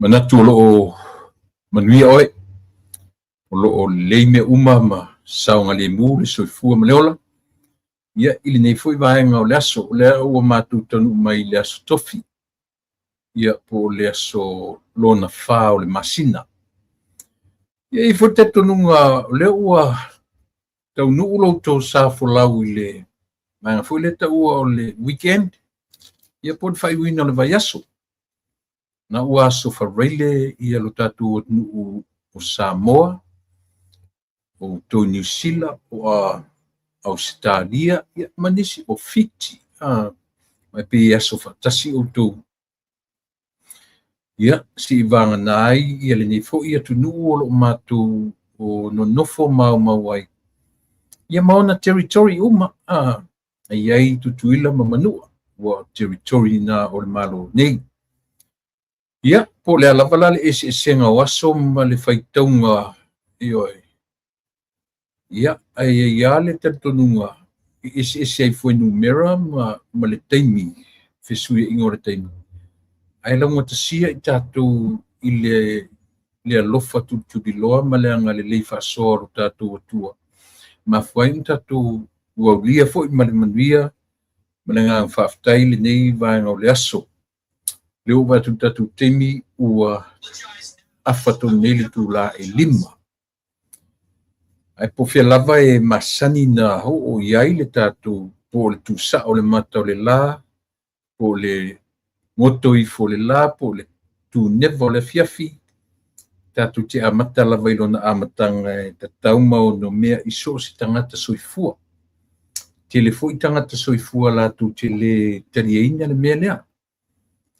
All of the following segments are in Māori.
manatu o manuia oe o lei mea uma ma saunga le mu le soifua ma leola ia ili nei foi vaenga o le aso o lea ua matutanu mai le aso tofi ia po le aso lona fā o le masina ia i foi tetonunga o lea ua taunuu loutou sa folau i le vaenga foi le taua o le weekend ia po le faiuina o le vai aso na ua aso faraile ia lo tatou atunuu o Samoa o to New Zealand o Australia ia manisi o Fiji mai pe aso fatasi o to ia si vangana ai ia le nei foi atunuu o lo matou o nonofo mau ai ia maona territory uma ai ai tutuila ma manua wa territory na o le malo nei ia po le alavala le esenga o aso ma le faitaunga ioi ia ai ia le tatonunga ese ai foi numera ma le taimi fesui ingo le taimi ai la mo tasia i tatou i le alofa tutubiloa ma le anga le leifa soro tatou atua ma foi tatou ua ulia foi ma le manuia ma le ngang whaftai le nei vaenga o le aso le uwa tatou taimi ua afato neli tu la e lima ai po fia lava e masani na ho o iai le tatou po le tusa o le mata o le la po le moto i fo le la po le tu nevo le fiafi tatou te amata lava ilona amatanga e tatau mau no mea iso si tangata soifua te le fo i tangata soifua la tu te le tarieina le mea lea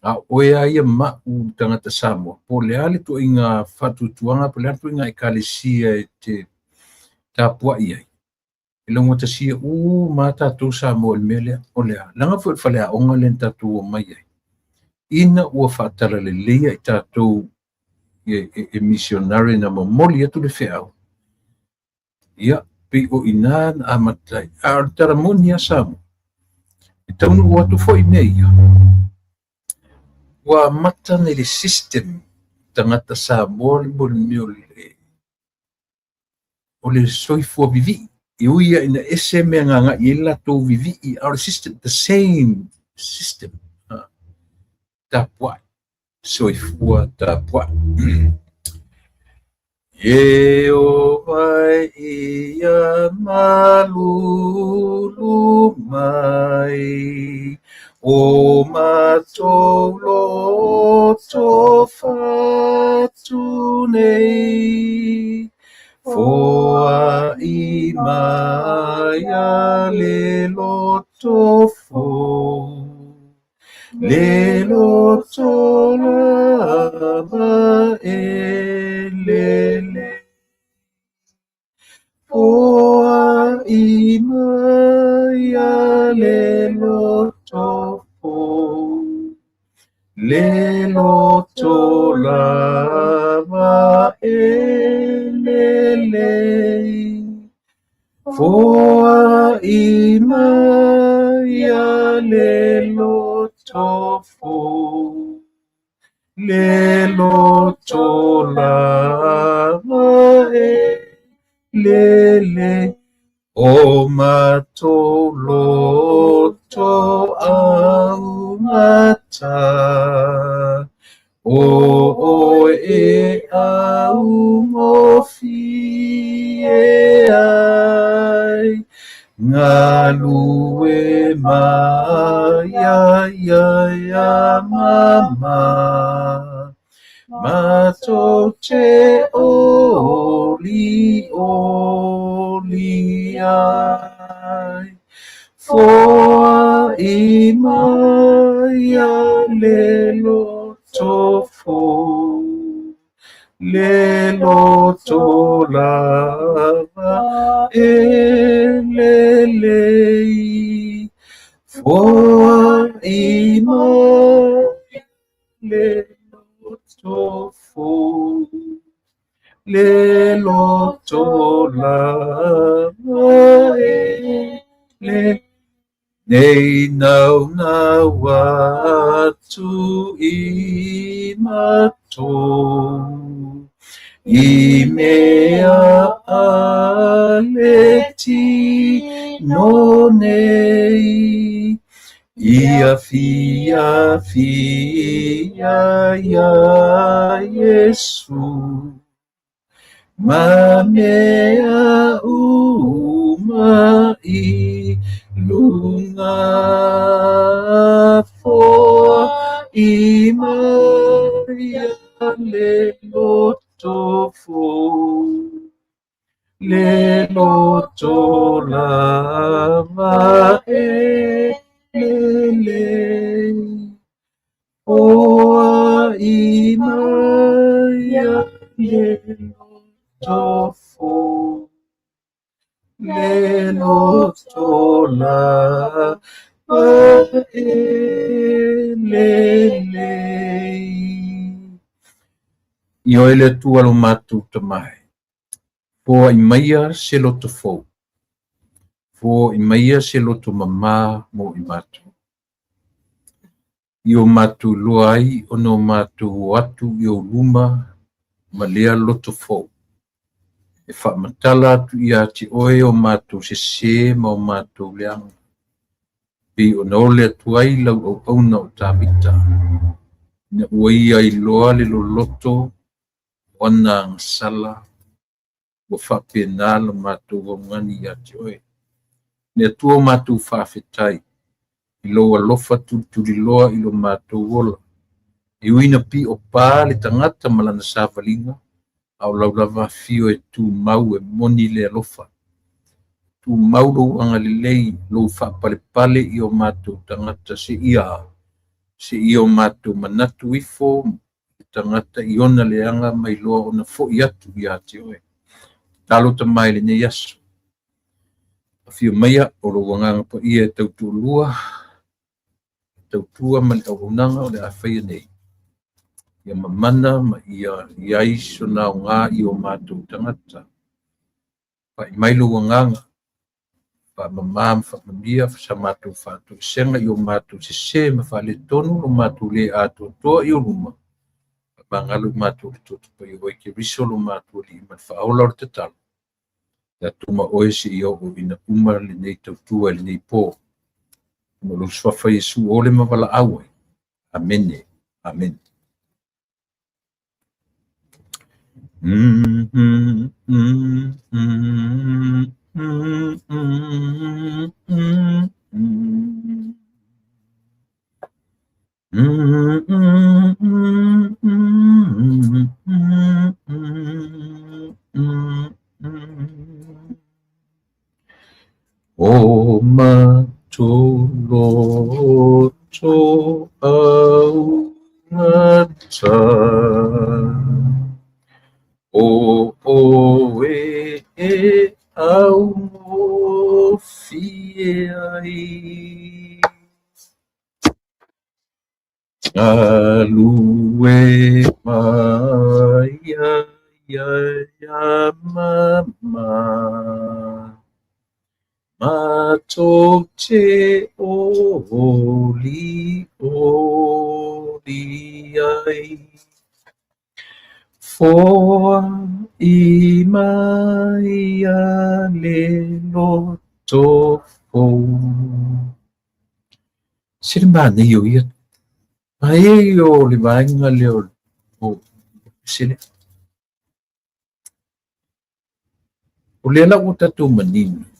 a oe ai ma u tangata Samoa po le ale to inga fatutuanga po le to inga ekalesia e te tapua ia e longa tasia mata to Samoa le mele o le langa fo fale a onga le tatu o mai ina ua fatala le leia i tatou e missionary na mamoli atu le feau ia pe o ina amatai ar taramonia Samoa e taunu ua tu foi nei ua mata nei le system tangata Samoa le bolmi o le soifua vivi i uia ina ese mea nganga i la tō vivi i our system the same system tapua soifua tapua e o mai ia malulu mai o matou loto fatu nei foa i mai a le loto fo le loto lava e lele foa i mai a le loto fo le loto lava e lele foa i mai a le loto fo le loto lava e lele o matou loto au mata o e au mofi e ai ngalu e ya mama matou te oli ai foa i mai a le loto fo le loto lava e lelei foa i mai le loto fo le loto lava e le nei nau na watu i matou I mea aleti no nei Ia fia ya Yesu Ma mea uma I lunga foa I maria le loto lava lele oa I maria le loto le loto lava lele Io ele tua lo matu tamai Po I maia se loto fou. Po I maia se loto mama mo I matu. Io matu luai ono matu atu io luma ma lea loto fou. E wha matala atu ia ti oe o matu se ma o matu leang. Pi o nole atu ai lau au auna o tabita. Na uia I loa le lo loto ona ang sala. O whapena lo matu o ngani ia ti oe. Ne tua matu whawhetai. I loa lofa tuli loa I lo matu wola. I uina pi o pā le tangata malana sāwalinga. Au lau lava fio e tu mau e moni le alofa. Tu mau lo anga le lei lo whapale pale I o matu tangata se ia. Se ia o matu manatu ifo. Tangata I ona le anga mai loa ona fo I atu I ati oe. Talo tamai le ne yasu. Fio maya o lo wanganga pa ia e tautu lua. Tautua ma le aunanga o le awhaia nei. Ia mamana ma ia iaiso na o ngā I o mātou tangata. Pa I mailo wanganga. Pa mamam fa mamia fa sa mātou whātou senga I o mātou se ma wha le tonu o mātou le ato toa I o luma. Pa mangalu mātou le totu pa I o ke riso lo mātou li man wha aula o te talo. Ya tuma oe si I o ina uma le nei tautua le nei pō. Mo lo swafa Yesu ole mawala awe. Amen. Amen. O matoloto au ngata o oe au mo fiai alue maya ya mama Mato te oli ai Foa I mai a le loto fo Sirimane yo ia Ai yo le vainga le o sile O le la o tatu manino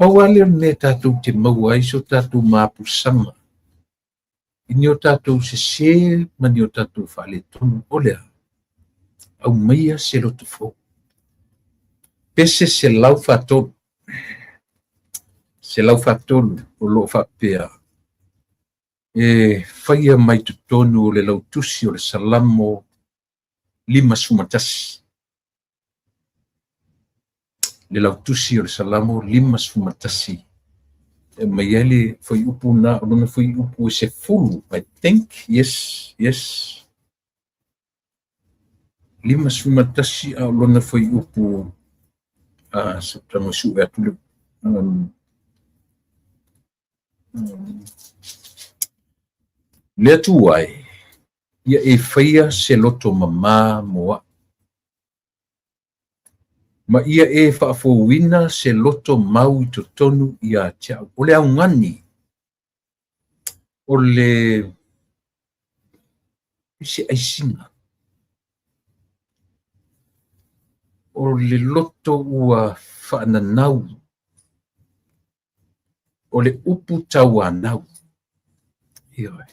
Pawale ne tatu te maua iso tatu mapusanga. Ini o tatu se mani o tatu whale tonu olea. Au meia se loto fo. Pese se lau whatonu. Se lau whatonu o lo whapea. E whaia mai tu tonu o le lau tusi o le salamo 5 sumatasi. Le lau tusi o le salamo 5 sumatasi. E mai ele foi upu na, lona foi upu se fulu, I think, yes. 5 sumatasi a lona foi upu septama su e atule. Le tuai, ia e faia se loto mamā moa. Ma ia e whaafouina se loto mau I totonu ia tia. O le aungani. O le se aisinga. O le loto ua whaananau. O le upu tauanau. Ia.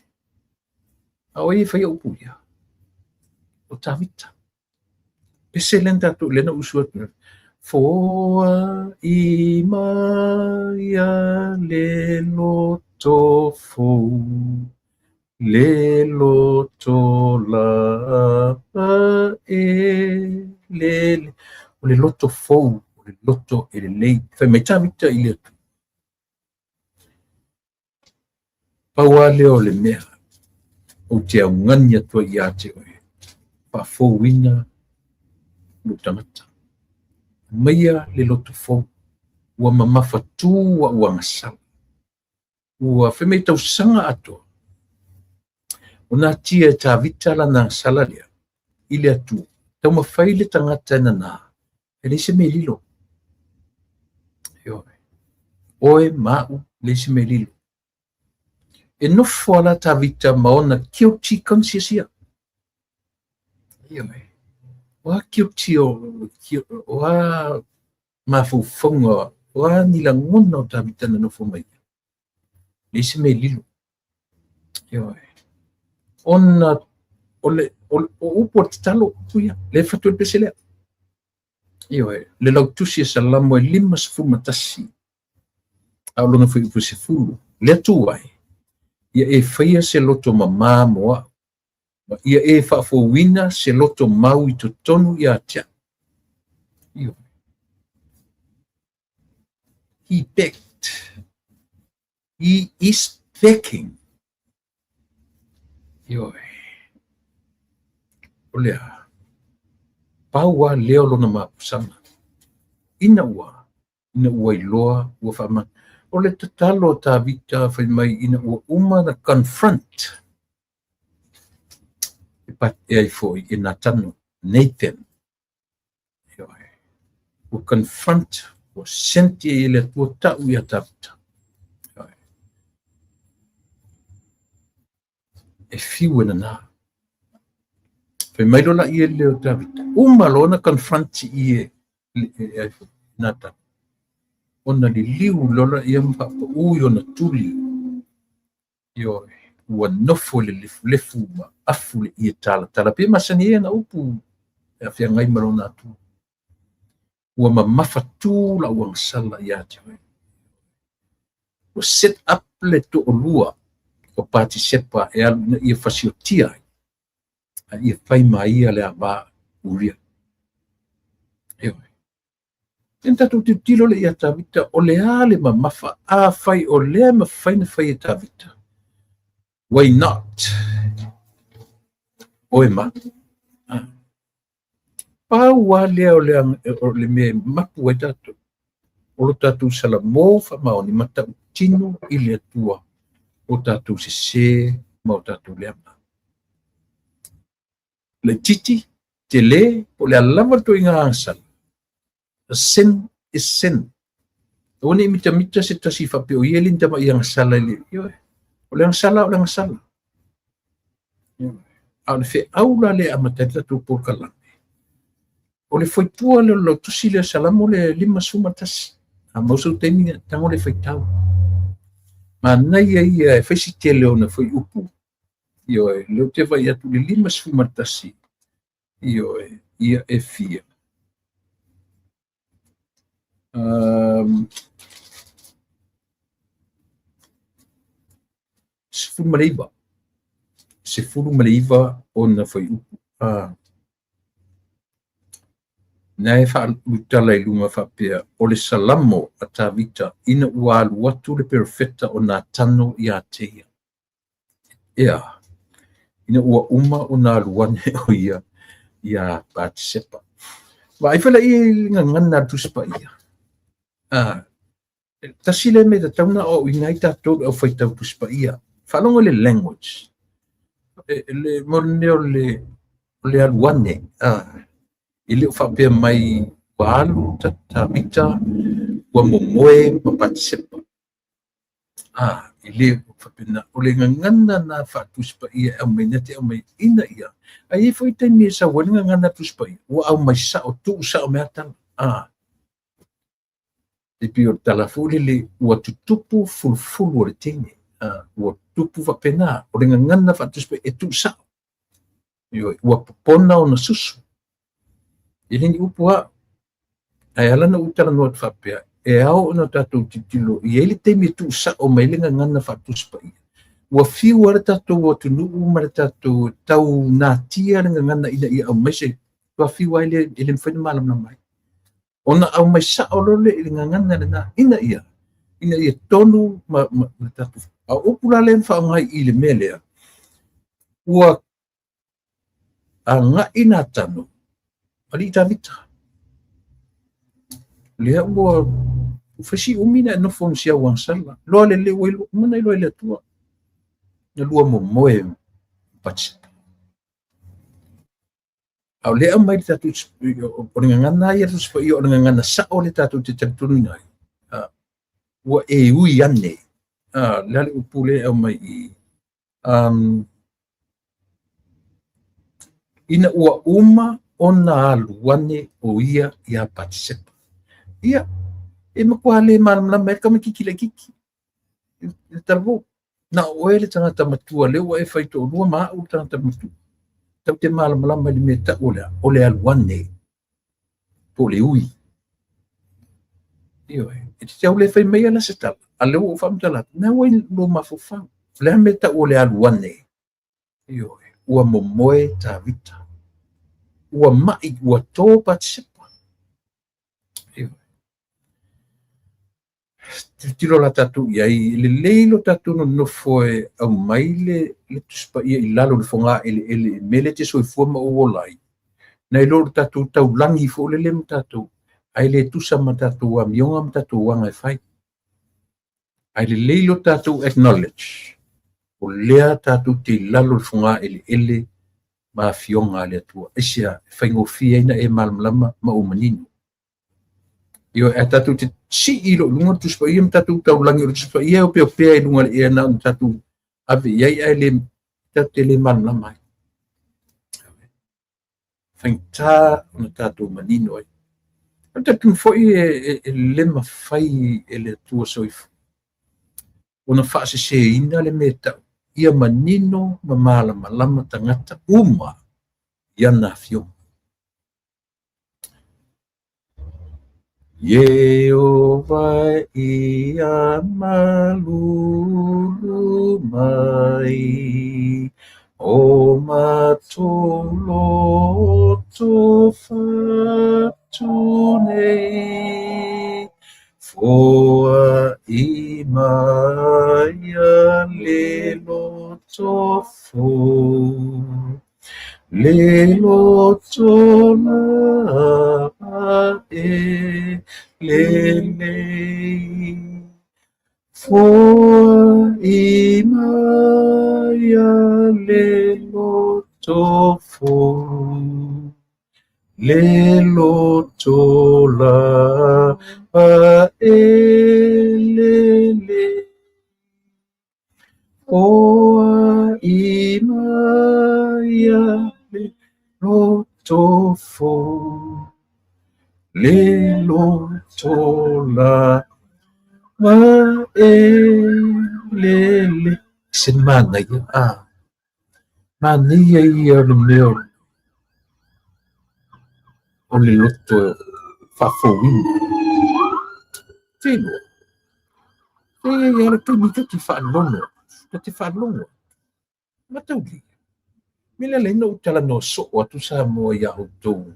Au e whaia upu ia. O tawita. Pese lenta tu lena usua tu. Foa I maia le loto fou. Le loto la e le. O le loto fou. O le loto e le lei. Whai mai tawita I le atu. Paua leo le mea. O te au ngani atua I ate oe. Pa fou ina. Lutamata. Maia le loto fou. Ua mamafa tū wa ua ngasala. Ua whemei tau sanga ato. O nā tia tā vita la nā sala lea. I le atu. Tau mawhai le tangata na nā. E le se me lilo. Oe mau le se me lilo. E nofo ala tā vita maona guilty conscious ia. Wa guilty o wa mafufonga wa nila ngona o tā vita na nofo mai. Le se me lilo. Ona o upo talo kuia le fatu pese lea. Le lau tusi salamo e 5 matasi. Au lona foi upo se fulu. Le atu ai. Ia e whaia se loto mamā moa. Ia e whaafouina se loto mau I totonu ia tia. He begged. He is begging. Olea. Paua leo lona mapusana. Ina ua iloa ua whaama. Ole tatalo tā vita whai mai ina ua uma na confront. E ai foi I nā tano. Nathan. Ua confront. Ua senti I le tua tau ia tā vita. E fiu ina nā. Whai mai lola I e leo tā vita. Uma lona confront I e nā tano. Ona li liu lola ia mpapa ui ona tuli. Ua nofo le lefu ma afu le ia tala. Pe masani e na upu. E a whia ngai marona atu. Ua mamafa tū la ua ngasala ia te hoi. Ua set up le to o lua. O pāti sepa e alu na ia fasiotia. A ia whai mai le ava uria. Tenta tu tilo le ia tā vita o le ale mamafa a whai o lea ma whai na whai e tā vita. Why not? Oe ma. Paua lea o le me mapu e tatu. O lo tatu sala mō whamaoni mata utinu I le atua. O tatu se ma o tatu lea ma. Le titi, te le, o le alama to inga ansala. A sin is sin. O ne mita se tasi whape o ielin tama I ansala le. O le ansala. A le fe aula le amatata tu por kalame. O le foi tua le lo tusi le salamo le 5 sumatasi. A mausa temi tango le foi tau. Ma nai ai e fesi te leo na foi upu. Leo te vai atu le 5 sumatasi. Ia e fia. Se furu maleiva ona foi upu. Nai whautala I lunga whapea o le salamo a tā vita ina ua alu watu le perfecta o nā tano I a teia. Ina ua uma o nā luane o ia I a pāti sepa. Wa ai whala I ngana tuspa ia. Tasile me ta tauna o inai tātou au whaitau tuspa ia. Whalonga le language. le morne le aluane ile whapea mai walu tatawita wa momoe mapatisepa ile whapena o le ngangana na whatuspa ia au mai nate au mai ina ia ai foi taimi sa wani ngangana tuspa ia wa au mai sa o tu sa o mea tala te pio talafuli le ua tutupu fulfulu o le tene ua tupu whapena o le ngangana whatuspa e tu sa ua popona o na susu ile ni upua ai ala na utala no whapea e ao na tatou titilo i ele teimi tu sa o mai le ngangana whatuspa ia ua fiu ala tatou o tunuu ma le tatou tau nā tia le ngangana ina ia au mai se ua fiu ai le mwhena malam na mai ona au mai sa o lole i le ngangana le na ina ia tonu ma tatou a upula le whaongai i le mea lea ua a ngai nā tano ali i tawita lea ua ufesi umina e nofo msia wansala loa le wailu mana i loa le atua na lua momoe patsi au lea mai le tatou o le ngangana ia tu spa ia o le ngangana sa o le tatou te tatunu nai ua e ui ane lea le upule au mai i ina ua uma ona aluane o ia ia patisepa ia e makua le malamala e kama kiki le kiki le tarvo na o ele tangata matua le ua e faito lua ma o tangata matua tau te malamala le meta o le aluane po le ui io e te au le fai mei ala se tala a le o famtala na ua lo mafofa le meta o le aluane io ua momoe tavita ua mai ua tō patisepa tilo la tatu iai le leilo tatu no nofo e au mai le tuspa ia i lalo le fonga ele mele te soifua ma o olai na ilo tatu tau langi fo le lem tatu ai le tusa ma tatu wa mionga ma tatu wanga e fai ai le leilo tatu acknowledge o lea tatu te lalo le fonga ele ma fionga le atua isia faingofia ina e malmalama ma o manino io e tatu te si ilo lunga tuspa ia ma tatu tau langi o tuspa ia o pea i lunga le ea na tatu ave iai ai le tatu te le malmalama faingta na tatu manino ai tatu foi e lema fai e le atua soifu ona fase se ina le meta ia manino ma malama tangata uma ia na fio Yehova ia malulu mai o matolo to fatunei foa imaya lelo tofo lelo tola e lelei foa imaya lelo tofo lelo tola e lelei foa imaya lelo tofo lelo tola e lele semana ia mania ia no meu o le loto fafouina tino ia le tumi te whaalongo matauli mila le no tala no so atu sa mo ia outou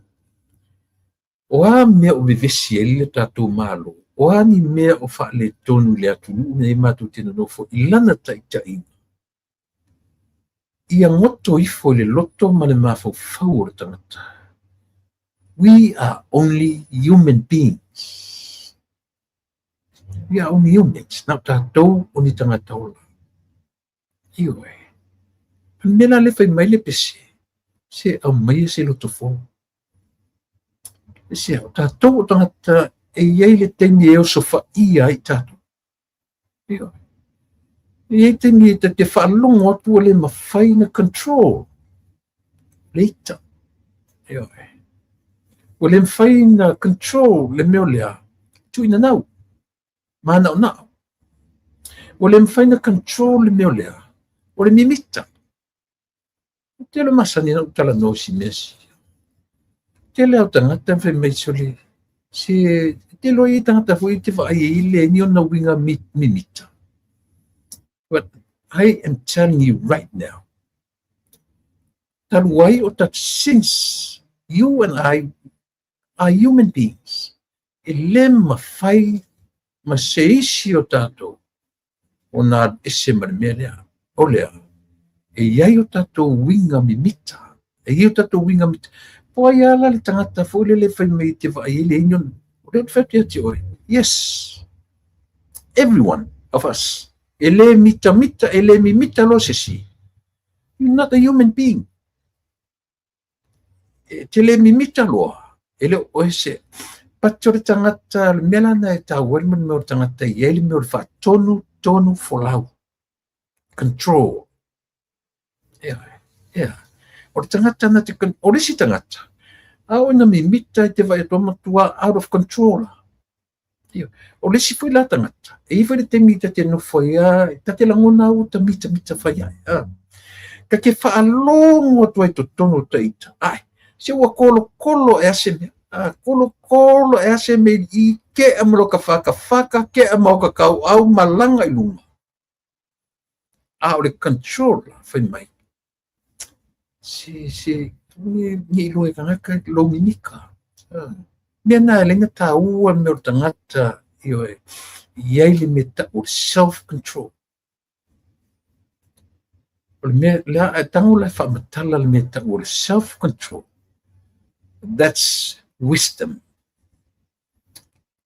o a mea o vevesi e le tatou malo o a ni mea o whaale tonu le atunu nei matu tino nofo i lana taitai ia ngoto ifo le loto ma le mafau o le tangata. We are only human beings. We are only humans. Nau tātou o ni tangata ola. Iwe. mela le fai mai le pese se au mai se lo tofo se o tātou o tangata e iai le teni e o sofa ia i tātou io iai teni e te whaalongo atu le mawhai na control leita io o le mawhai na control le meo lea tu ina nau mana o nao o le mawhai na control le meo lea o le mimita te le masani na utala no si mesi te le au tangata whai mai soli se te lo i tangata hui te wha ai le ni o na winga mimita. But I am telling you right now, that way or that since you and I are human beings, e le mawhai ma se isi o tātou o nā ese maremea o lea e iai o tātou winga mimita e iai o tātou winga mimita po ai ala le tangata fōle le whai mei te wha ai le inion o le whai ati oi yes everyone of us e le mita e le mimita lo sesi you're not a human being e te le mimita loa e le o se pato le tangata le melana e tau wale man meo tangata i ele meo le wha tonu folau control yeah o le tangata na te o le si tangata au na mimita i te vai atua matua out of control o le si fui la tangata e iwa le te mita te nufo ia ta te langona au ta mita whai ai ka ke whaalongo tua i to tono ta ita ai se ua kolo e ase mea kolo e ase me i ke amalo ka whaka ke amau ka kau au malanga i lunga o le control whai mai se ni ilo e kangaka lo minika mea nā e lenga tā ua me o tangata iai le meta o self-control o le mea lea e tango lai whaamatala le meta o self-control that's wisdom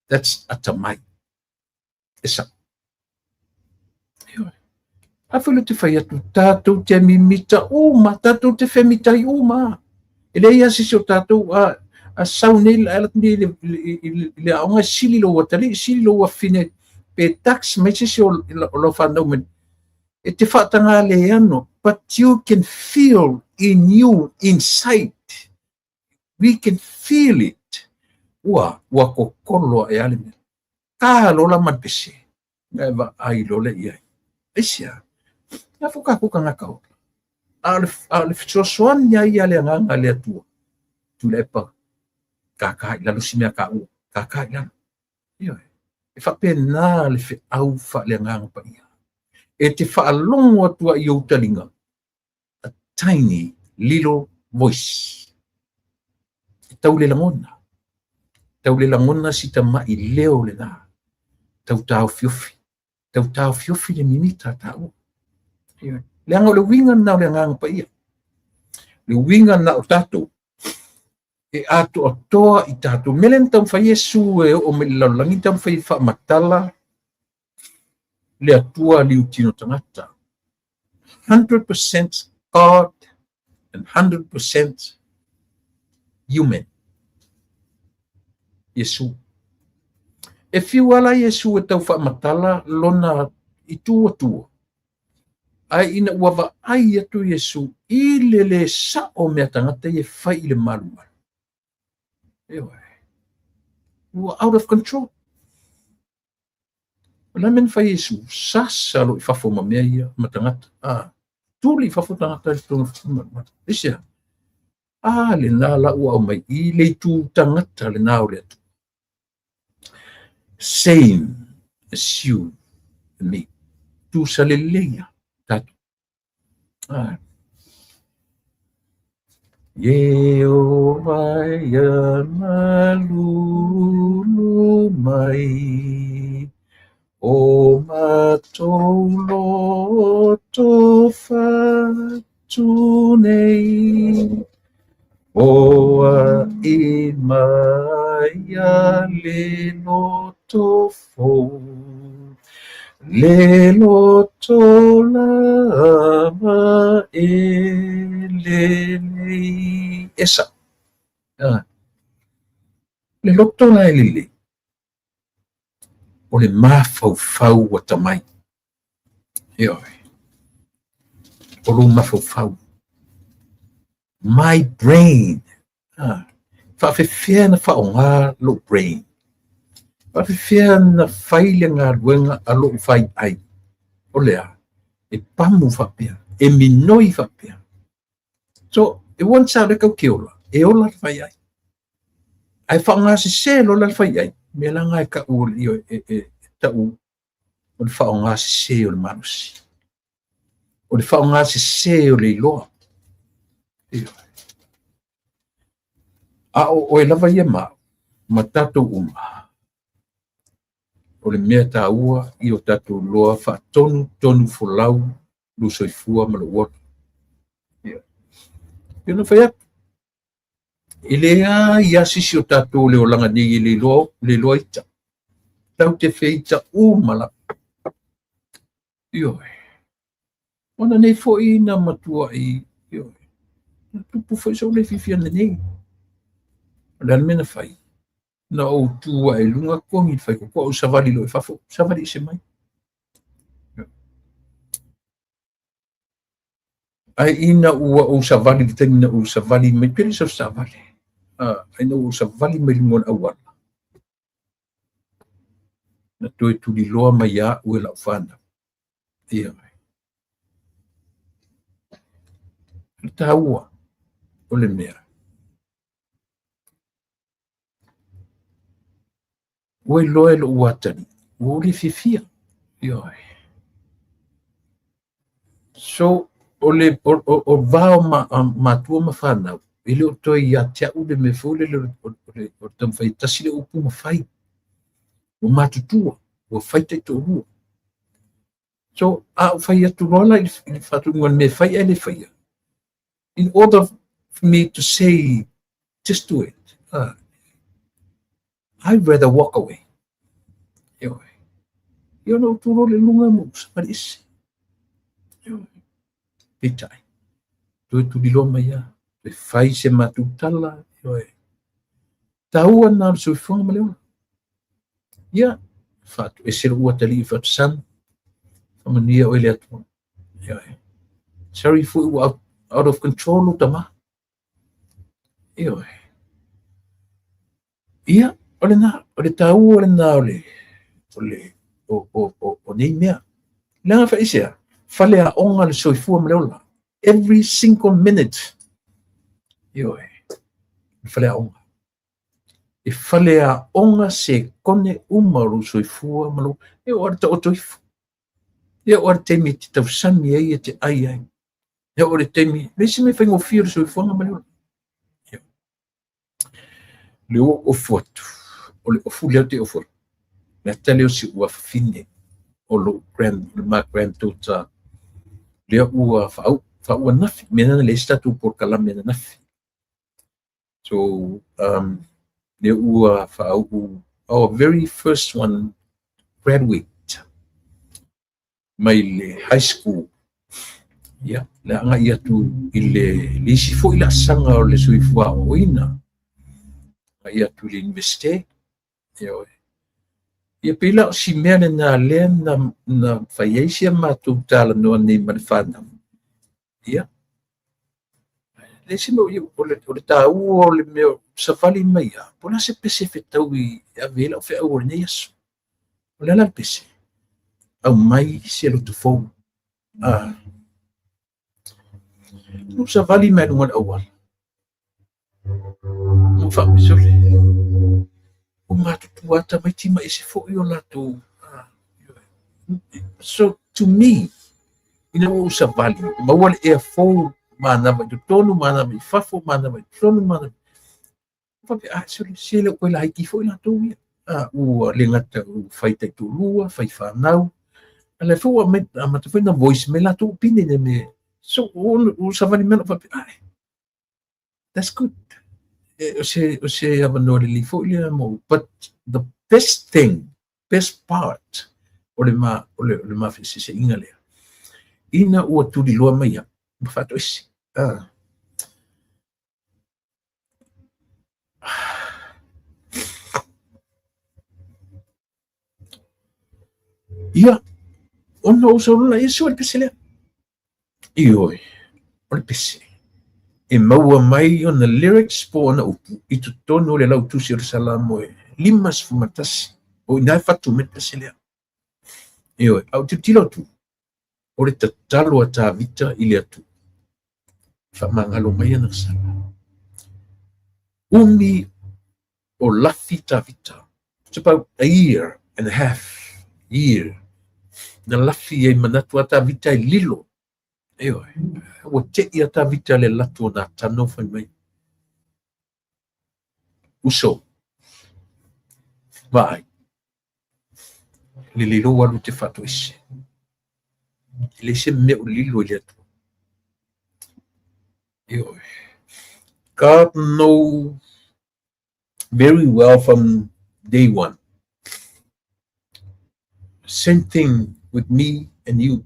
that's atamai esa Awhilo te whai atu tātou te mimita uma, tātou te whemitai uma. E le ia sisi o tātou a saune le aonga sili lo watari, sili lo wafine pe tax mai sisi o lo whanau men. E te whatanga le ano, but you can feel in you, inside. We can feel it. Ua kokolo e ale men. Ka lola man pese. Ngai wa ai lola iai. Esia. Na fuka ngaka o. Ale fitsosoan ya le nganga le atua. Tu le pa. Kaka la lusimia ka u. Kaka la. Yo. E fa pena le fe au fa le nganga pa ia. E te fa longo atua i o talinga. A tiny little voice. Tau le langona. Tau le langona si ta mai leo le na. Tau tau fiofi. Tau tau fiofi le minita tau. Le anga le winga na le nganga pa ia. Le winga na o tatou. E ato atoa i tatou. Melen tam fa Yesu e o me laulangi tam fa ifa matala. Le atua li utino tangata. 100% God and 100% human. Yesu. E fiwala Yesu e tau fa matala lona i tua. Ai ina ua ai atu Yesu i le sa o mea tangata i e whai i le maru. Ewa. Ua out of control. Wala men whai Yesu sasa lo i whafo mea ia ma tangata. Tuli i whafo tangata i tonga whafo. Isia. Le nā la ua o mai i le tu tangata le nā o le atu. Same as you and me. Tu sa le leia. Tatu. Yehova ya malulu mai o matolo tofa tunei oa imaya le no tofo Le loto lava e le lei esa. Le loto la e lele. O le mafaufau wa tamai. Ioi. O lo mafaufau. My brain. Whawhewhia na whaonga lo brain. Whawhewhia na whaile ngā ruenga a lo whai ai. O lea. E pamu whapea. E minoi whapea. So, e wan sa re kau ke ola. E ola whai ai. Ai whaonga se lo la whai ai. Me langa e ka ua lio e tau. O le whaonga se o le manusi. O le whaonga se o le iloa. A o e lava ia ma tatou uma. O le mea tā ua i o tatou loa wha tonu folau lu soifua ma lo watu. Pena whai atu. I lea i asisi o tatou leo langa ni le loa ita. Tau te feita umala. Ioi. Ona nei fo i na matua i. Ioi. Tupu fai sau le fifia na nei. Lan mena fai. Na o tua e lunga kongi fai ko o savali lo e fafo. Savali se mai. Ai ina ua o savali di tani na o savali mai pere sa savali. Ai na o savali mai limon awala. Na toe tuli loa mai a ue la ufana. Ia mai. Ta ua. O le mea. Ue loe lo uatani. Ue le fifia. Ioi. So, o vao matua ma whanau. Ele o toi ia tia ude me fule o tam whai tasi le upu ma whai. O matutua. O whai te to rua. So, a o whai atu rola i whatu ngon me whai ele whai. In order for me to say, just do it. I'd rather walk away. Ioi. Ia no tu role lunga mo sa isi. Ioi. Pitai. Toe tu di loma ia. Te whai se matutala. Ioi. Taua na so fonga ma leona. Ia. Fatu e sira ua tali i fatu san. Famania o ele atua. Ioi. Sorry for out of control o tama. Ioi. Ia. Ole na. Ole taua ole na ole. Ole. O nei mea. Langa wha isea. Fale a onga le soifua ma leola. Every single minute. Ioi. Fale a onga. E fale a onga se kone umaru soifua ma leola. E o arta o toifu. E o arta me te tausami ai e te ai ai. E o arta me. Lesi me whaingo whio soifua ma leola. Le o fuatu. O le ofu leo te ofu. Le tale o si ua fine. O lo grand tota. Le ua whaua nafi. Mena le statu por kalam mena nafi. So, le ua whaau. Our very first one graduate. Mai le high school. Ya, le anga ia tu i le isi fo i la sanga o le suifua o ina. Ia tu le universite. Ia pila o si mea na lea na whaiaisia mātou tāla noa nei manifana. Ia. Le si mo o le tāu o le meo safali mai a. Pona se pese whetau i a vela o whea o nei aso. O le ala pese. Au mai se lo tu fou. No safali mai nungan awal. No whamisole. O mātutu ata mai tima e se fo i o lato. So to me, ina o safali. Mawale e a fou mana mai tonu mana mai fafo mana mai tonu mana. Fape se le koe la haiki fo i lato ia. Ua le ngata fai tai tu lua, fai whanau. Ale fo a mata fai na voice me lato pine ne me. So o safali mena fape that's good. O se avanore li fo i mo. But the best part o le mafeseseʻiga lea ina ua tuliloa mai a ma faatoʻisi ia ona o saulula iesu o le pese lea ioe o le pese e maua mai ona lyrics po ona upu i totonu o le lautusi o le salamo e 5 o ina e fatu me le pese lea ioe au titilo atu o le tatalo a tavita i le atu faamagalo mai ana sala umi o lafi tavita it's about a year and a half year na lafi ai manatu a tavita i lilo ioe ua teʻi a tavita le latu ona tano fai mai uso vaai le lilo alu te faatoʻisi i le ise mea o lilo i le atu ioe God know very well from day one. Same thing with me and you.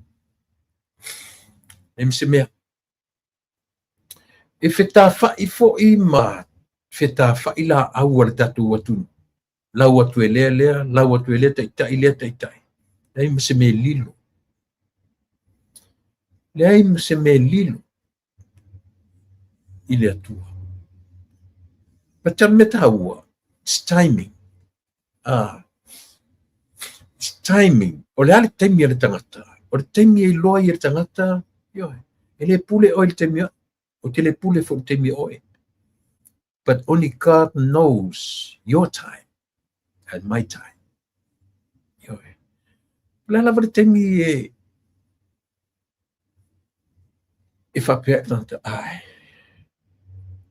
E fetafaʻi foʻi ma fetafaʻi laau a le tatou atunu lau atu e lea lau atu e lea taʻitaʻi lea taʻitaʻi leai ma se me lilo leai ma se me lilo i le atua ma tame taua it's timing it's timing o le a le taimi a le tagata o le taimi e iloa i le tagata ioe e lē pule oe le taimi aʻi o te le pule fo le taimi oe but only God knows your time and my time ioe le lava le taimi e faapea e tagata ai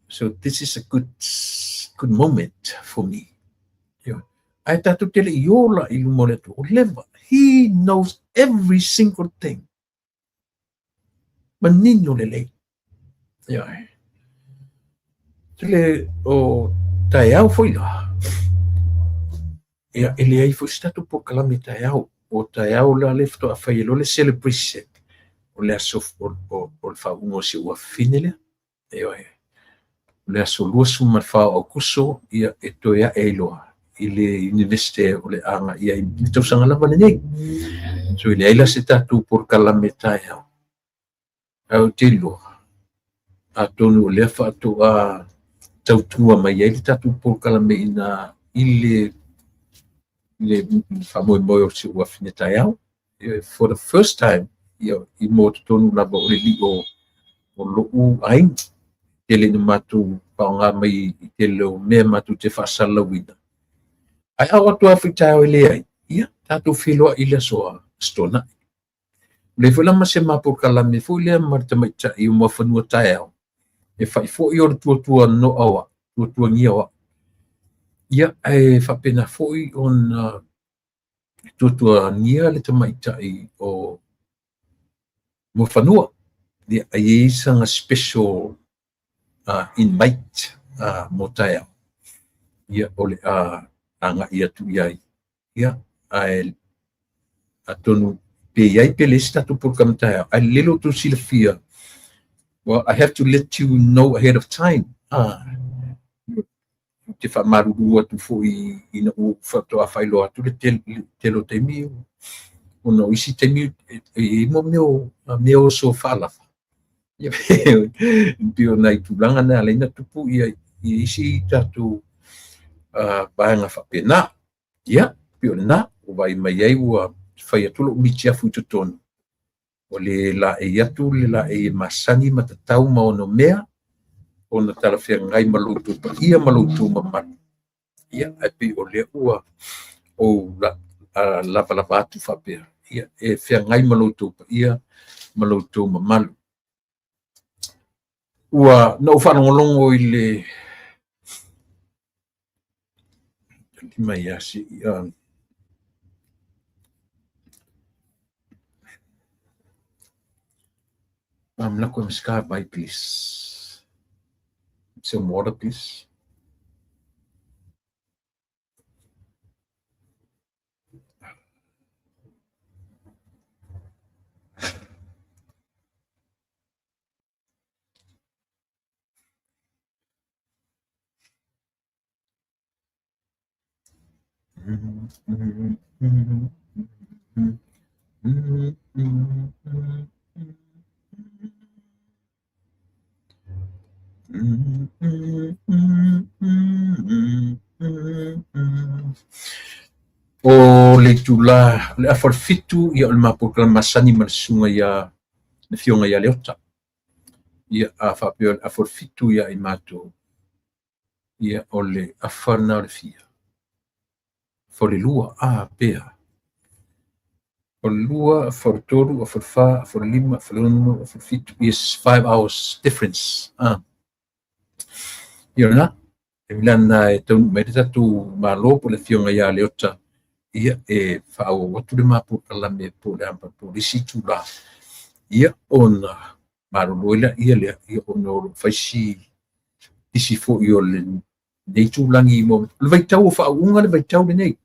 so this is a good moment for me ioe ae tatou tele i ola i luma o le atua o leva he knows every single thing manino lelei ioe tele o taeau foi la ia e leai foi se tatou pokalame taeau o taeau la le fetoʻafai e lo le celebration o le aso o le faauʻuga o se ua fine lea ioe o le aso lua suma le faoaukuso ia e toe aʻe ai loa i le university o le aga ia i tausaga lava lenei so i leai la se tatou pokalame taeau au te iloa atonu o lea faatoʻā tautua mai ai le tatou pokalame ina i le faamoemoe o se ua fine taeau for the first time ia i mo totonu lava o le liʻo o loʻu aiga tele na matou paoga mai i tele o mea matou te faasalauina ae ao atu afitaeo e leai ia tatou filoaʻi le asoa stonaʻi le foi lama se mapokalame foi lea ma le tamaitaʻi o mafanua taeao e faʻi foʻi o le tuatua noʻa oa tuatuagia oa ia e faapena foʻi ona tuatuagia le tamaitaʻi o mafanua ia ai saga special invite mo taeao ia o le agaʻi atu ia ai ia ae atonu pei ai pe lesi tatou pokalame taeao ae lele o tou silafia well I have to let you know ahead of time te whaamaruru atu foʻi ina ua faatoʻa whailoa atu le telo taimi ona o isi taimi e mo mea o so faalafa ia pe ona i tulaga na alaina tupu ia i isi tatou vaega faapena ia pe o lenā ua vai mai ai ua fai atu loʻu mitiafu i totonu o le laʻei atu le laʻei e masani ma tatau ma ona mea ona talafeagai ma loutou paia ma loutou mamalu ia ae pei o lea ua ou lavalava atu faapea ia e feagai ma loutou paia ma loutou mamalu ua na u faalogologo i le lima iasi Malako sky by please some water please O le tula le afarfitu ia o le maproklamasani ma le suga ia na fioga ia le ota ia a faapea le afarfitu ia i matou ia o le afana o le fia folelua pea o le lua afarotolu afarafā afaralima afaralonu afarfitu is 5 hours difference ia na e milana e taunu mai le tatou malo po le fioga ia le ota ia e fa'auauatu le maproklame po le amapolisi tula ia ona malolo ia lea ia ona o lo faisi isi fo'i o le nei tulagi mo le vaitau o fa'au'uga le vaitau lenei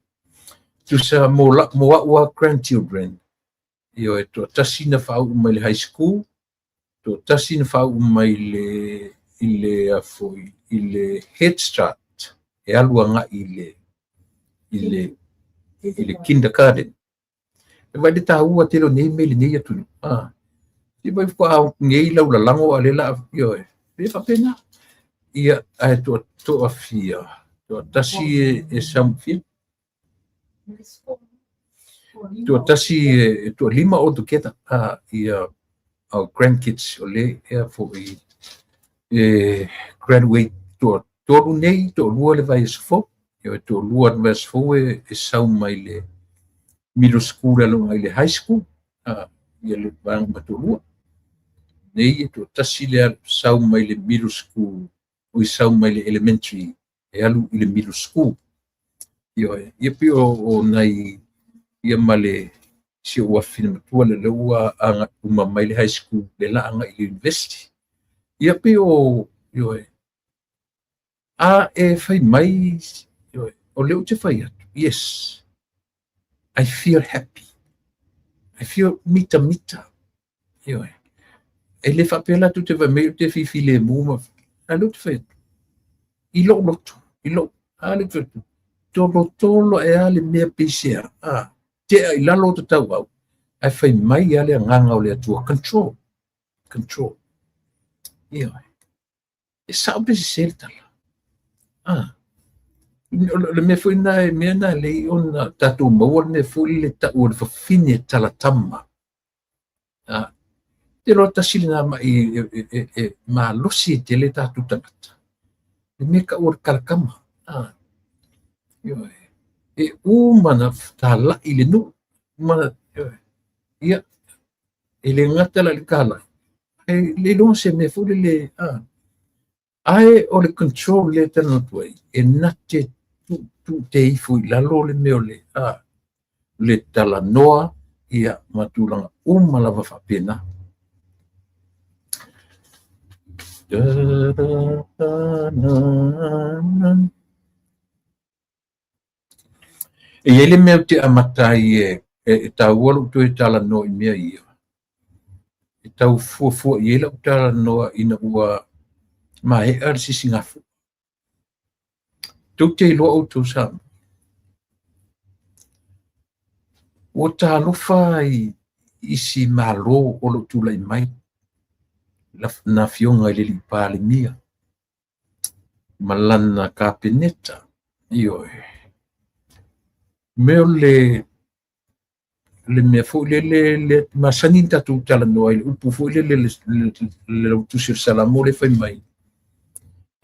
tusa mo a'u a grandchildren ia e to'atasi na fa'au'u mai le high school to'atasi na fa'au'u mai i le fo'i i le head start e alu aga'i i le kindergarten e vai le tāua telo nei me lenei atunu i vai fa'aogei laulalago a le la'a ia e fa'apena ia ae to'afia to'atasi e saumafia to'atasi e to'alima altogether ia our grandkids o le ia fo'i e graduate to'atolu nei to'alua le vaesofo ia to'alua le vaesofo e sau mai le middle school le aloga i le high school ia le vaga ma to'alua nei e to'atasi le sau mai le middle school o i sau mai le elementary e alu i le middle school ia pe o nai ia ma le sia ua finamatua le leua uma mai le high school le la'aga i le university ia pe o e fai mai o leo te fai atu yes I feel happy I feel mita e le fa'apela tu te vai te fifi le muma a leo te fai atu i lo'oloto i lo le fetu tolotolo e ale mea peisea te ai lalo te tau au ai fai mai ale anganga o le atua control ia e sao pe se tala le me foi na me na le ona tatu mo me foi le ta o le fine tala tama te lo tasili na ma losi te le tatu tangata le me ka or kalkama e mana tala i le nu mana ia e le ngata la le kala e le long se me foi le ai o le control le tano tuai e nate tu te ifu la lo le me le le tala noa ia matulanga lava fa pena e ele me te amatai e tau olu tu e tala no i mea ia e tau fua i ele o tala noa ina ua ma e ar si singafu tu te loa o tu sam o talofa i si malo o lo tu lai mai na fionga i le li pale mia malana kapeneta io meo le mea fo le masanin tatu tala noa i le upu fo le tu sir salamo le fai mai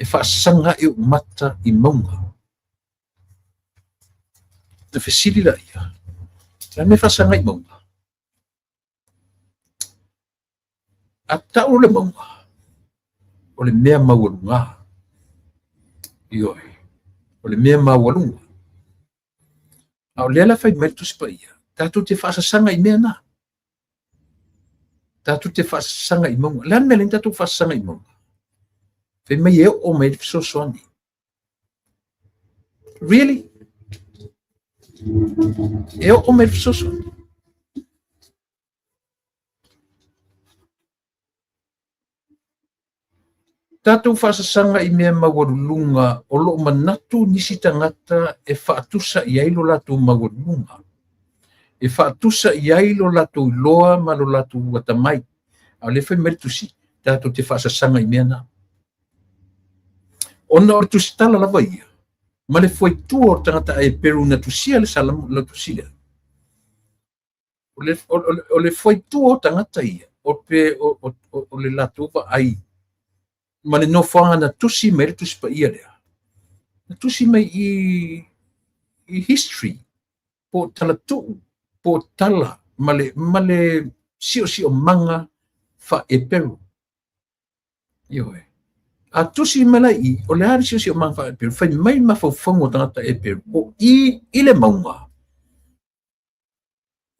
e whaasanga e mata i maunga. Te whesiri la ia. Te me whaasanga i maunga. A tau le maunga. O le mea maualunga. Ioi. O le mea maualunga. A o lela whai mai tu sipa ia. Tatu te whaasanga i mea na. Tatu te whaasanga i maunga. Lean me len tatu whaasanga i maunga. Whai mai e o mai so soani. Really? E o mai so soani. Tatou whaasasanga I mea mawarulunga o loo manatu nisi tangata e whaatusa I ailo latu mawarulunga. E whaatusa I ailo latu loa ma lo latu watamai. A le whai meritusi tatou te whaasasanga I mea na. Ona o tusi tala lava ia. Ma le foi tua o tangata e peru na tusia le salam la tusia. O le foi tua o tangata ia. O le latu wa ai. Ma le no whanga na tusi mai tusi pa ia lea. Na tusi mai I history. Po tala tuu. Po tala. Ma le sio manga fa e peru. Ioe. A tusi malai o le hari sio manga fa e peru. Fai mai mawhauwhango tangata e peru. O I le maunga.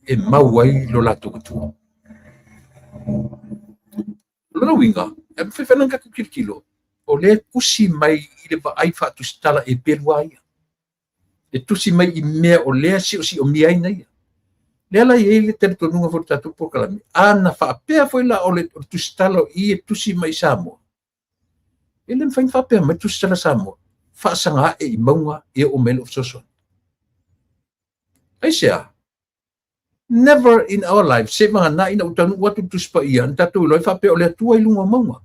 E mauai lo lato katua. Lona winga. E fai whananga kukirikilo. O le kusi mai I le vaai whaatusi tala e peru aia. E tusi mai I mea o lea sio miai na ia. Lea la I le teritonunga fo tatu por kalami. Ana whaapea foi la o le tusi tala I e tusi mai Samoa. E le mwhain whaapea mai tusi tala Samoa. Whaasanga e I maunga e o mele of soson. Aisea. Never in our life. Se mga na ina utanu watu tusi pa ia. Tatu iloi whaapea o le atua I lunga maunga.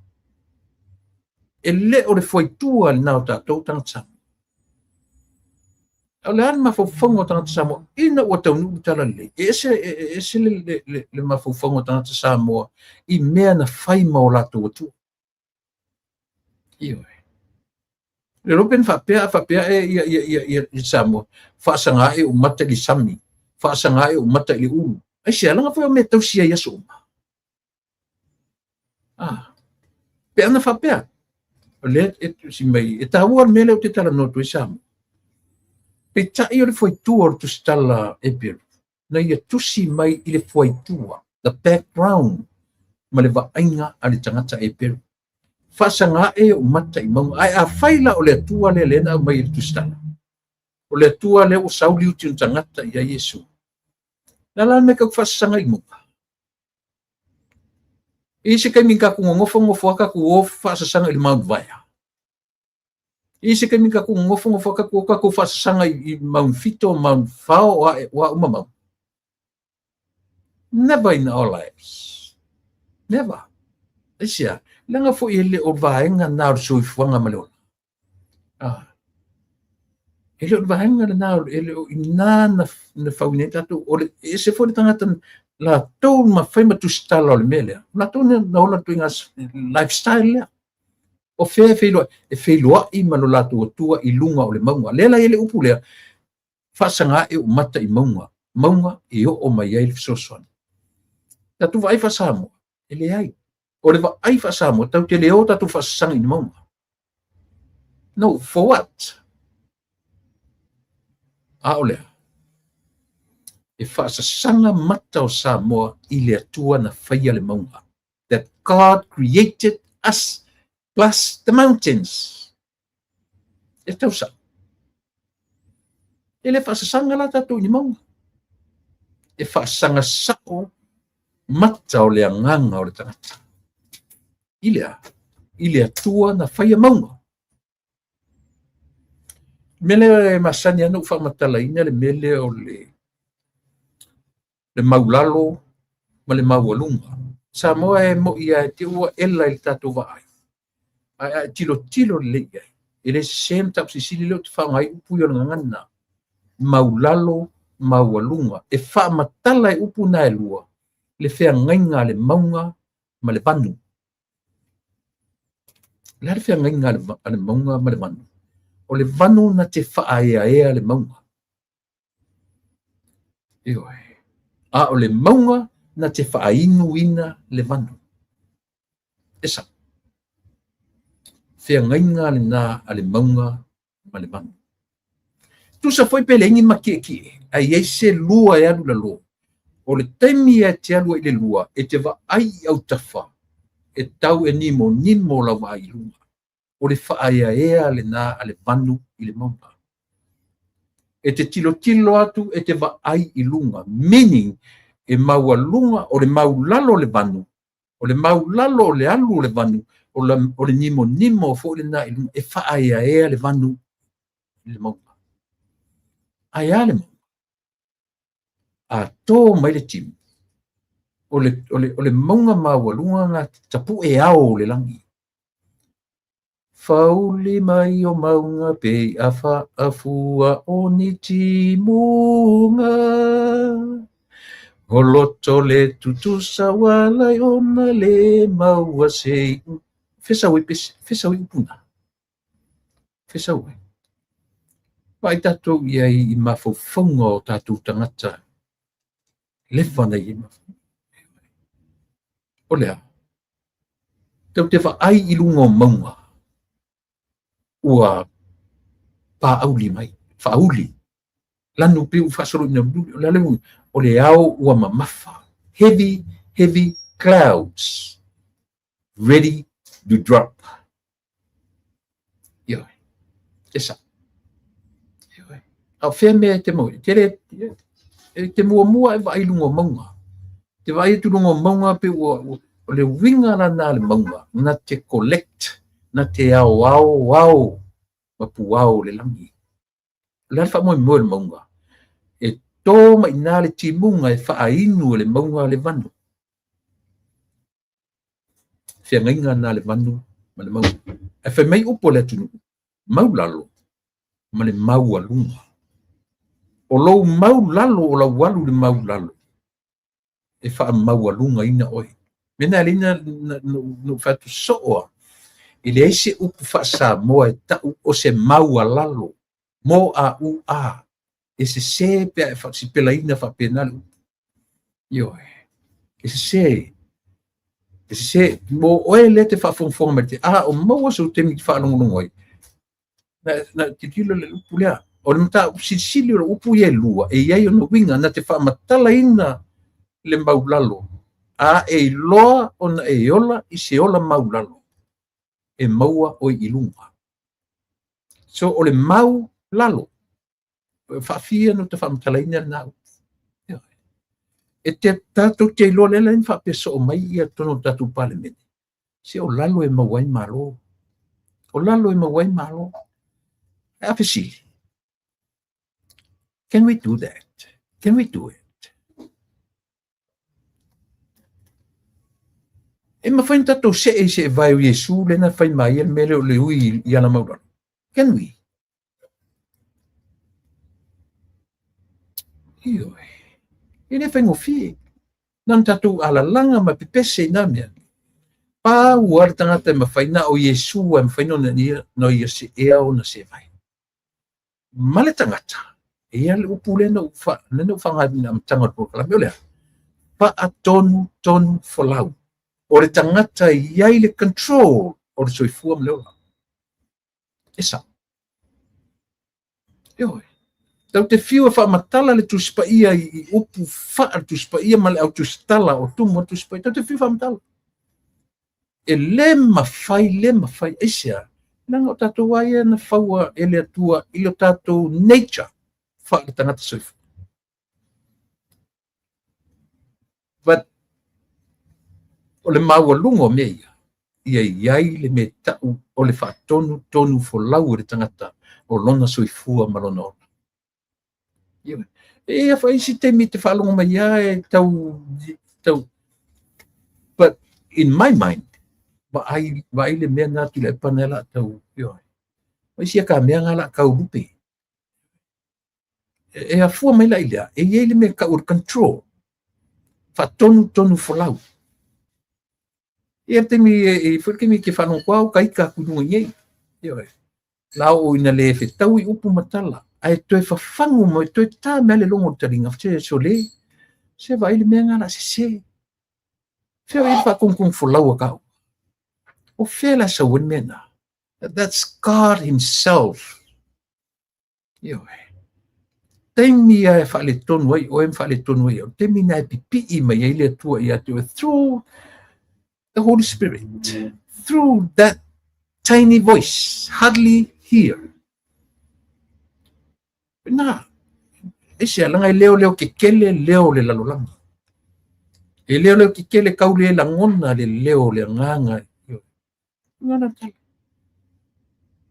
E le o le foi tua le nao tatou tangata Samoa. O le ana mawhauwhango tangata Samoa. Ina ua taunu tala le. Ese le mawhauwhango tangata Samoa. I mea na whai mao lato atua. Ioe. Le ropen whapea I Samoa. Whaasanga e umata li sami. Whaasanga e umata li ulu. Ai se alanga whai o mea tausia iaso uma. Pe ana whapea. O le si mai. E tahua mele o te tala noto I Samoa. Pe tai o le foi tua o tusi tala e peru. Na ia tusi mai I le foi tua. The background. Ma le vaainga a le tangata e peru. Whaasanga e o mata I maunga. Ai a whaila o le atua le lena mai I tusi tala. O le atua le o sauli uti un tangata I a Yesu. Nala me kau whaasanga I munga. I se kai minka ku ngofo aka ku o whaasanga I Mount Vaya. I se kai minka ku ngofo aka ku whaasanga I Mount Fito, Mount Fao, wa umamau. Never in our lives. Never. Isia, langa fo ele o vaenga na o soifuanga malona. Ele o vaenga na ele o ina na faune tatu o le se fo tangata la to ma fai ma tu stala o le mele. La to na ola tu ngas lifestyle. O fe loa I malola tua I lunga o le maunga. Lela ele upu lea. Whaasanga e o mata I maunga. Maunga e o mai ai le fisosoan. Tatu vai whaasamo. Ele ai. O le vai whaasamo. Tau te leo tatu whaasanga I maunga. No, for what? A o lea. E whaasanga mata o Samoa I le atua na whaia le maunga. That God created us plus the mountains. E tau sa. E le whaasanga la tatou ni maunga. E whaasanga sao mata o le anganga o le tangata. I le atua na whaia maunga. Mele masani anu whamatalaina le mele o le maulalo ma le maualunga. Samoa e mo ia e te ua ela I tatou vaai. Ai tilo le ia. Ele sem tap sisili leo te whangai upu I ngangana. Maulalo, maualunga. E whamatala e upu na e lua. Le whea ngainga le maunga ma le panu. Le whea ngainga le maunga ma le panu. O le vanu na te whaaya le maunga. Ioe. A o le maunga na te whaainu ina le vanu. Esa. Whea ngainga le nā a le maunga ma le vanu. Tusa foi pelengi makeke. Ai eise lua e alu la lo. O le taimi e te alua I le lua. E te wa ai au tawha. E tau e nimo la wa ai lunga. O le whaaya le nā a le vanu I le maunga. E te tilo atu e te wa ai I lunga. Meaning, e maua lunga o le mau lalo le vanu. O le mau lalo o le alu le vanu. o le nimo fo le na e whaia le vanu le maunga. Ai ale mo. A tō mai le timu. O le maunga mawalunga ngā tapu e ao le langi. Fauli mai o maunga pe a wha a fua o ni timunga. O loto le tutusa walai o na le maua se. Fesa ui upuna. Fesa ui. Pai tatou iai I mawhauwhaunga o tatou tangata. Lewa nei I mawhau. O lea. Tau te whaai I lunga o maunga. Ua pāauli mai. Whauli. Lanu piu whasoro ina bluli. O lea o le ao ua mamafa. Heavy clouds. Ready to drop. Yo. Esa. Au whea mea te mau. Te mua e vai lunga maunga. Te vai tu lunga maunga pe o le winga la na le maunga. Na te collect. Na te au. Mapu au le langi. Le alfa mo le maunga. E tō mai nā le timunga e wha inu le maunga le vanu. Whia ngainga nā le vanu ma le maunga. E whai mai upo le tunu. Maulalo. Ma le maua lunga. O lou maulalo o la walu le maulalo. E wha maua lunga ina oi. Mena lina no whatu soa. I le eise upu wha sa moa e tau o se maua lalo. Mo a u a. E se pe e wha si pela ina wha penale. Ioi. E se mo oe le te wha fonfonga me te o maua so te mi wha longonongoi. Na te tilo le upu lea. O le mata sisili o upu ye lua. E iai o na winga na te wha matala ina le maulalo. E loa o na e ola I se ola maulalo. E maua o I lunga. So o le mau lalo. Whaafia no te whamatala ina nau. E te tatou te loa lela in whaapeso o mai ia tono tatou pale mene. Se o lalo e mawai malo. O lalo e mawai malo. Apesili. Can we do that? Can we do it? E mawhain tatou se vai o Yesu le na whai mai el mele o le ui I ana maurano. Can we? Ioi. E ne whaingo fie. Nan tatou ala langa ma pipese na mea. Pa uar tangata e mawhai na o Yesu e mawhai no na ia se ea o na se vai. Male tangata. E ale upule na ufa. Nene ufangabi na mtanga po kalame o lea. Pa a tonu folau. O le tangata iai le control o le soifua mleola. Esa. Ioi. Tau te whiua wha matala le tuspa ia I upu wha tuspa ia ma le au tustala o tumu tuspa ia. Tau te whiua wha matala. E le mawhai eisia. Nanga o tatou waia na whaua ele atua I o tatou nature wha le tangata soifua. But o le maua lungo mea ia iai le me tau o le wha tonu fo lau le tangata o lona soifua ma lona ona. E a whaisi te mi te whalonga mai ia e tau. But in my mind, wa ai le mea natu le panela tau. Waisi a ka mea ngala kau rupe. E a fua mai la ilea, e iei le mea ka ur control. Wha tonu fo lau. Ia te mi e whurke mi ke whanong kwao ka ika kunua iei. Lau o ina le fe tau I upu matala. Ai toe whawhangu mo, toe tā mea le longo taringa. Se so le, se vai le mea ngana se. Whia i whakongkong whalaua kau. O whia sa wen mena. That's God himself. Teimi ai whale tonu ai, o em whale tonu ai. Teimi nai pipi I mai ai le atua I atu. Through the Holy Spirit, through that tiny voice, hardly hear. Na, ese alanga leo ke kele leo le lalolanga. E leo ke kele kaule la ngona le leo le nganga. ngana tala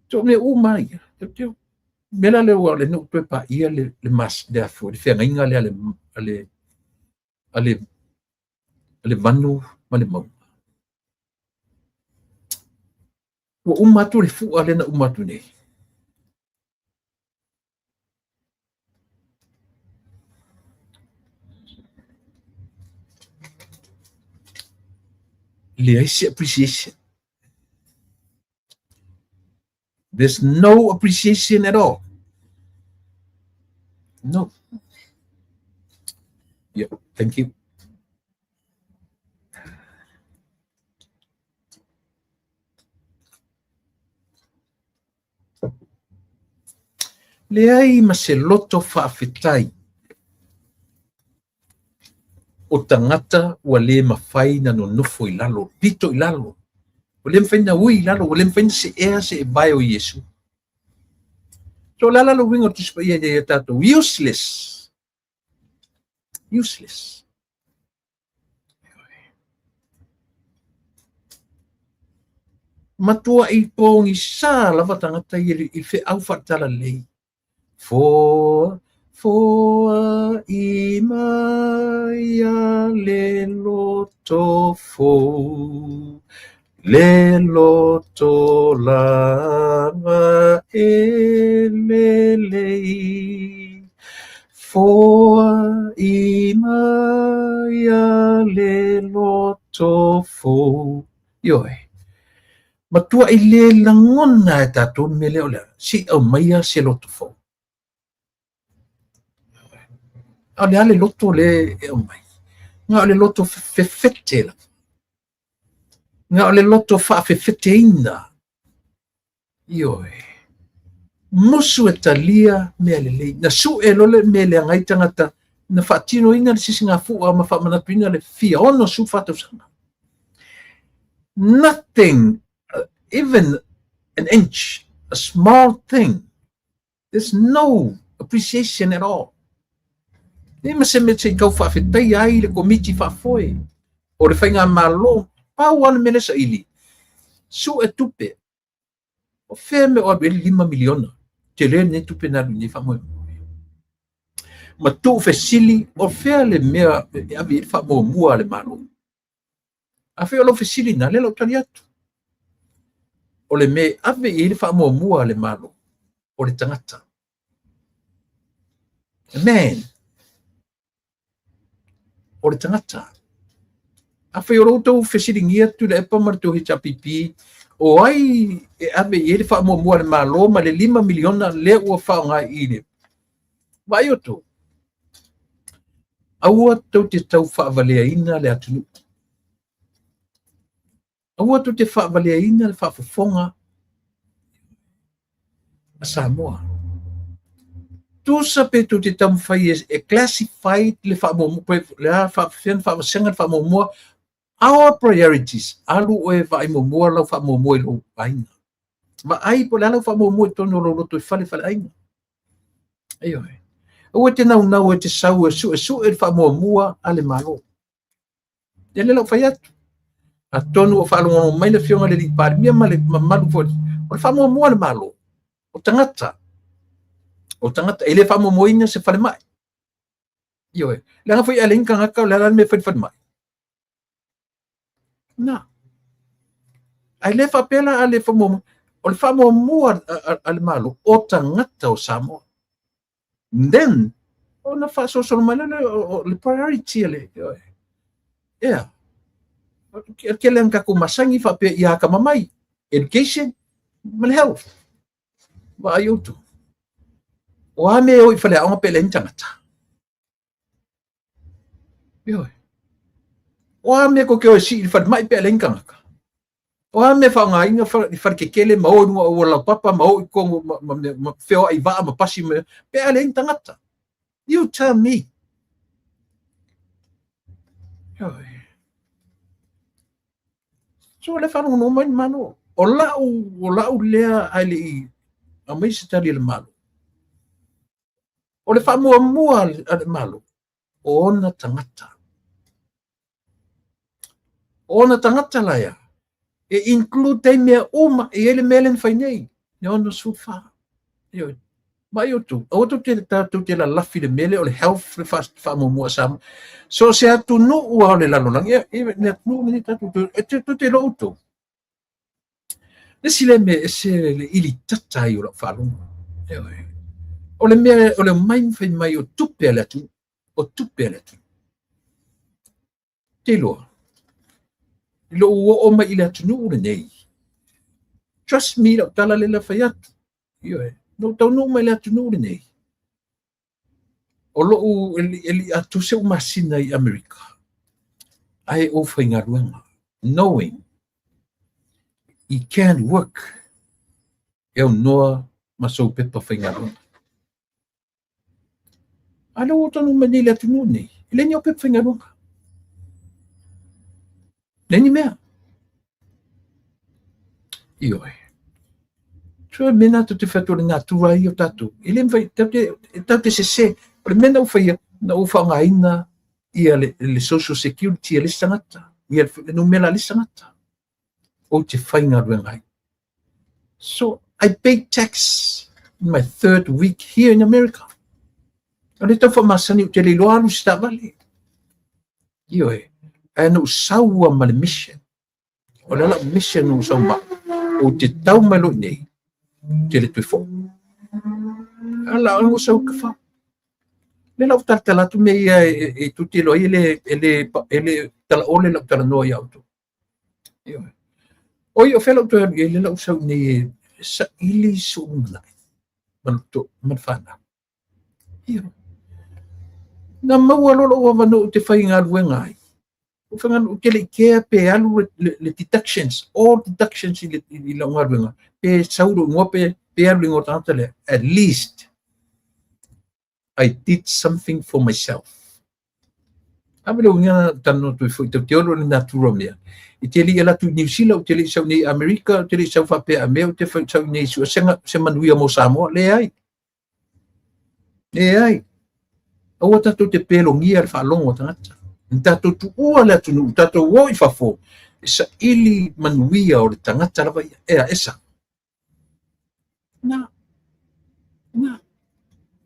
to me uma ia te mela le wa le no pa ia le mas de afo le fenga inga le ale vanu ma le mau wa uma tu le fu ale na uma tu nei le ai appreciation. There's no appreciation at all. No. Yeah, thank you. Le ai ma se loto whaafetai o tangata ua le mawhai na no nofo I lalo, pito I lalo. O le mwhaina ui I lalo, o le mwhaina se ea se e vai o Yesu. So la lalo wingo tuspa ia ia tato, useless. Useless. Matua I pongi sa lava tangata I fe au whatala lei. For imaya le loto fo le loto lava elelei for imaya le loto fo yoi matua I le langona e tatou me leo lea si au maia se loto fo ale ale loto le e o mai nga ale loto fefete la nga ale loto fa fefete ina ioe mosu e talia me ale le na su e lole me le ngai tangata na fatino inga le sisi nga fu ma fa mana pina le fia ono su fatu sanga nothing even an inch a small thing there's no appreciation at all. Ni se me se kau fa fetai ai le komiti fa foi. O le fainga malo, pa wan mele sa ili. Su e tupe. O fe me o 5 miliona. Te le ne tupe na ni fa mo. Ma tu fe sili o fe le mea a vi fa mo mua le malo. A fe o lo fe sili na le lo tali atu. O le me a ve il fa mo mua le malo. O le tangata. Amen. O le tangata. A whai o roto whesiringia tu le epa marto he chapipi o ai e ave i ele wha mua le malo ma le 5 miliona le ua whao ngā ile. Vai o tō. Aua tau te tau whaavalea ina le atunu. Aua tau te whaavalea ina le whaafafonga a Samoa. Tusa pe tu te tau whai e classified le whaamomua le whaafasenga le whaamomua our priorities alu o e vai mo la fa mo lo ainga ma ai po la fa mo tono lo to fale ainga ayo o te na o te sau su e fa mo ale malo ele lo fa yat a tono o fa lo mai le fionga le par mia male malu fo o fa mo ale malo o tangata ele fa mo ina se fale mai yo la fa ale inga ka la me fa mai na ai le fa pela ale fa mo o le fa mo ale malo o tangata o Samoa then o na fa so male le priority ale yeah ke le ka ku masangi fa pe ia ka mamai education mal health ba ayuto o ame o fa le o pele tangata yo o ame ko ke o si fa mai pele ngaka o me fa nga inga fa ke kele ma o la papa ma o ko ma feo ai va ma pasi me pe ale tangata you tell me so le fa no mai mano o la lea ali a mai se tali le malo o le fa mo ale malo ona tangata la ya e include tai mea uma e ele melen fai nei ne ono sufa io mai o tu te tatu te la lafi le mele o le health le fast fa mo sam so se atu no o le lalo lang e ne no ni tatu tu te lo tu le sile me se le ili tata io la fa lo o le mea o le mai fai mai o tupe le tu o tupe le tu te lo o mai ile atu no le nei trust me la tala le la fai atu io no tau no mai le atu no le nei o lo eli atu se masina i America ai o fai ngaruanga knowing he can't work eu noa masou pepa fai ngaruanga alo o tanu mani le atu no nei ele ni o pepa fai ngaruanga neni mea io so mena tu te fato na tua io tatu ele vai tate se o mena o fai na o fa ngaina ia le social security le sangata ia no mela le sangata o te fai ngaruanga so I pay tax in my third week here in America ale to fa masani te le loalu sta vale io no saua ma le mission o la mission no sauma o te tau malo nei te le tufo ala o sau ka fa le la tala tu me e tutti lo ele tala ole la tala no ya auto oi o felo to ele la sau nei sa ili so na manto manfana na mawalo lo wa no te fai ngal wengai o fangan o kele ke pe alu le deductions all deductions i la ngal pe sauro ngope pe alu ngotantele at least I did something for myself. Abelo nga tanno tu foi te teolo ni natura mea. I te li ala tu New Zealand, te li sau ni America, te li sau fa pe a mea, te foi sau ni su senga se manuia mo Samoa le ai. Le ai. O tatu te pelo ngia fa longo tangata. Tatu tu ua le tu tatu wo I fa fo. Sa ili manuia o le tangata la vai era esa. Na.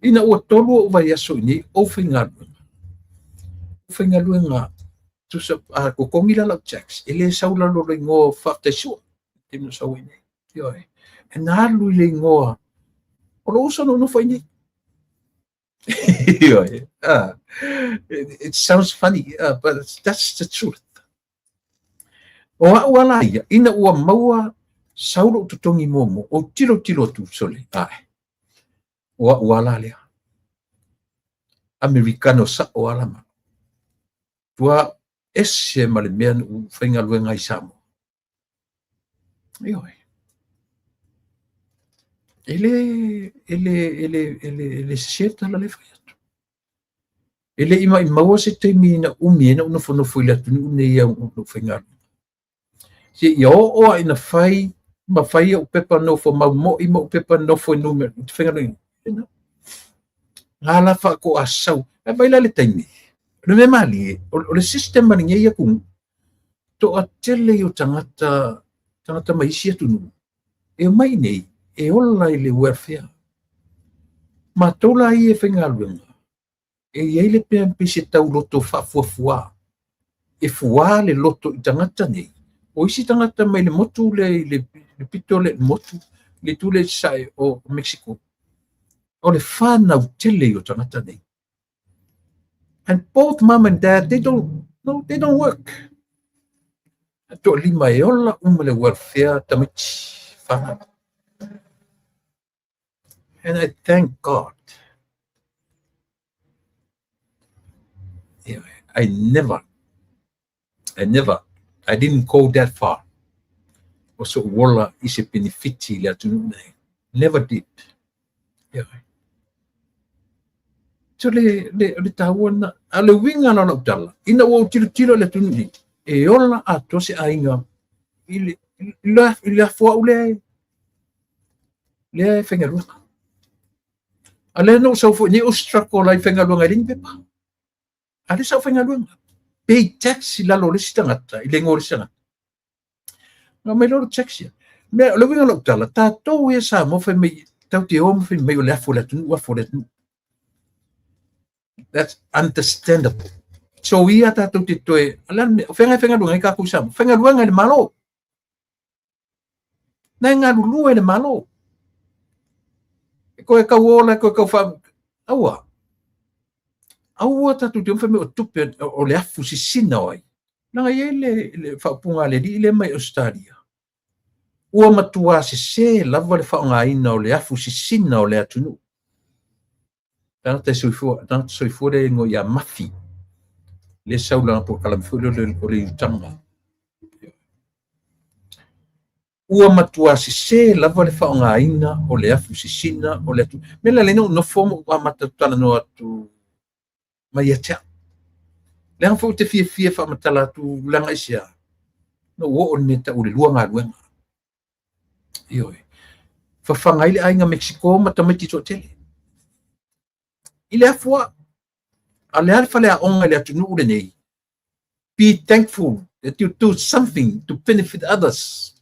Ina ua tolu o vai aso ni o whaingaluenga tu sa ko kongila la checks ele saula lo ngo fakta sure tino sa wini yo e na lu le ngo o lo uso no foi ni yo it sounds funny but that's the truth o wala ia ina ua maua saulo tutongi momo o tilo tu sole ai wala le americano sa o alama tua esse male mean u whaingaluenga I Samoa. Ioi. Ele seta la le faiatu. Ele ima maua se te mina umiena una whanofo ila tuni une ia unu whaingaluenga. Se ia o ina whai, ma whai o pepa nofo, ma mo ima o pepa nofo nume, te whaingaluenga. Ngā la wha ko asau, e vaila le taimi. Le me mali o le sistema ni ia ku to atele o tangata mai sia tunu e mai nei e ola I le welfare ma tola I e whengaluenga e iei le pia pise tau loto whafuafua e fua le loto I tangata nei o isi tangata mai le motu le pito le motu le tule sae o Mexico o le whanau tele o tangata nei. And both mom and dad, they don't work. To lima e ola umale welfare tamich whana. And I thank God. Yeah, I didn't go that far. Also, wala is a benefiti la tunu nei. Never did. Yeah. So le tawana ale winga na tala ina wo tiro le tuni e ola ato se ainga ile fo ule le fengalu ale no so fo ni ostrako la fengalu ngai pepa ale sa fengalu pay tax la lo le stangata ile ngor stanga mai lo check me lo winga lo tala ta to e sa mo fe mai tau te o mo fe mai o le afu le tu wa fo le tu. That's understandable. So ia ta tu te toe alan fenga lu ngai ka ku sa fenga lu ngai malo na nga lu e malo ko e ka wola ko ka fa aua ta tu te fe me o tupe o le afu si sina oi na ia le fa punga le di le mai Australia. Ua matua se lava le whaongaina o le afu sisina o le atunu. Tangata soifua le ngo ia mafi. Le saulanga po kalamfulu o le utanga. Ua matua se lava le whaongaina o le afu sisina o le atunu. Mela le no fomo ua matatala no atu mai atea. Lenga fo te fia whamatala atu langa isia. No o neta ule luanga luenga. Ioi. Whawhangai le ainga Mexico matamiti to tele. Ile afua. Ale alfa le aonga le atunu ule nei. Be thankful that you do something to benefit others.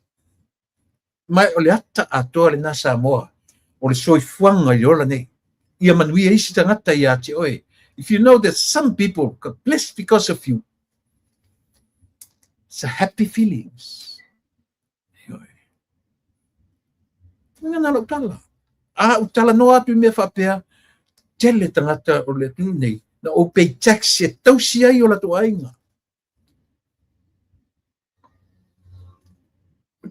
Mai ole ata atoa le nasa moa. O le soifuanga i ola nei. Ia manuia isi tangata i ati oe. If you know that some people got blessed because of you, it's a happy feelings. Ngana lo tala. Utala no atu me whapea. Tele tangata o le tunu nei. Na o pay tax e tausi ai o la tu ainga.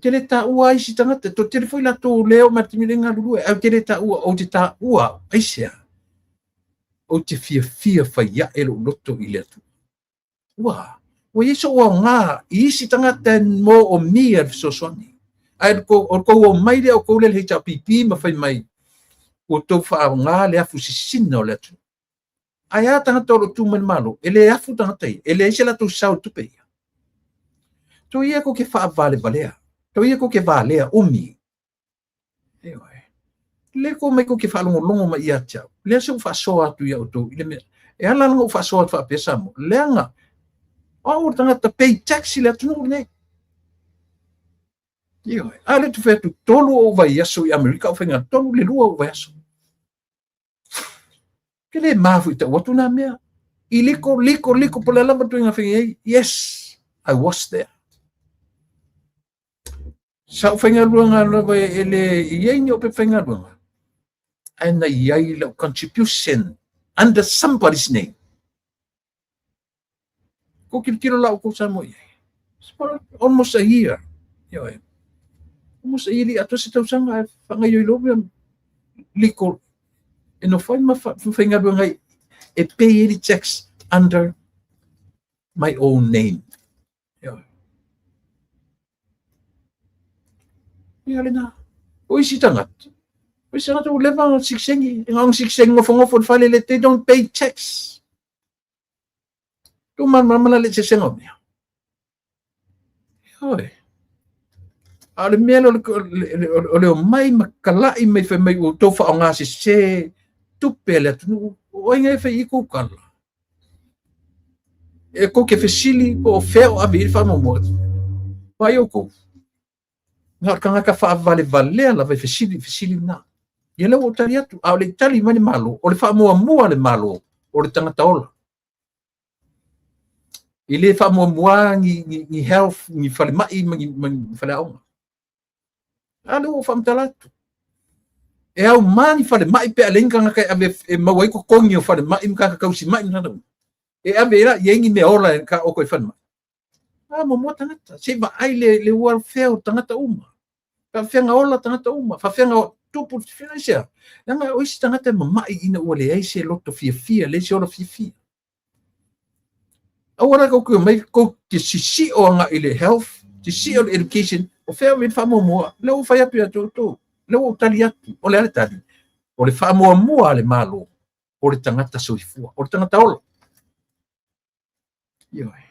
Tele ta ua isi tangata. To tele foi la tu leo matimilenga lulu. Au tele ta ua o te ta ua aisia. O te fia whaia e lo loto i le atu. Ua. Ua iso ua ngā. Isi tangata mo o mia so soni. Ai ko o mai le o ko le hita pipi ma fai mai o to fa nga le afu sisina o le atu ai ata nga tolo tu man malo ele afu tanga tai ele se la tu sau tu pe to ia ko ke fa vale valea to ia ko ke valea umi le ko mai ko ke fa longo ma ia cha le se fa so atu ia to ile me e ala ngo fa so fa pesa mo le nga o tanga ta pay taxi le tu ne. Io, ale tu fetu tolu o vai aso i Amerika o whenga tolu le lua o vai aso. Ke le mafu i ta watu na mea. I liko po le lama tu inga whenga ei. Yes, I was there. Sa o whenga luanga lava ele iei ni o pe whenga luanga. Aina iei le contribution under somebody's name. Ko kilo la o ko sa mo iei. Almost a year. Io e. Almost ili ato se tau sanga whanga yoi lobe liko e no whai ma whainga rua ngai e pay ili tax under my own name. Ia lena, o isi tangat. O isi tangat o lewa o siksengi, ngā siksengi ngofo whale le they don't pay tax. Tu mana le siksengi o mea. Ioi. Ale mea o leo mai makalai mai whai mai o tō wha o ngā se tupe le atu o inga e whai i kōkala. E ko ke whesili po o wheo avi i whamomot. Vai o kou. Ngā kanga ka wha vale la vai whesili nā. Ia leo o tali atu. A o le tali mani malo. O le wha mua le malo. O le tangata ola. I le wha mua ngi health, ngi whale mai, ngi whale aonga. Ale o whamtalatu. E au mani whale mai pe alenga nga kai ave e mawai ko kongi o whale mai mkaka kausi mai mnadam. E ave era yengi me ola ka o koe whale mai. Mo mua tangata. Se va ai le warfare tangata uma. Ka whenga ola tangata uma. Fa whenga tupu financia. Nanga o isi tangata mamai ina ua le eise loto fia le se ola fia. Awara ko ko mai ko te sisi o nga ile health, te sisi o education. O whea me whamomua, leo whai atu ia tō, leo o tali atu, o le ale tali, o le whamomua le malo, o le tangata soifua, o le tangata ola. Ioi.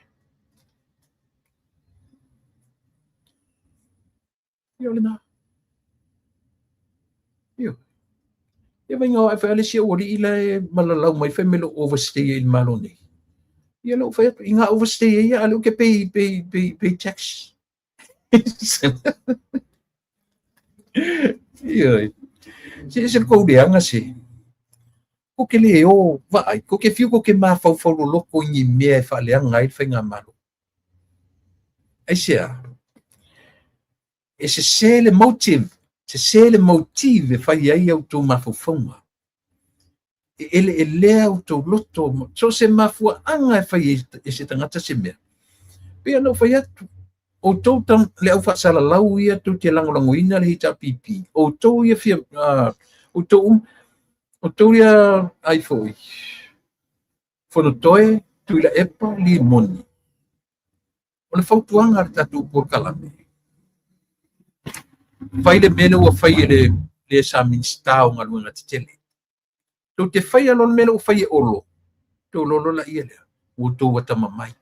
Ioi le nā. Ioi. Ia mai ngā e whaale sia ori ila e malalau mai whai melo overstay e malo nei. Ia leo whai atu, i ngā overstay e ia, aleo ke pay tax. Ia. Se ko leanga se. Ko ke leo, vai, ko ke fiu ko ke mafau loko ni mea fa leanga ai fa ngamalo. Ai sea. Se le motive fa ia au to mafufunga. Ele lea au to loto, so se mafua anga fa se tangata se mea. Pea no fa atu. O tau tam le au fa sala lau ia tu te langolangoina le hita pipi. O tau ia fia, o tau ia ai foi. Fono toe, tu ila epa li moni. O le fautuanga ar tatu por kalame. Fai le mele ua fai le sa minstao ngā luenga te tele. Tau te fai alon mele ua fai e olo. Tau lolo la ia lea. O tau wata mamai.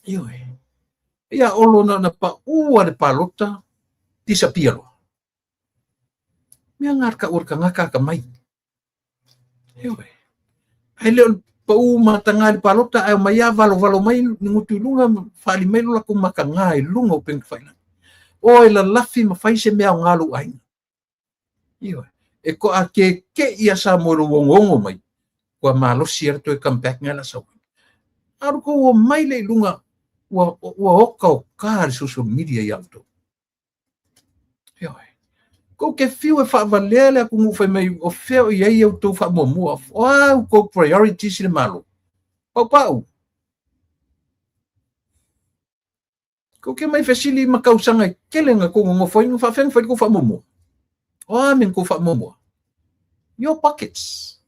Ioi. Ia olo na pa ua le palota. Disapia lo. Mea ngarka urka ngaka ka mai. Ioi. Ai leo pa ua matanga le palota. Ai mai a valo mai. Ningutu lunga. Fali mai lo lako maka ngai. Lunga upeng faila. O la lafi ma fai se mea ngalu ai. Ioi. E ko a ke ia sa moro wongongo mai. Kua malosi ar to e comeback ngala sa. Aru ko o mai le lunga. Wa oka o ka social media ia to. Ioi. Ko ke fiu e fa valele ku mu fai mai o feo ia ia to fa mo mo. O ko priorities le malo. Pau. Ko ke mai fesili makausanga kelenga ko ngo foi fa feng fa ko fa mo. O men ko fa mo. Your pockets.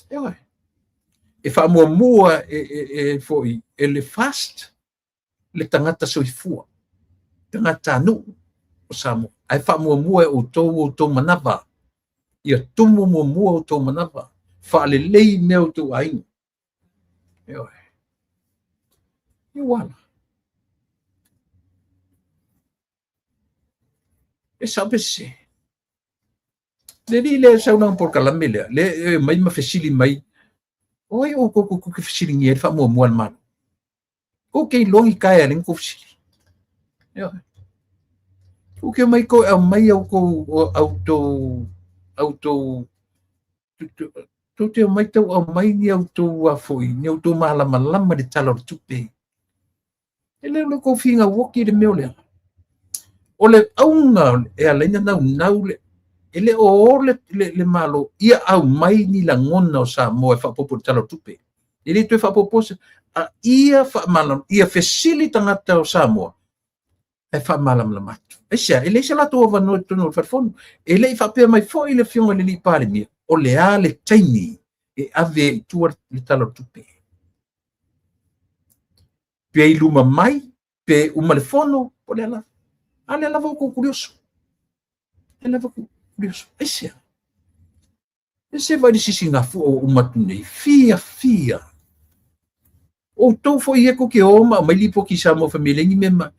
Ioi. E fa mua foi ele fast le tangata soifua tangata anu o samo ai fa mua o to manava ia tumu mua o to manava fa le lei meu to ai eu wala e sabe se le sa una por calamele le mai ma fesili mai oi o ko fesili ngi fa mua man o ke longi kai alen ko fesili eu o que mai ko mai au ko auto tu te mai tau au mai ni auto a foi ni auto malama de talo tupe ele lo ko finga woki de meole ole aunga e alena nau le ele o le malo ia au mai ni la ngona o sa mo e fa popo talo tupe ele tu fa popo a ia fa malam ia facilita ngata o sa mo e fa malam la matu e sia ele se la to va no fa fon ele fa pe mai fo ile fionga le li pale mi o le ale taini e ave tu le talo tupe pe iluma mai pe uma le fono o le ala ale la ko curioso ele va curioso e sia vai disi ngafu o matune fia o to fo ia ko ke oma mai lipo ki sa mo famile ni mema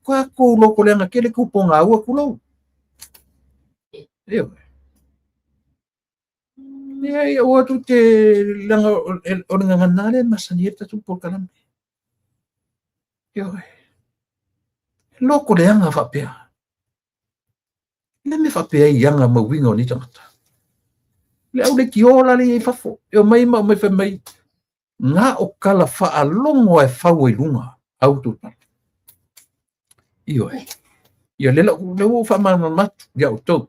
kwa ko loko lenga kele ko ponga ua kulo eu e o tu te langa o nga nale masanieta tu por kalam eu loko lenga fa pe le me fa pe yanga ma wingo ni tangata le au le ki ola le fa fo eu mai fa mai nga o kala fa alongo e fa o lunga au tu ia le fa ma ya to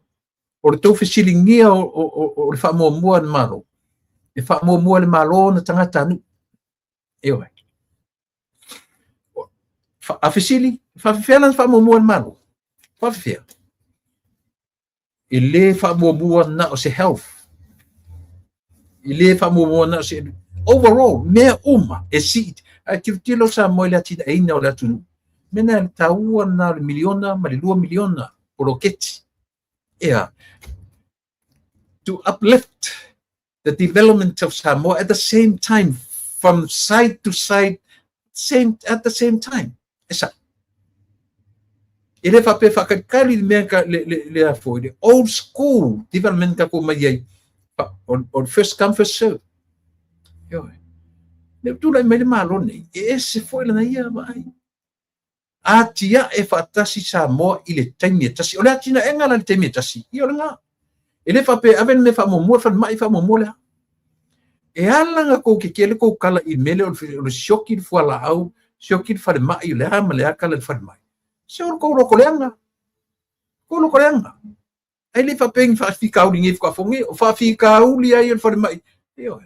o to fisilingia o fa mo malo e fa mo le malo na tangata nu eu fa fisili fa fela fa mo malo fa fela ele fa mo na o se health ele fa mo na se overall me e si a tilo sa mo le ati e na o tu mena taua na miliona ma le 2 miliona o roketi to uplift the development of Samoa at the same time from side to side at the same time esa ele fa pe fa kali menka le afo the old school development ka ko mai on first come first serve le tu le mele malo nei e se foi la ia mai atia e fatasi sa mo ile taimi tasi ole atina enga la taimi tasi io nga ele fa pe aven me fa mo fa mai fa mo le e ala nga ko ke kele ko kala i mele o shoki fu ala au shoki fa mai le ha male akala fa mai se ko ro ko lenga ai le fa peng fa fi ka ulingi fa fongi fa fi ka uli ai fa mai io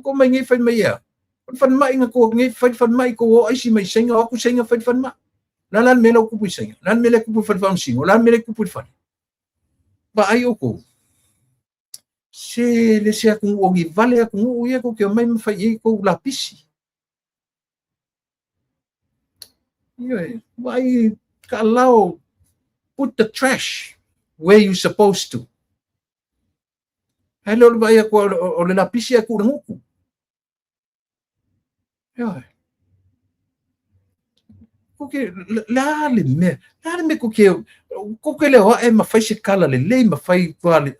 ko mai ngi fa mai ya fan mai nga ko ngi fan mai ko ai si mai senga aku senga fan mai lan mele ku pu senga lan mele ku pu fan singo lan mele ku pu fan ba ai ko se le se aku o ngi vale aku o ia ko ke mai fa i ko la pisi io vai kalau put the trash where you supposed to hello vai aku o le la pisi aku nguku Kuke la le me kuke le wa e mafai se kala le mafai kwale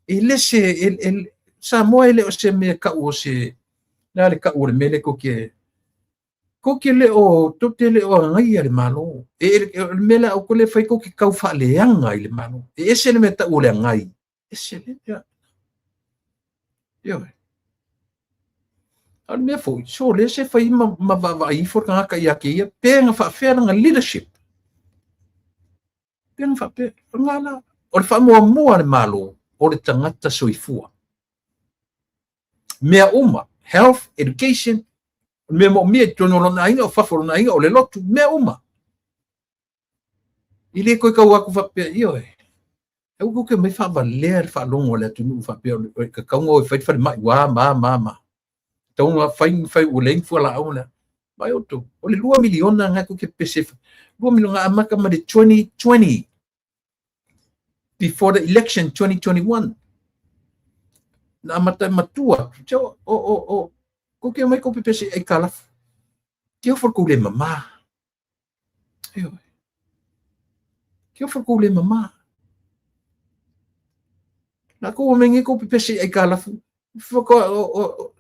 ele se el sa mo ele o se me ka o se la le ka o le mele kuke le o tote le o ngai le malo e mele o kole fai kuke kau fa le anga le malo e se le meta o le ngai e se le yo al me foi so le se fai ma va i for ka ia ke penga fa fe nga leadership penga fa pe ngala o fa mo le malo o le tangata soifua mea uma health education me mo me tono na ina o fa for na ina o le lotu mea uma ile ko ka wa ku fa pe io e ko ke me fa ba le fa longo le tu fa pe ka ka ngo fa mai wa ma tau fai o leng fua la auna mai o to o le 2 miliona nga ko ke pese 2 miliona amaka ma de 2020 before the election 2021 na mata matua o ko ke mai ko pese e kala ke for ko le mama ke for ko le mama na ko mengi ko pese e kala ko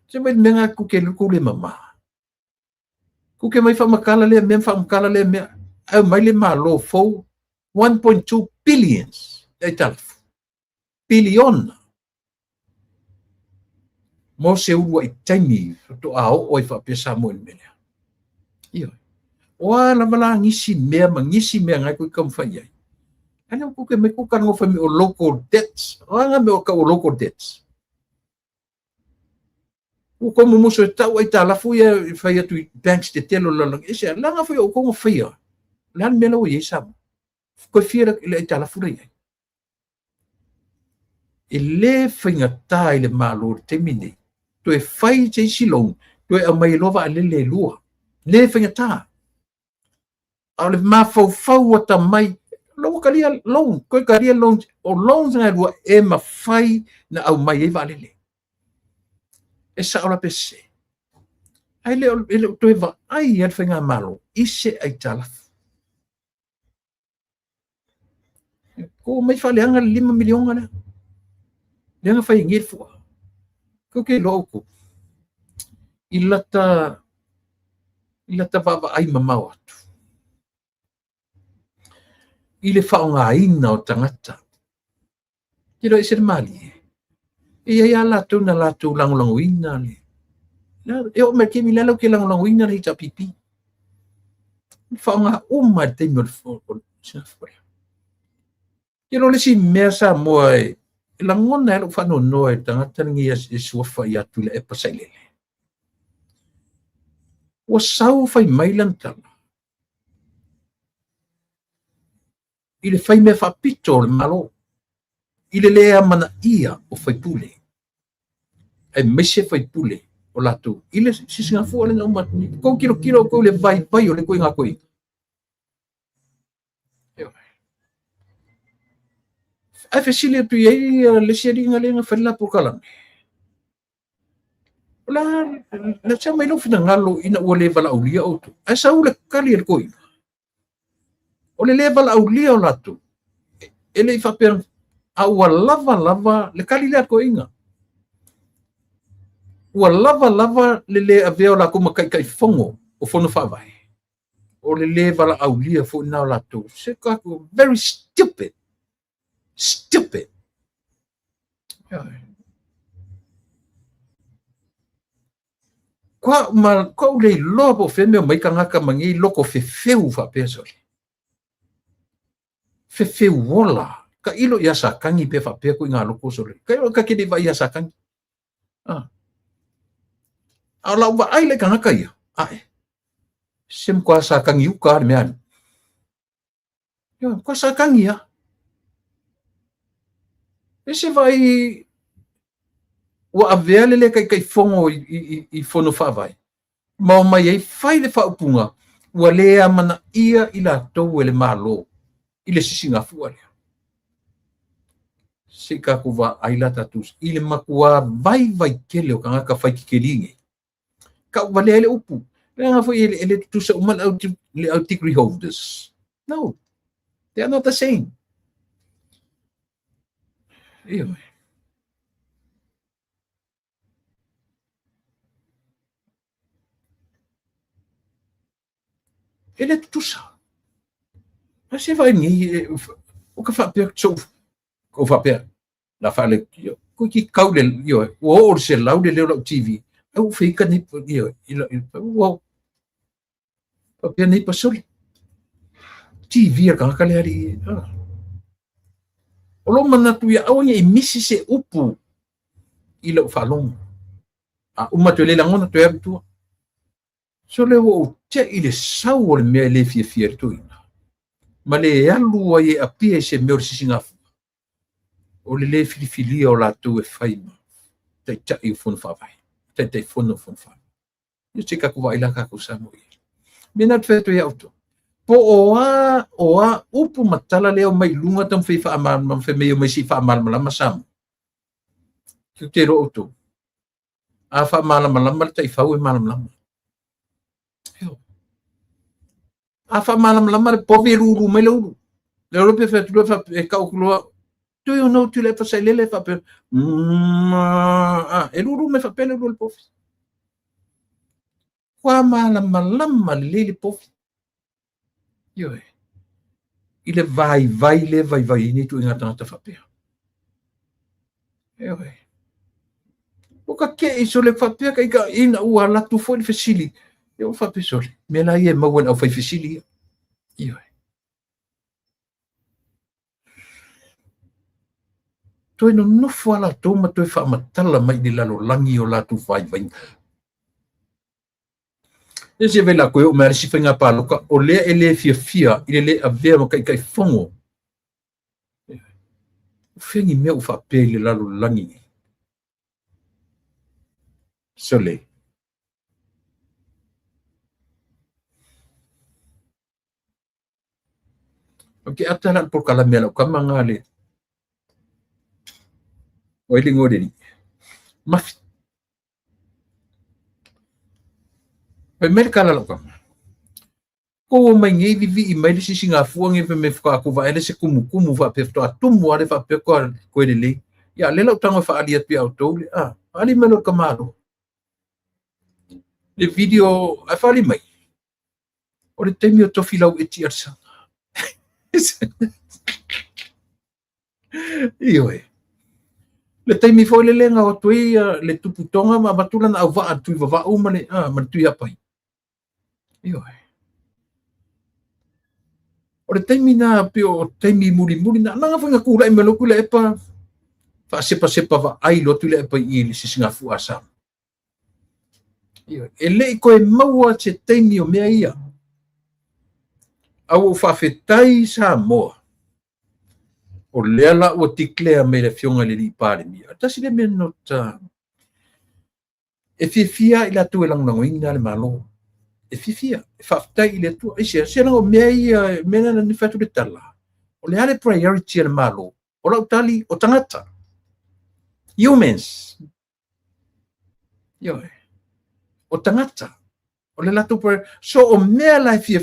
se mai menga ku ke le mama ku ke mai fa makala le me ai mai le malo fo 1.2 billions e tal billion mo se u i taimi to ao o fa pesa mo en mele io wa la mala ngisi me ngai ku kam fa ia ana ku ke me ku kan ngo fa mi o local debts nga me o ka o local debts o como muso tau ai tala fuia fai atu banks de telo la ese langa foi o como fia lan melo ye sam ko fira le tala fuia ele finga tai le malo temini to e fai che silong to e mai lova le lua le finga ta ale ma fau ta mai lo kalia long ko kalia long o long nga lua e ma fai na au mai e vale e sa ora pese ai le to eva ai ia finga malo ise ai tala ko mai fale anga 5 miliona na lenga fai ngir fu ko ke loko ilata baba ai mama watu ile fa nga ina o tangata kilo ise mali ia la tu na la tu lang wina le e o me ke mi lalo ke lang wina le ta pipi fa nga te mo fo kilo le si mesa mo langon na lo fa no e tangata ngi e so fa ia tu le e pasai le o sau fai mai lan tala ile fai me fa pito le malo ile le mana ia o fai pule e mese fai pule o lato ile si singa fu le no mat ko kilo ko le vai o le ko nga ko ai fesile tu ye le seri nga le nga fella po kala la chama ino fina ngalo ina o le vala ulia o tu ai sa ule kali el ko o le vala ulia o lato ele fa per a lava le kali le ko inga ua lava le avea o lako makai fongo o fono whawai. O le wala aulia fo nao lato. Se kako, very stupid. Stupid. Kwa ule lobo feme o maika ngaka mangi loko fefeu whapea sori. Fefeu wola. Ka ilo ia sakangi pe whapea ko ngā loko sori. Ka ilo ka kene wa ia sakangi. Ala wa aile ka ngaka ia. Ae. Sem kwa sakangi uka me anu. Kwa sakangi ia. Ese vai wa avea lele kai fongo i fono whawai. Mau mai ei whai le whaupunga ua lea mana ia i la tau ele malo i le sisinga fua lea. Se ka kuwa aila tatus i le makua vai kele o ka ngaka whai kikelinge. Ka ua lea le upu. Lea nga fwoi ele tutusa uman le au degree holders. No. They are not the same. Iyo. Ele tutusa. Mas vai ni o ka whapea tau o whapea la whale ko ki kaule yo o se laude leo TV au whika ni yo o whapea ni pasoli TV ka kale ari o lo mana tu ya au ni misi se upu i lo whalong a umatole la ngona to ya tu so le o te i le sau o le mea le fia tu ma le alu ai e apia se mea o sisingafu o le filifilia o la tu e whaima te tai fono whawai te fono whawai i te kaku wa ila kaku samu i mena tueto i auto po oa upu matala leo mai lunga tam whaifa amal mam whamei o mai si wha amal malama samu ki te ro auto a wha amal malama tai whau e malama lama a wha malam lama le povi ruru me le uru. Le oro pe whetua wha e kau kulua. Do you know tu le pa sai lele wha pe? E ruru me wha pele uru le povi. Kwa malam lama le lele povi. Ioe. I le vai ni tu inga tangata wha pea. Ioe. Oka ke iso le wha pea ka ika ina ua latu fo le fesili. Eu fa pesori. Me la ia mau au fai fisili. Io. Toi no fo ala to ma toi fa matala mai di lalo langi o la tu fai vai. Ese vela ko o mer si fenga pa loka o le ele fia ile ave mo kai fongo. Fengi me o fa pele lalo langi. Sole. Ok, atalan por kalamela kamangale. Oili ngode ni. Maf. Pe merkala lo kam. Ko mai ngi vi mai le singa fuang e me fa ko va ele se kumu va pe to atumu ale fa pe ko ele. Ya le lo tanga fa ali pi auto. Ali melo kamalo. Le video a fa ali mai. O le temio to filau etiarsa. Ioe. Le taimi foi le lenga o tui le tuputonga ma batula na va tui va uma le ma tui apai. Ioe. O le taimi na pio taimi muri na nga fanga kula e melo kula e pa fa sepa va ai lo tui le pa i le sisinga fu asa. Ioe. E le ko e maua te taimi o mea ia. Au fa fetai sa moa. O leala o tiklea me le fionga le li pare mi. Tasi le men nota. E fia ila tu e lang nangoinga le malo. E fia. E faftai ile tu. E se lango mea mena na nifatu le tala. O le ale priority le malo. O lau tali o tangata. Humans. Ioe. O tangata. O le latu per so o mea la fia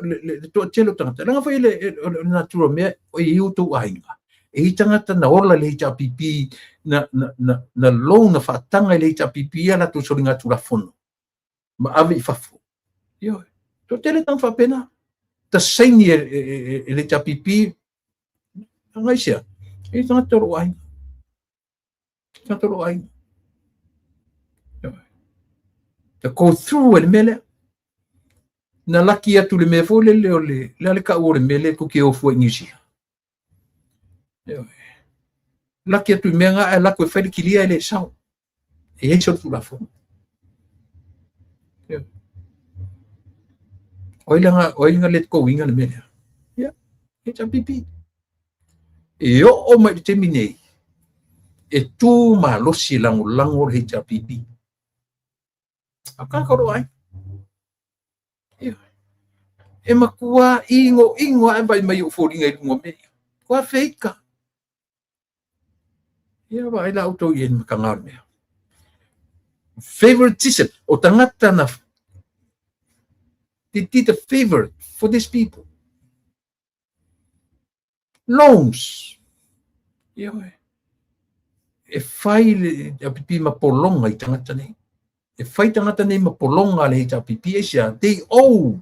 le to telo tangata langa foi le natura mea o iu tu ainga e tangata na ola le HRPP na lo na whaatanga le HRPP ala tu soringa tura fono. Ma ave I whafo. Yo, to tele tang whapena. Ta saini le HRPP, ngai sia, e tangata ro ai. Tangata ro ai. Ta go through el mele. Na laki atu le me fole le ka ore mele ko ke ofu ingisi. Laki atu me nga e lako e whaere kilia ele sao. E hei soru la fo. Oilinga let ko winga le mele. Ya, HRPP. E o mai te minei. E tu ma losi lango HRPP. Aka koro ai. E makua ingo e vai mai o foringa I lunga me. Kua feika. Ia vai la auto ien makangar me. Favoritism o tangata na did a favor for these people. Loans. Ia vai. E fai le pipi mapolonga I tangata nei. E fai tangata nei mapolonga le HRPP e sia. They owe.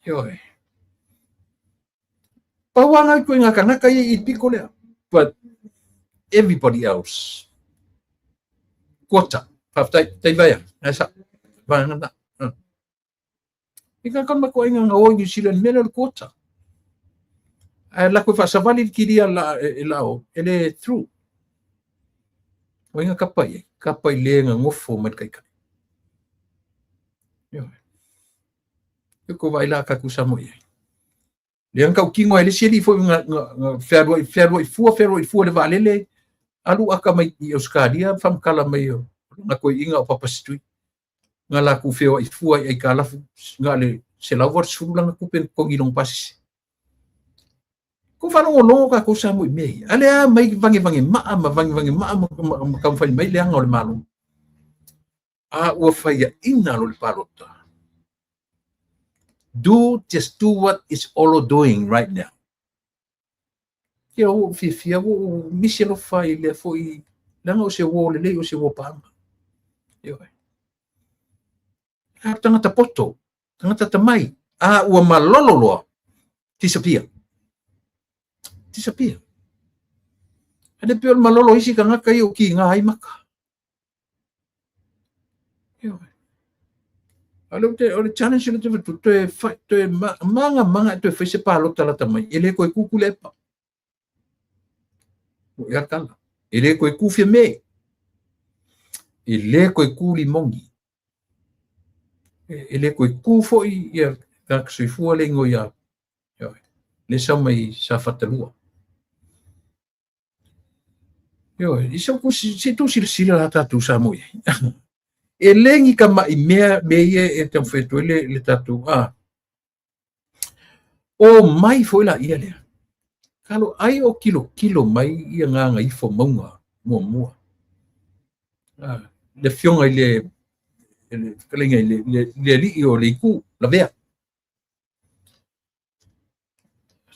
Ia Pawanga ko nga kanaka I piko lea. But everybody else. Quota. Tai vai. Esa. Vai ngana. Ika kan mako nga o New Zealand mele quota. La ko fa savali kiria la o ele through. O nga kapai le nga ngofo mat kai kai. Yo ko vai la ka kusamo ye. Le ang kingo ele sili fo nga ferro fu le valele alu aka mai I Australia fam kala mai nga ko inga o papastui nga la ku feo I fu ai kala nga le se la vor su lang ku pen ko gilong pas ko fa no ka ko sa mo me ale mai vangi ma kam fa mai le ang o le malu o fa ya ina lo le parota. Just do what is all doing right now. Kio fifia wo miselo fai le foi langa o se wo le o se wo panga. Yo. Tangata poto, tangata tamai. Ua malololoa. Disappear. Ade pio malolo isi ka ngaka I o ki nga ai maka. Yo. Alo te o le challenge le te manga te fese pa lo tala tamai ele ko kukule pa o ya kala ele ko kufia me ele ko kuli mongi ele ko kufo I ya ka fu le ngo ya le samai sa fatalua yo iso ku si tu sila la tatu sa mo e lengi ka mai mea e te fetu le tatu o mai foi la ia le kalo ai o kilo mai ia nga ifo maunga mua le fionga le kalinga le li o le ku la vea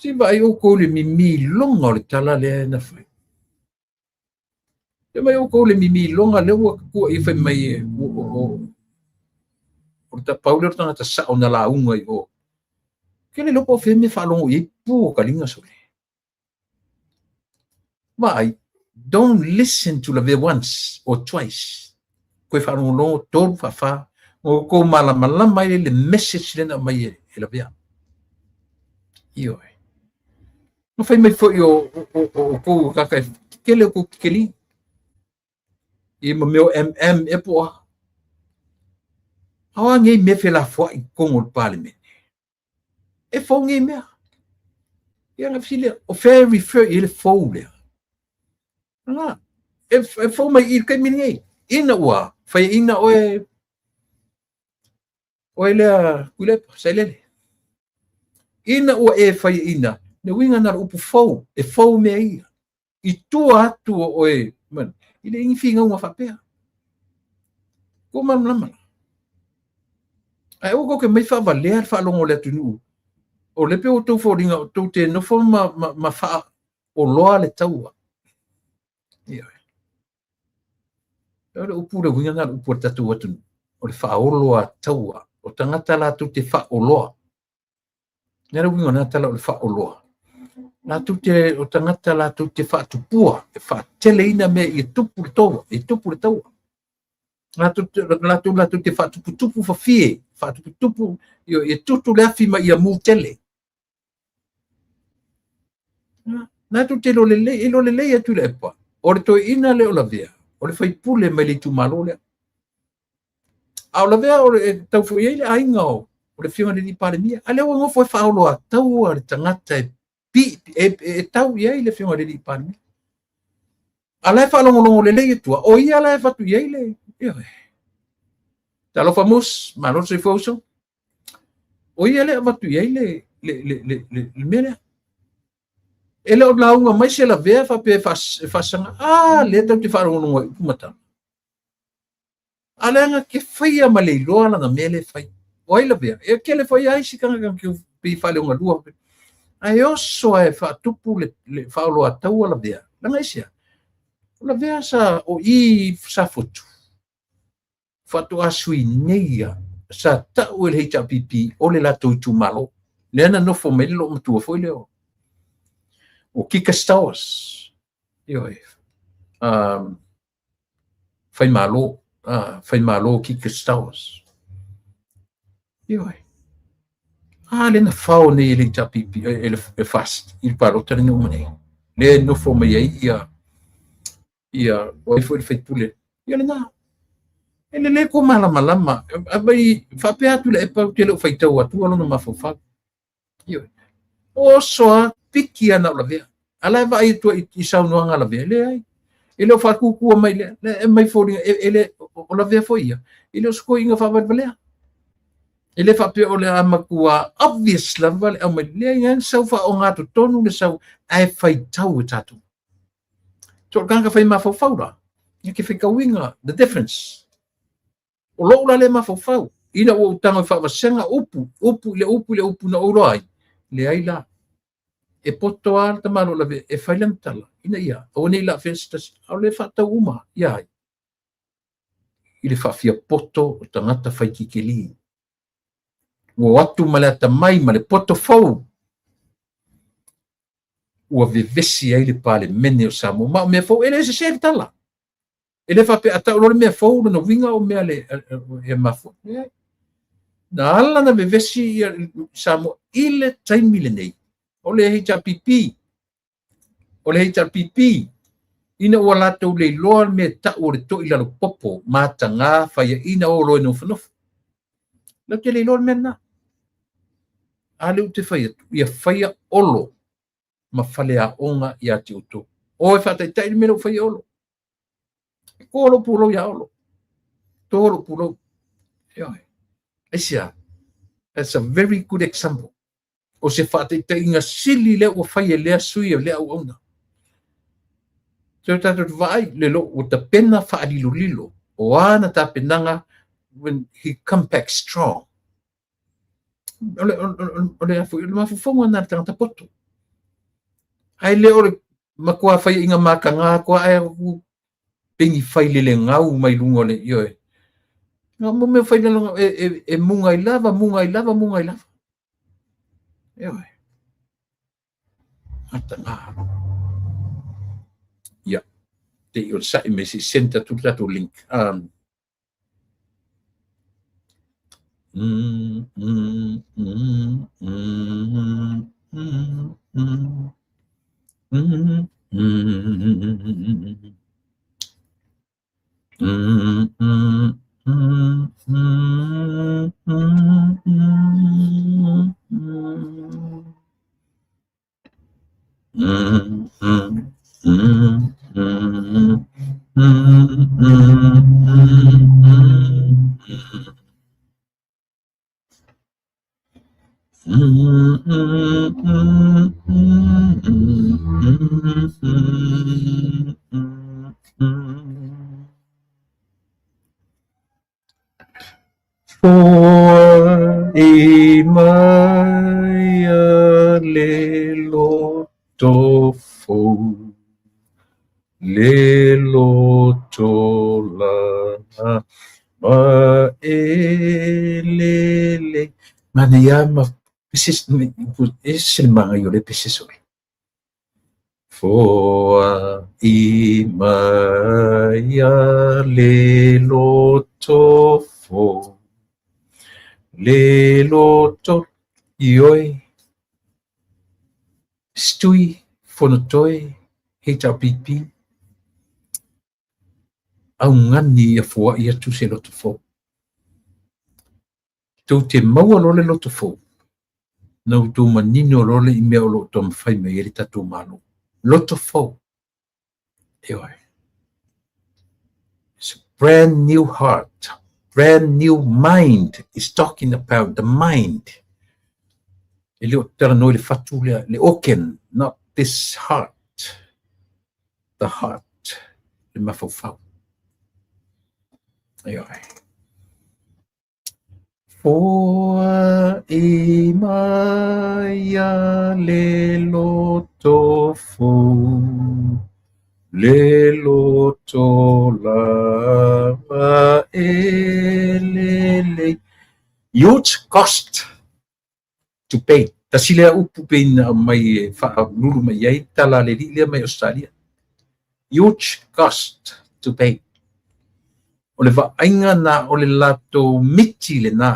si vai o ko le mimi longa le tala le na fai le mai o ko le mimi longa le o ku I fai mai o ta paulo tanga ta sa ona la unga I o kele lopo fe me fa longo I pu kalinga sole vai don't listen to the once or twice ko fa longo tol fa o ko mala mai le message le na mai e la vea io no fai mai fo o ko ka kele ko keli I meu e po awa ngai me fe la fo I kongo parliament e fo ngai me ia nga file o fair refer il fo le e fo mai I kai mini ina wa fai ina o le kule sailele ina o fai ina ne winga na upu fo e fo me ia I tu atu o man ile infinga uma fapea ko man lama ai o ko ke mai fa valer fa longo le tunu o le pe o tau fōringa o tau te nofo ma wha o loa le taua. Ia. E ole upu le winga ngā upu tatu atunu. O le wha o loa taua. O tangata la tu te wha o loa. Nera winga nā tala o le wha o loa. La tu te o tangata la tu te wha tupua. E wha tele ina me i tupu le taua. I tupu le taua. La tu te wha tupu fa fie. Wha tupu i tutu le afi ma i a mu tele. Na tu te lo le atu le epa. O le toi ina le o la vea. O le fai pule mai le tu malo le. A o la vea o le tau fu i le ainga o. O le whiunga le ni pare mia. A le o ngofo e whaolo a tau a le tangata e tau i le whiunga le ni pare mia. A lai whalongolongo le lei tua. O ia lai whatu i le. Talo famus, malo se foso. O ia le whatu i le mea. Ele o launga mai se la vea fa pe fasanga le tau te faro no kumata ala nga ke faia male loa na mele fai oi la vea e ke le fai ai si kanga ke pe fale nga lua ai oso e fa tupu le fa lo atau la vea la isia la vea sa o I sa fotu fa to asui neia sa ta o le HPP o le la tu malo le na no fo melo mtu fo leo o Kika Stowers. Fai malo Kika Stowers. Le na fao ne ele tapipi ele fast. Il paro tani no mane. Le no fo me ia o foi feito pule. Ele na. Ele le ko malama. Abai fa pe atu le pa te lo fai tau atu alo no mafofa. O soa piki ana la vea. Ala va I tu I sau no anga la vea le ai. Ele fa ku mai le mai fo ele o la vea fo ia. Ele sko inga fa valea. Ele fa pe o le amakua obvious la vale o mai le ngan sau fa o nga to tonu le sau ai fai tau tatu. So kanga fai ma fo faura. Ia ke fai kawinga the difference. O lo la le ma fo fau. Ina o tanga fa vasenga upu na urai. Le ai la e poto al tamano la e failam tala ina ia o nei la festas o le fata uma ia ile fa fia poto o tangata fai kikeli o atu malata mai male poto fau o vivesi ai le pale mene o samo ma me fau ele se tala ele fa pe ata o me fau no winga o me ale e mafo na ala na vivesi samo ile taimile nei o le HPP ina o latou le loa me ta o le to I lalo popo matanga faia ina o lo no fnof la ke le loa mena ale te faia olo ma fale a onga ia te uto o e fata tai me lo faia olo ko lo pulo ya olo to lo pulo Asia that's a very good example o se fata te inga sili le o fai le sui le au ona. So tatu vai le lo o ta pena fa lilo o ana ta penanga when he come back strong. Ole afu ma fu fonga na tanga poto. Ai le ole makua fai inga makanga ko ai ku pengi fai le ngau mai lungo le yo. Nga me fai le e munga I lava. Yo. Ja, te o sai me si senta tutta tu link. For a Maya le loto lana ma e lele mana ia ma peses ese manga yo le peses oi foa I maia le loto fo le loto ioi stui fonotoi HRPP au ngani ia foa ia tu se loto fo tu te maua lo le loto fo no tu manino lo le I mea o lo tom fai me eri tatu malo loto fo ioi it's a brand new heart brand new mind is talking about the mind ele o tera no le fatu le oken not this heart the heart le mafofau ioi foa I maia le loto fo le loto lava e lele huge cost to pay tasile upu pena mai fa lulu mai ai tala le lia mai Australia huge cost to pay o le vaaiga na o le latou miti le na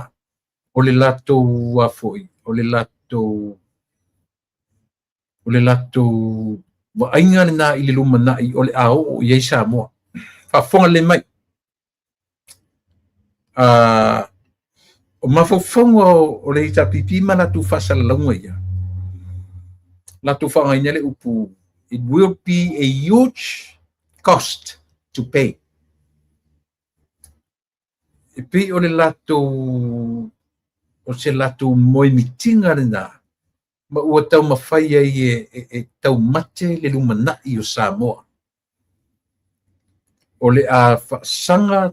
o le latou afoi o le latou vaaiga le na I le lumanaʻi o le ao I ai Samoa faafoga le mai o mafaufaga o le HRPP ma latou faasalalauga ia latou faagaina le upu it will be a huge cost to pay e pei o le latou o se latou moe mitiga lena ma ua tau mawhai ai e tau mate le lumanaʻi o Samoa o le a whaasanga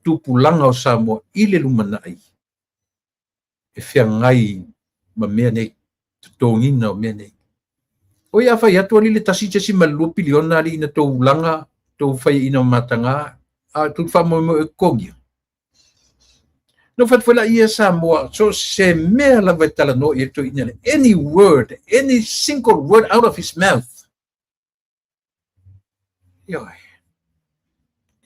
tupulanga o Samoa I le lumanaʻi e whiangai ma mea nei tōngina o mea nei o ia whai atu ali le tasi tasi ma lua piliona ali ina tō ulanga tō whai ina matanga a tu whamoe e kongia no fatwela ia Samoa so se mea la vetala no I to ina any word any single word out of his mouth yoi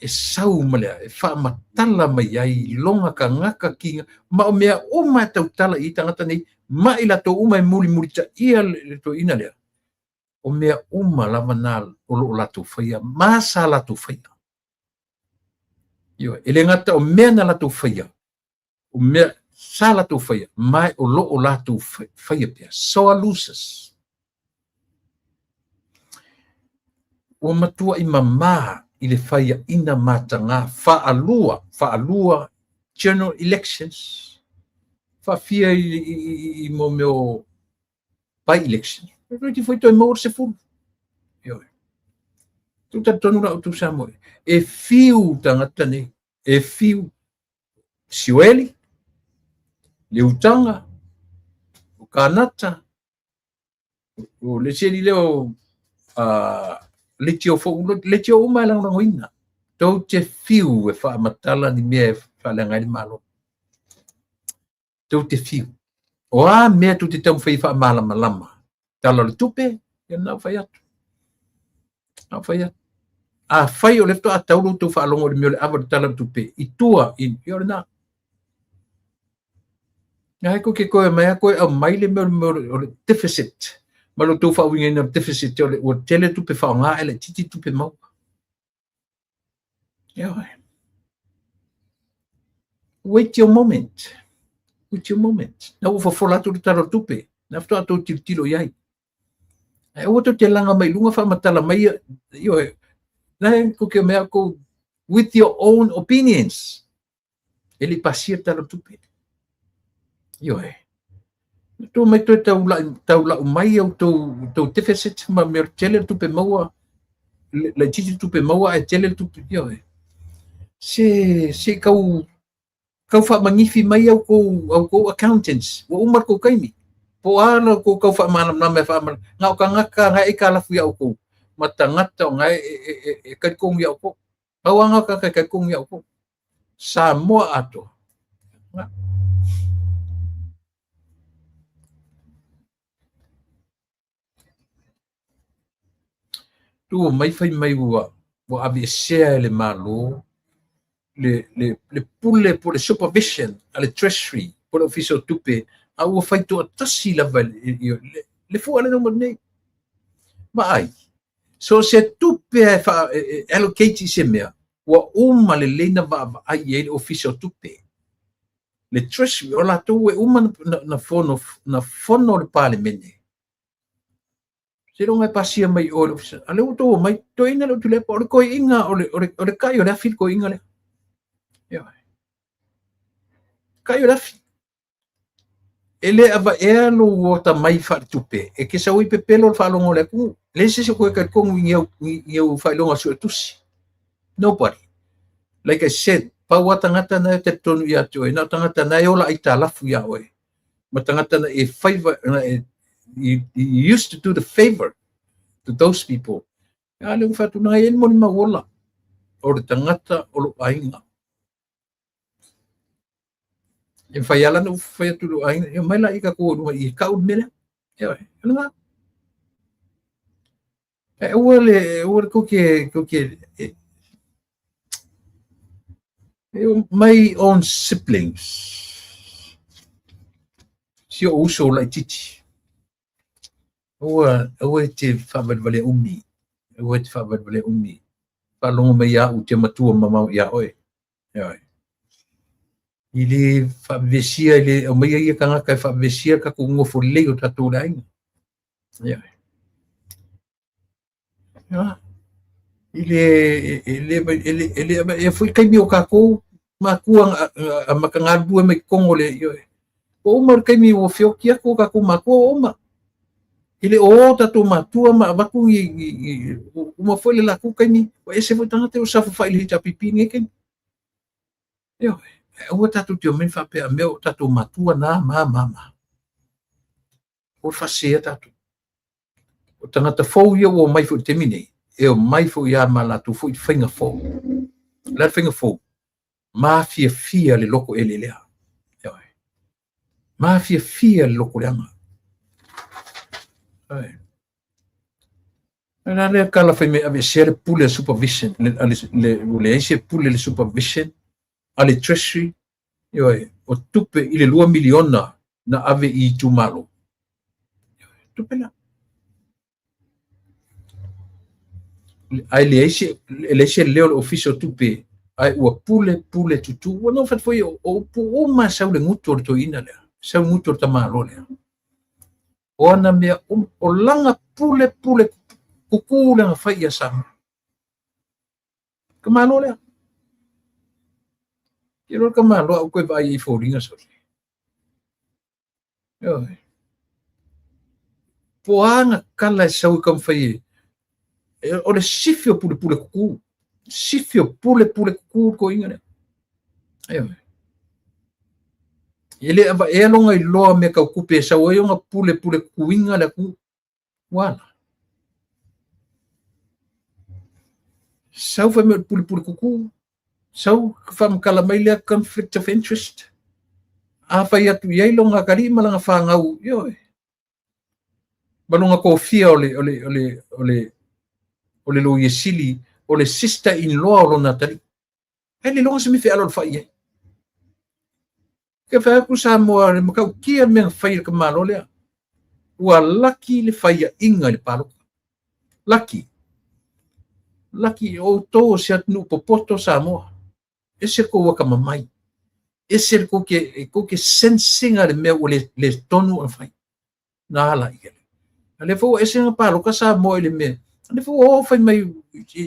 e sau malea e whaamatala mai ai longa ka ngaka kinga ma o mea o mai tau tala I tangata nei ma I la tō umai muli muli ta ia le to ina lea o mea uma lava nā o lo la tō whaia ma sa la tō whaia yoi ele ngata o mea na la tō whaia o mea sa la tō whaia mai o lo o la tō whaia pia soa losers o matua I mamā I le whaia ina matanga whaalua general elections whaafia I mo meo by election roi foi toi mo se fu yo tu ta tonu na tu Samoa e fiu tangata nei e fiu siweli le utanga o kanata o le seli leo le tio fo le tio uma lang ngoina to te fiu e fa matala ni me fa la ngai malo to te fiu o a me tu te tau fa mala malama tala le tupe ya na fa atu a fai o le to a tau tu fa longo le me ava tala tupe I tua in yo na ngai ko ke ko mai ko a mai le me deficit malo tu fa winga na deficit o tele tupe fa nga ele titi tupe mau yo wait your moment na o fa fola tu taro tupe na fto atu tilo yai e o to te langa mai lunga fa matala mai yo na ko ke me ko with your own opinions ele pasir taro tupe yo tu mai tu tau la mai au tu deficit ma mer tele tupe maua le titi tupe maua e tele tupe yo se kau fa mangifi mai au ko accountants o umar ko kaimi po ala ko kau fa manam na me fa ngau ka ngaka ngai ka la fu au ko matangata o ngai kai kong ya ko awanga ka kai kong ya ko Samoa ato tu mai fai mai wa abi share le malo le pule por le supervision ale treasury por le official tupe a o fai to tasi la le fu ale no nei mai so se tupe fa allocate se mea wa uma le leina va ai le official tupe le treasury o la tu uma na fono le parliament se ronga pasia mai o ale o to mai to ina lo tule por ko inga o le kai o le fil ko inga le kai o le ele ava elo o ta mai fa tupe e ke sa ui pepelo fa longo le ku le se ko ka ko ngeu fa longa so tusi nobody like I said pa wa tangata na te tonu ya to na tangata na yo la ita la fu ya oi ma tangata na e favor he used to do the favor to those people ale fa tu na en mo ma wola o le tangata o lo ainga e fai ala no fai tu lo ainga e mai la ika ko no I ka u mele e nga e o ko ke my own siblings si o uso la titi o te fabel vale umi o te fabel vale umi pa longo me ya u te matua mama ya oi ili favesia ile o me ia kanga ka favesia ka ku ngofo le o tatu dai ele foi kai mi o ka ko ma kuang a makangabu me kongole yo o mar kai mi o fio kia ko ka ko ma ko o ma ile o tatu matua ma baku uma foi la ku kai mi o ese foi tanga te o safa fa ile ta pipi ngeke yo o tatu tio men fa pe a meu tatu matua na mama o fa se tatu o tanga ta fo yo o mai fo termine e o mai fo ya mala tu fo finga fo la finga fo ma fia le loko ele lea ma fia le loko leanga ana le kala fai me ave share pule supervision le ese pule le supervision ale treasury yo o tupe ile 2 miliona na ave I tumalo tupe na ai le ese leo official tupe ai ua pule tutu ua no fat foi o ma sau le ngutu to ina le sau ngutu ta malo le ona mea o langa pule kuku le fai ya sam ka malo le kiro ka malo au ko vai I foringa so yo poanga kala sau kam fai o le sifio pule kuku sifio pule kuku ko inga le ele ava e longa I loa me ka kupe sa o nga pule kuinga le ku wala sau fa me pule kuku sau fa kala mai le conflict of interest a fa ia tu ye longa kari malanga fa ngau yo balonga ko fia ole lo yesili ole sister in law lo natali ele longa se me fe alo fa ye ke fa ku sa mo le ka kia me fa ka malo le wa lucky le fa ia inga le palo lucky o to se atnu popoto sa mo ese ko wa ka mamai ese ko ke sensing ale me le tonu a fai na la ile ale fo ese nga palo ka sa mo ile me ale fo o fai mai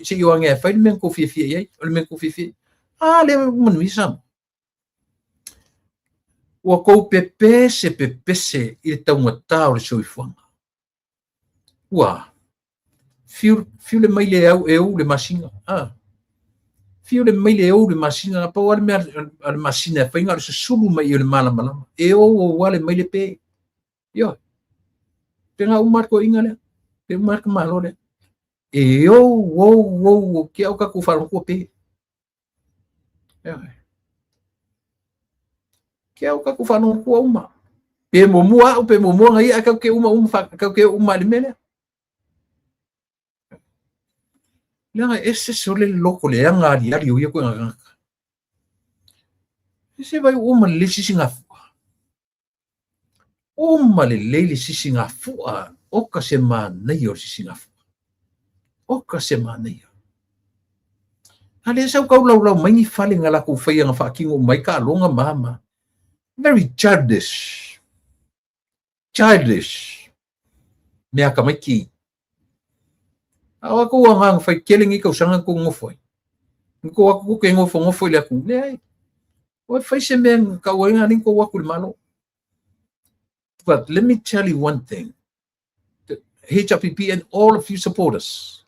se yo nga fai me ko fi ye ole me ko fi ale mo mi sam o ko pepese I taungata o le soifuanga ua fiu le mai le au le masinga fiu le mai le au le masinga pa wale me al masina fa inga le sulu mai le malama e o wale mai le pe yo tenga umar ko inga le pe umar ka malo le e o que é o que falam com pe que é o que falam com uma pe momua o pe momua ngai aka que uma que uma limele lá esse sole louco le anga ali o ia com esse vai uma lesi singa uma le singa fua o ka semana yo singa o ka semana yo ale sa ka lau mai fale ngala ku fai nga fa kingo mai ka longa mama very childish me aka mai ki awa ko ang fai keling ikaw sanga ko ngofoi ko aku ke ngofoi le aku le ai o fai se men ka wa ngani ko wa malo. But let me tell you one thing, the HRPP and all of you supporters,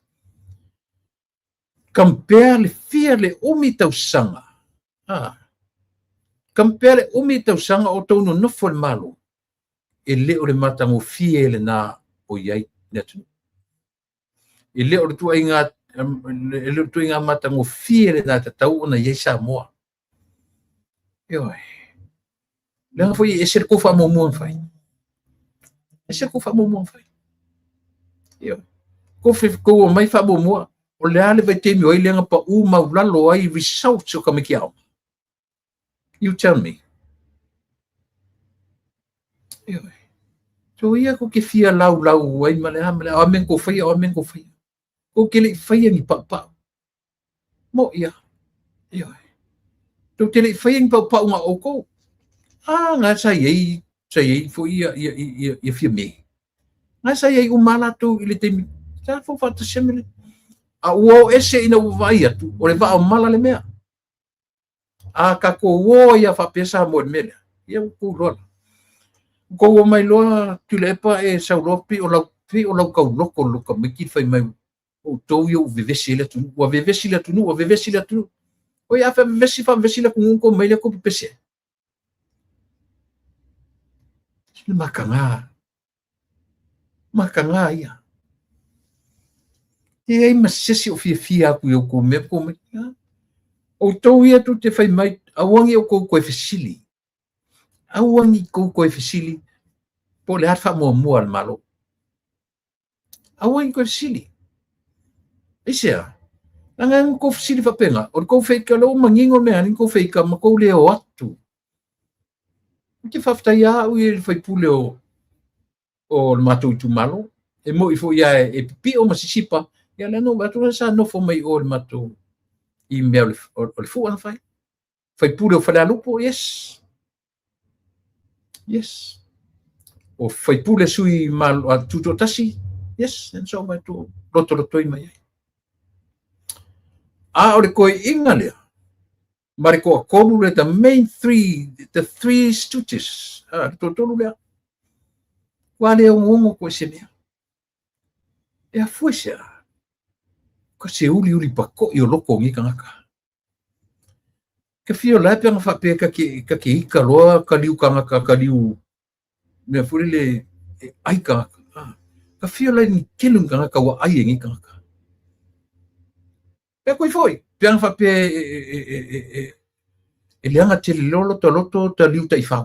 compare le fia le umi tau sanga. Compare le umi tau sanga o tau no nofo malo. E le o le matango fie le na o iai netu. E le o le tua inga matango fie le na tatau o na iai sa moa. Ioi. Le foi ese ko fa mo fai. Ese ko fa mo fai. Ioi. Ko mai fa mo o le ale vai te mi o ile nga pa u maulalo ai results o kamikiao. You tell me. Ioi. So ia ko ke fia lau ai male o men ko fai. Ko ke le fai ni pa. Mo ia. Ioi. To te le fai ni pa nga o ko. Nga sa ye fo ia fia me. Nga sa ye umala to ile te mi. Sa fo fa te semele. A uo ese ina vai atu o le va mala le mea a ka ko wo ia fa pesa mo mele ia ku rola ko mai loa tu le pa e sa ropi o la ka loko me ki fai mai o to yo vivesile tu o ia fa vesile ku mai le ko pese makanga ia e ai masesi o fia ku yo ko me o tau ia tu te fai mai awangi o ko e fesili po le harfa mo al malo awangi ko fesili isia langa ko fesili fa penga o ko fei ka lo mangingo me ani ko fei ka ma ko le o atu ke fafta ia o il fai pule o le matou tu malo e mo ifo ia e pipi o masisipa ia le no batu sa no fo mai o le matou i mea o le fu ana fai pule o fale alupo yes o fai pule sui mal a tuto tasi yes and so mai tu loto i mai a o le koi inga lea mare ko akomu le the three stooges to tolu lea wale o ngongo ko se mea e a fuese ko se uli pako i o loko ngi kangaka ke fio la pe nga fa pe ka ke ika loa ka liu kangaka ka liu me furile ai ka fio la ni kelung kangaka wa ai ngi kangaka pe ko foi pe nga fa pe e leanga te lolo to loto ta liu tai fa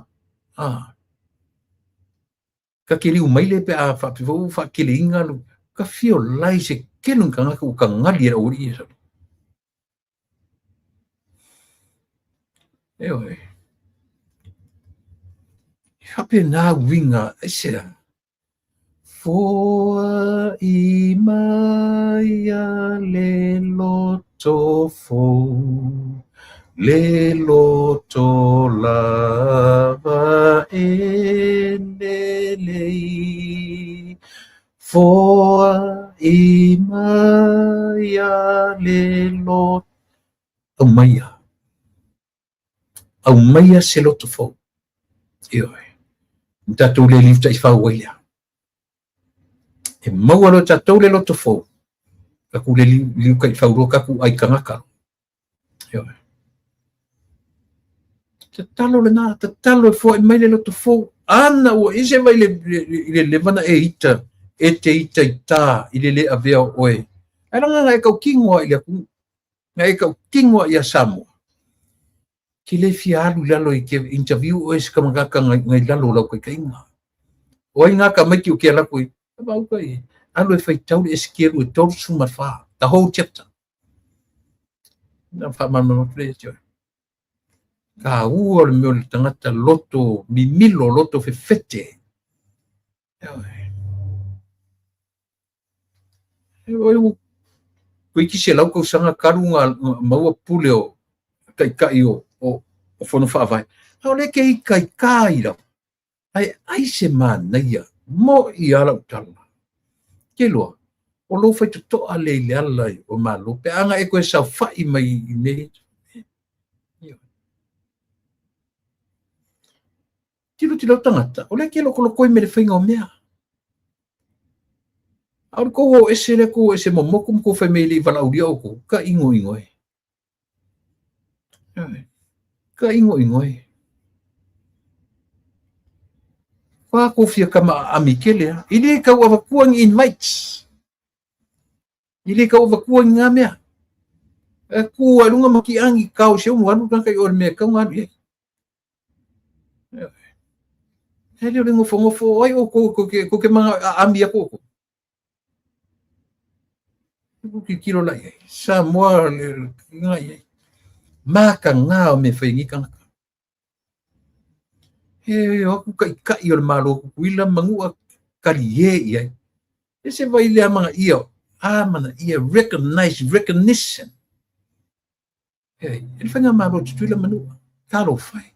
ka ke liu mai le pe a fa pe fa ke le inga lu ka fio lai se kelung kangaka u ka ngali ra uri esa Eoi. Hape na winga ese. Foa i maia le loto fo. Le loto lava enelei. Foa i maia le loto. O maia. Au maia se loto fo. Ioi. Tatou le lifta i whau wailea. E maua lo tatou le loto fo. Kaku le liu kai whau ro kaku ai kangaka. Ioi. Tatalo le nā, tatalo e fo i mai le loto fo. Ana ua ise mai le levana e ita. E te ita i tā i le avea oe. Ala nga kau kingo ia ku ngai kau kingo ia Samoa. Ki le fialu lalo i ke interview o ese kamangaka ngai lalo lau kai kainga. O inga ka mai ki o ke ala koi. Ba u kai. Alo e fai tau ese kieru e tau suma fa. The whole chapter. Na fa mama please. Ka ua le meo le tangata loto, mimilo loto fefete. Koe ki se lau kau sanga karu ngā maua pule o kai o whono whaavai. Hau le ke i kai rau. Ai se mānaia, mo I ala utala. Ke loa, o lo fai toa le alai o malo, pe anga e koe sau whai mai I me. Tilo tangata, o le ke loko loko I me le whainga o mea. Au ko ese le ko ese momoko ko fa meli vala udia ko ka ingo e. Ka ingo e. Fa ko fia kama amikele, ile ka wa kuang invites. Ile ka wa kuang ngamea. Ku alunga maki angi kau se mo anu kan kai or me ka ngani. Hele le ngofo ai o ko ke mga ambia ko. Ki kilo lai sa mo ngai maka ngao me whaingi kanga he aku kai o malo kuila mangua kari ia ese vai le mga ia mana ia recognition he ele whanga malo tuila manua karo whai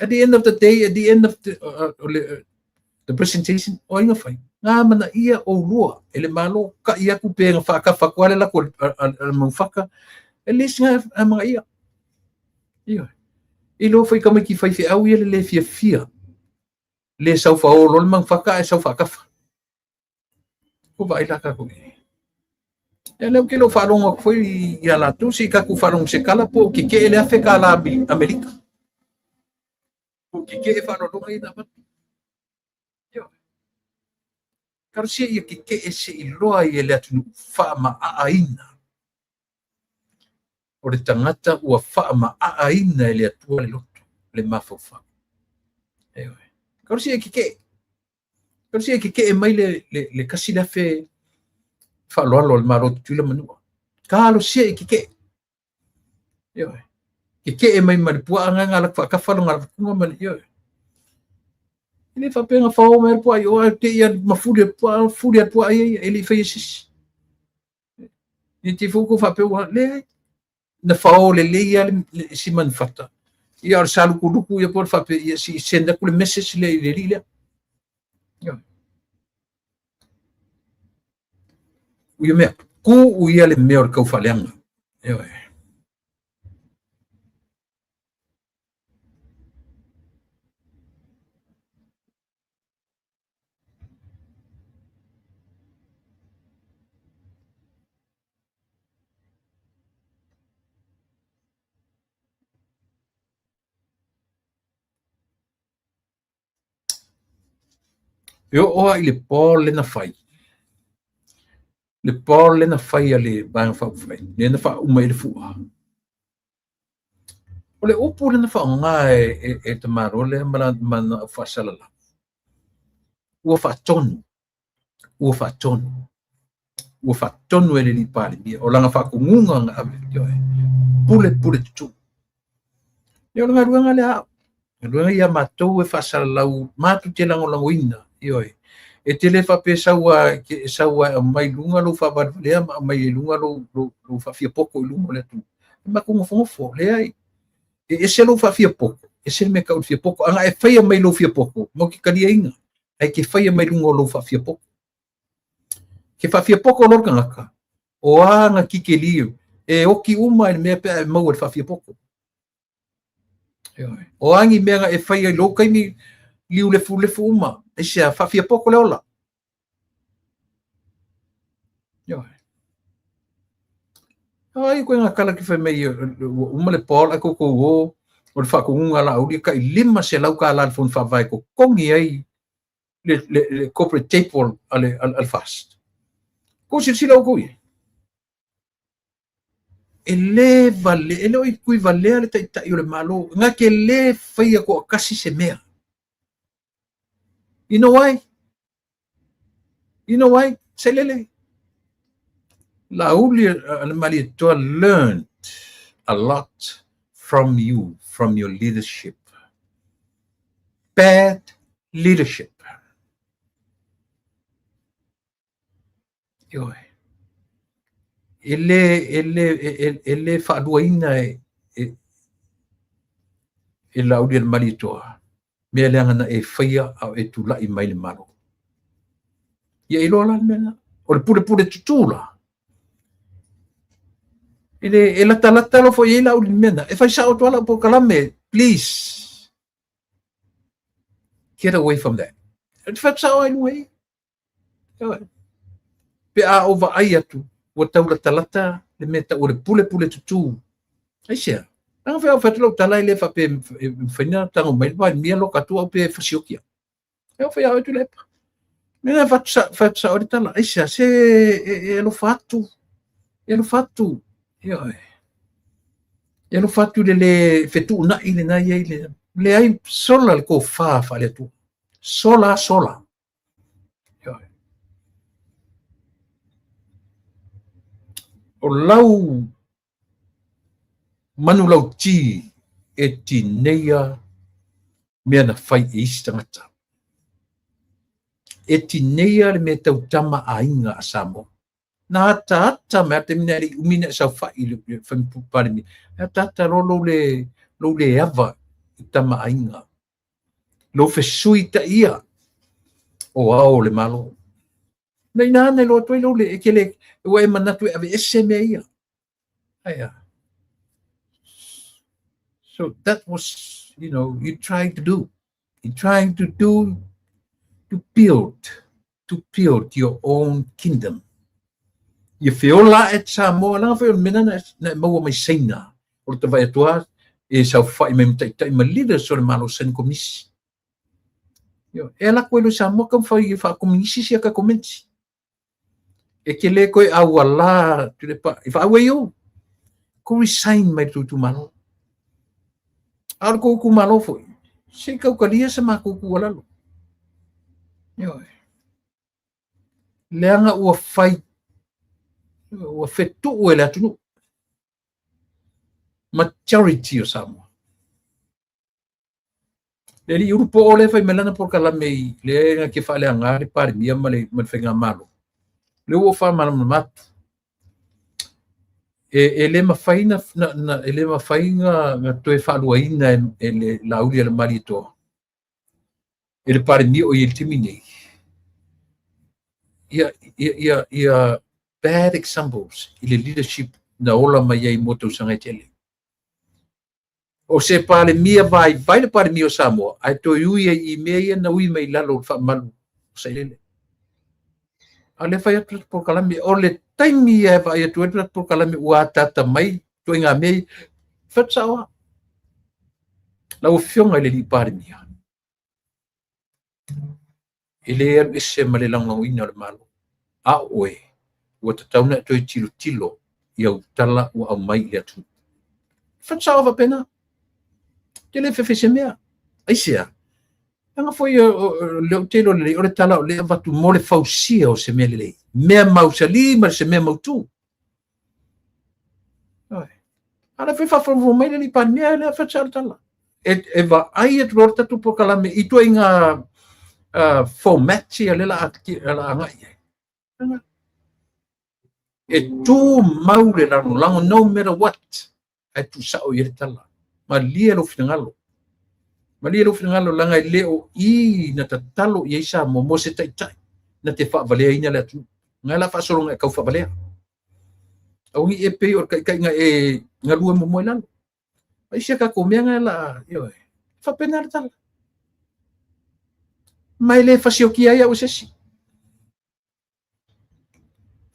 at the end of the day, at the end of the presentation o inga whai ngā mana ia o rua, ele malo, ka ia ku pēnga whakakwale lako al mawhaka, e lesi ngā mga ia. Ia. I lo whai kamai ki whai au ia le fia. Le sau whaolo, le mang whaka e sau whakafa. Ko vai laka ko e. E leo ke lo wharonga kwhoi I ala tu, si ka ku wharong se kala po, ki ke ele awheka ala Amerika. Ki ke e wharonga I na matu. Karo sia ia ki ke ese I loa I ele atu whaama aaina. O le tangata ua whaama aaina ele atua le loto, le mawhawha. Karo sia ki ke. Karo sia ki ke e mai le kasi lafe whaaloalo le marotu tuila manua. Karo sia ki ke. Ki ke e mai maripua anga ngala whakawhalo ngala kunga mani. Ele fa penga fa o mer po ai o te ia mafuri po ai ele fa esse e te fuko fa pe le na fa o le ia si man fata ia ar salu kuduku ia por fa pe ia si senda ku le message le rile u me ku u ia le me or ka fa lenga Yo o ai le Paul na fai. Le Paul na fai ale bang fa fai. Le na fa uma ele fu. O le opu na fa nga e te maro le man fa salala. Ua fa tonu. Ua fa tonu. Ua fa tonu ele li pale bia. O langa fa kungunga nga ave. Pule tu. Yo nga ruanga le a. Ruanga ia matou e fa salalau. Matu te lango ina. Ioi. E tele fa pe saua mai lunga lo fa barvalea mai lunga lo fa fia poko lunga le tu. Ma ko fo le ai. E se lo fa fia poko. E se me ka fia poko anga e faia mai lo fia poko. Mo ki kalia inga. Ai ke faia mai lunga lo fa fia poko. Ke fa fia poko lo kanga. O anga ki ke liu. E o ki uma e me pe mo fa fia poko. O angi mega e faia lo kai ni liu le fu uma. E se fa fia poko le ola. Ai ko nga kala ki fa mai uma le Paul ko o le fa ko nga la uri ka lima se lau ka la fon fa vai ko kongi ai. le corporate table al fast. Ko sila ko ye. Ele vale, ele oi kui vale ale ta yo le malo, nga ke le faia ko kasi se mea. You know why? You know why? Selele. La uli al mali to learned a lot from you, from your leadership. Bad leadership. Yo. Ele faaduaina e laudi al mali toa. Mea leanga na e faia au e tulai mai le malo. Ia ilola mena. O le pure tutula. E lata lo fo i laudi mena. E fai sao toala po kalame, please. Get away from that. E fai sao ai luei. Pe a ova ai atu. Wa taula talata le meta o le pule tutu. Ai sia. Anga fai au fatalo talai le fa pe faina tango mai vai mia lo katua pe fasiokia. Eu fai au tu lepa. Mena fatsa o tala. Ai sia se e lo fatu. E lo fatu. E lo fatu le fetu na ile na ile. Le ai sola ko fa le tu. Sola. O lau manu lau ti e ti neia mea na fai e isi tangata. E ti neia le mea tau tama a inga a Samoa. Na ata mea te mina li umina sau fai le whampupare mi. Na ata lo le ava i tama a inga. Lo fesui ta ia. O ao le malo. Nei nana lo toi lo le ekele ua e manatu ave ese mea ia. Aia. So that was, you trying to do. You're trying to build your own kingdom. You feel like Samoa, lang feel mena na maua mai seina. O te vai atua e sau fai me mtai ma leader so le malo sen komisi. E la koe lo Samoa kam fai fa komisi sia ka komenti. E ke le koe au ala tu le pa if awe yo ko resign mai tu malo. Ar ko ku malo foi. Se ka kalia sa ma ku wala lo. Leanga ua fai ua fetu ua le atunu. Majority o Samoa. Le li urupo o le fai melana por kalame le nga ke fa le angari pare mia male fenga malo. Le ua fa mana matu. Ele mafaina ele mafaina nga toe fa luaina ele lauli le marito. Ele pare mi o il timine. Ia bad examples ile leadership na ola mai ai moto sanga tele. O se pare mia vai le pare mio Samoa ai to ui i meia na ui mai lalo fa malu sailele. Ale fai atu por kalame o le taimi e vai atu por kalame ua tata mai to inga mei fatsawa. La o fionga ile li pare mia. Ele ese male langa ina le malo. A oe ua tatauna to tilo ia utala ua au mai le atu. Fatsawa va pena. Tele fefese mea. Aisia. Anga foi le telo le ore tala le vatu mole fausia o se mea le. Mea mausali ma se mea mautu. Ala foi fa mai le pan mea le fatsa tala. E va ai et rorta tu por kalame i to inga format si le la anga ia. E tu maure la no matter what. E tu sa o ia tala. Ma lia lo finangalo. Malia lo finangalo langa leo I na tatalo ia isa mo se tai na te fa valea ina le atu. Ngala fa solo nga kau fa valea. Au ngi e pe o kai nga e nga lua mo moilan. Ai sia ka komea nga la yo. Fa penar tal. Mai le fa sioki ai o sesi.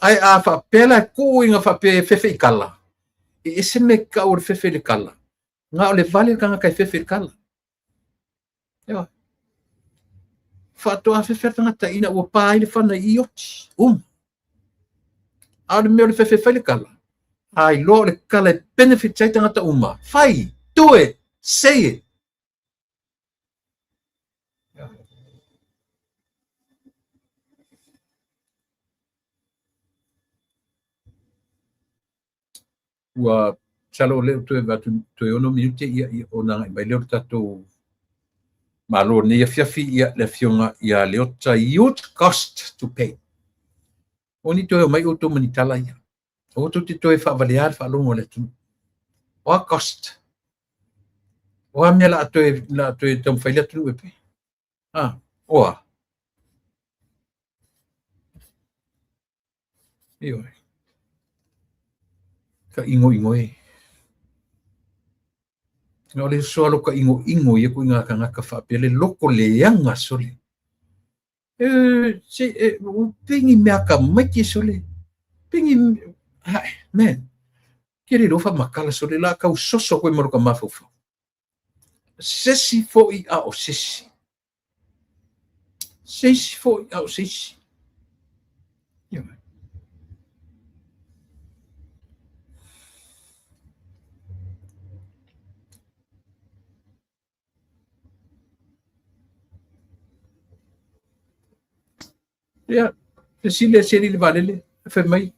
Ai a fa pela ko inga fa pe fefe kala. E ese me ka o fefe le kala. Nga o le vale ka nga kai fefe kala. whātoa whewhia tangata ina ua pā ile whana I oti. Aore mea le whewhia le kala. Ai loa le kala e benefit tai tangata uma. Whai, do it, say it. Ua salo leo toe watu toe ono minute ia o nanga mai leo tatou malo ne ia fiafi ia le fionga ia leo ta youth cost to pay. Oni toe mai o to manitala ia. O to te toe whaavalear whaalongo le tu. O cost. O mea la toe tam whailia tunu epe. Oa. Ioi. Ka ingo e. Nga ole soalo ka ingo ia ko inga ka ngaka whaapele loko leanga sole. Pingi mea ka maiki sole. Pingi, man, kere rofa makala sole la kau soso koe moro ka mafaufa. Sesi fo I a o sesi. Sesi fo I a o sesi. Ya, sile seli le valele, fe mai.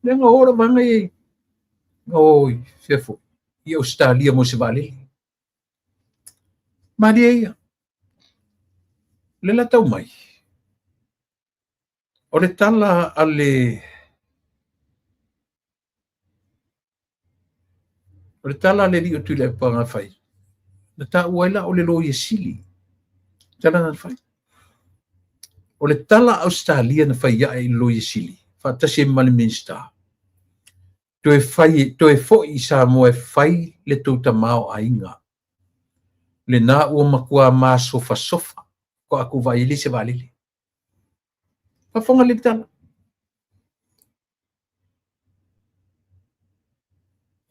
Lenga ora vanga I. Oi, fefo. I Australia mo se valele. Maria ia. Lela tau mai. O le tala ale li o tule panga fai. Na ta uaila o le lo sili. Tala na fai. O le tala Australia na fai ia I lo sili. Fatasi male minsta. Toe fo I sa mo e fai le tau tamao ainga. Le na ua makua ma sofa. Ko aku vai ili se valili. Pafonga le tala.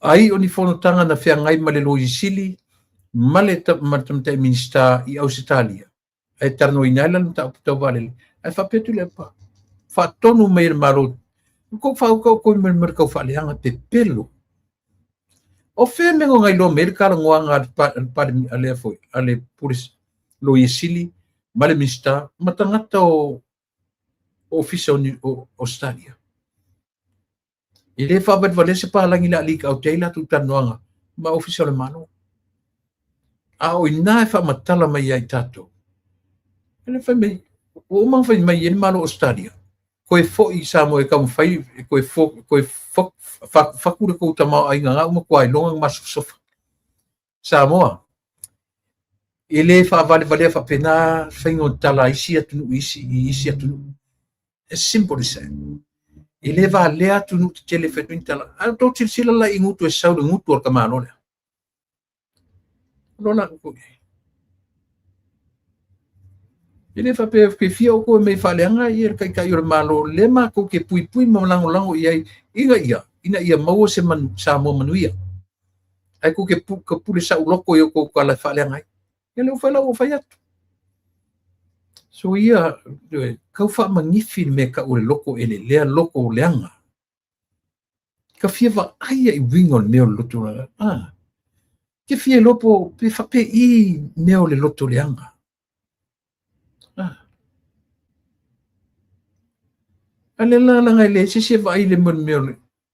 Ai o ni fonotanga na fea ngai male lo sili. Male tamta minsta I Australia. Ai tarno inaila na tau valili. Ai fapetu le pa. Fatonu mai maro. Ko mer kau faleanga te pelo. O fe mengo ngai lo Amerika ngoa nga pa ale foi ale puris lo sili male mista matangata o official o Australia. Ile fa bet vale se pa langi la lik au tela tu tanoanga ma official mano. O ina fa matala mai ai tato. Ele fa me o man fa mai ele malo Australia. Koe fo I sa mo e kam fai koe fakure ko tama ai nga uma kwai longa masu sofa. Samoa. Ele fa vale fa pena faingo tala isi atu. It's simple as that. Ele va lea tu te telefonu tala. To sila la ingutu e sau ngutu or kamano le. Lona ko. Ele fa pe fio ko me faleanga I kai ur malo lema ko ke pui malango I ina ia mau se man sa mo manuia. Ai ko ke pule sa uloko yo ko kala faleanga. Ele o fala o faiat. So ia kau fa mangifi me ka o loko ele lea loko leanga. Ka fia va ai wingol me o loto la. Ke fia lopo pe fa pe I me o le loto leanga. Ale la ngai le se vai le mon me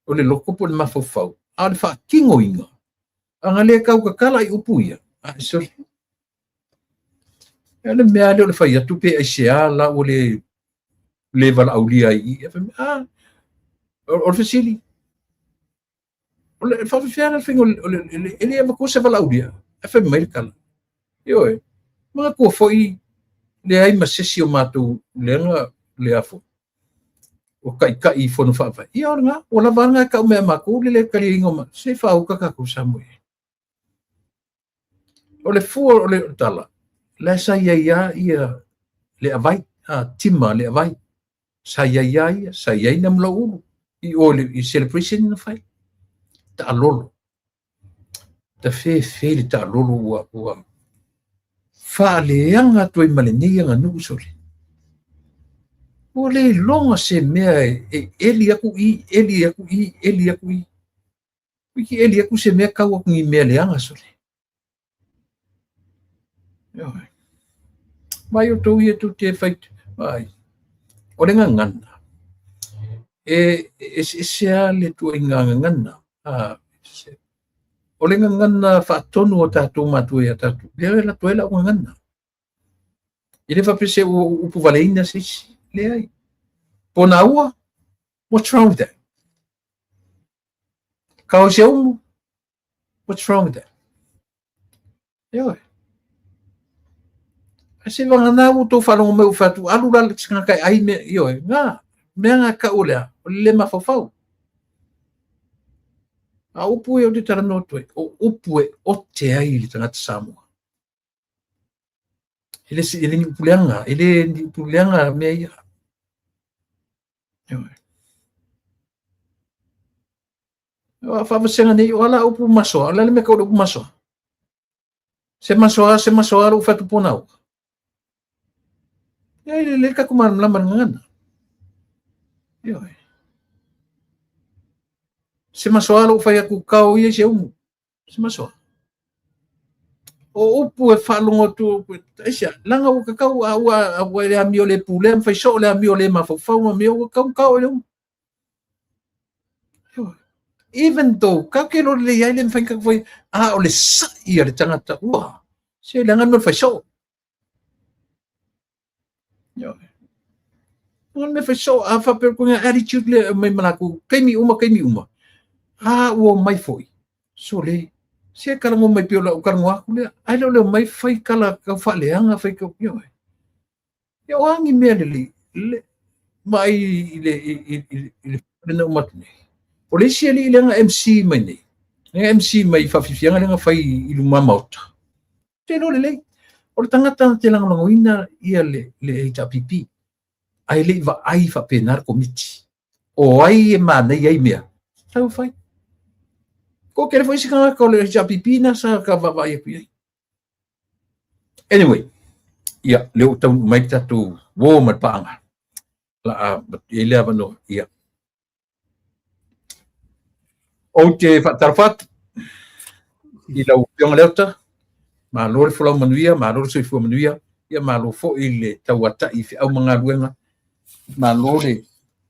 o le loko po ma fofau. Ale fa kingo inga. Anga le kau ka kala I upuia. Sorry. Ele me ale o fai atu pe sea la o le level aulia I. O fasili. O le fa fiana fingo ele e ko se vala aulia. Fa mai kala. Yo mga ko foi le ai masesi o matu lenga le afo. O kai fono fa. Ia nga o la banga ka me maku le kali ngoma. Se fa o ka ku samui. O le fu o le tala. La sa ia ia le avai tima le avai. Sa ia nam lo u. O le celebration na fai. Ta lolo. Ta fe le ta lolo wa fa'aleanga toi malenia nganu sole ole longa se mea eli aku i wiki eli aku se mea kau aku ngi mea leanga sole mai o tau ia tu te whait ai ole ngangana sea le tu ngangana ole ngangana whaatonu o tātou mātua ia tātou lea la tuela o ngangana ile whapese upu valeina sisi lea pona ua what's wrong with that kao se umu what's wrong with that yo ase vangana u to falongo me ufatu alu la tsinga kai ai me yo nga menga ka ulea le mafafau a upu e o te tara no toi o upu e o te ai li tangata Samoa ele ni upuleanga ele ni upuleanga me ia yo fa vasenga nei wala upu maso ala le me ka upu maso se maso alu fatu ponau ya le ka kuman laman ngana yo se maso alu fa ya ku kau ia se umu se maso o upu e falongo tu esa langa o kakau a le amio le pule fa so le amio le mafafau amio kau le even though ka ke lo le ia le fa ka foi o le sa ia le tangata ua se langa no fa so yo me fa so a fa per kunga attitude le mai malaku kaimi uma o mai foi so le se kala mo mai piola o karangwa le ai lo mai fai kala ka fa leanga fai ka yo angi mele le mai le no matne o le se le nga MC mai nei nga MC mai fa fifianga nga fai ilu mamauta te lo le o tangata te langa ngoina ia le HPP ai le va ai fa penar committee o ai mana ai mea tau fai ko kere foi sika ko le HPP na sa ka va ia pi anyway ia le o tau mai tatu wo mat paanga la ele avano ia o te fatarfat ila o piong leuta ma lo le fola manuia ma lo se fu manuia ia ma lo fo ile tawata i fi au manga luenga ma lo le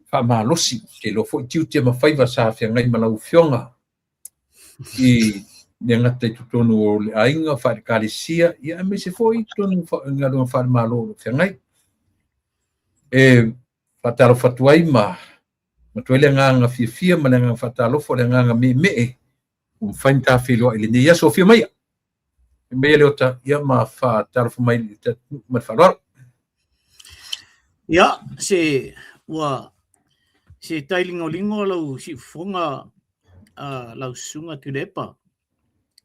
fa ma lo si ke lo fo tiu te ma fai va sa fi ngai ma lo fionga i nenga te tutonu o le ainga fa kalisia ia me se fo i tonu fa ngalo fa ma lo fi ngai fatalo fatuai ma tuele nga fia ma nga fatalo fo le nga me fainta filo ile ni ya sofia mai Melota ia ma fa tarfu mai te ma falor ya se tailingolingo lau si fonga lau sunga tulepa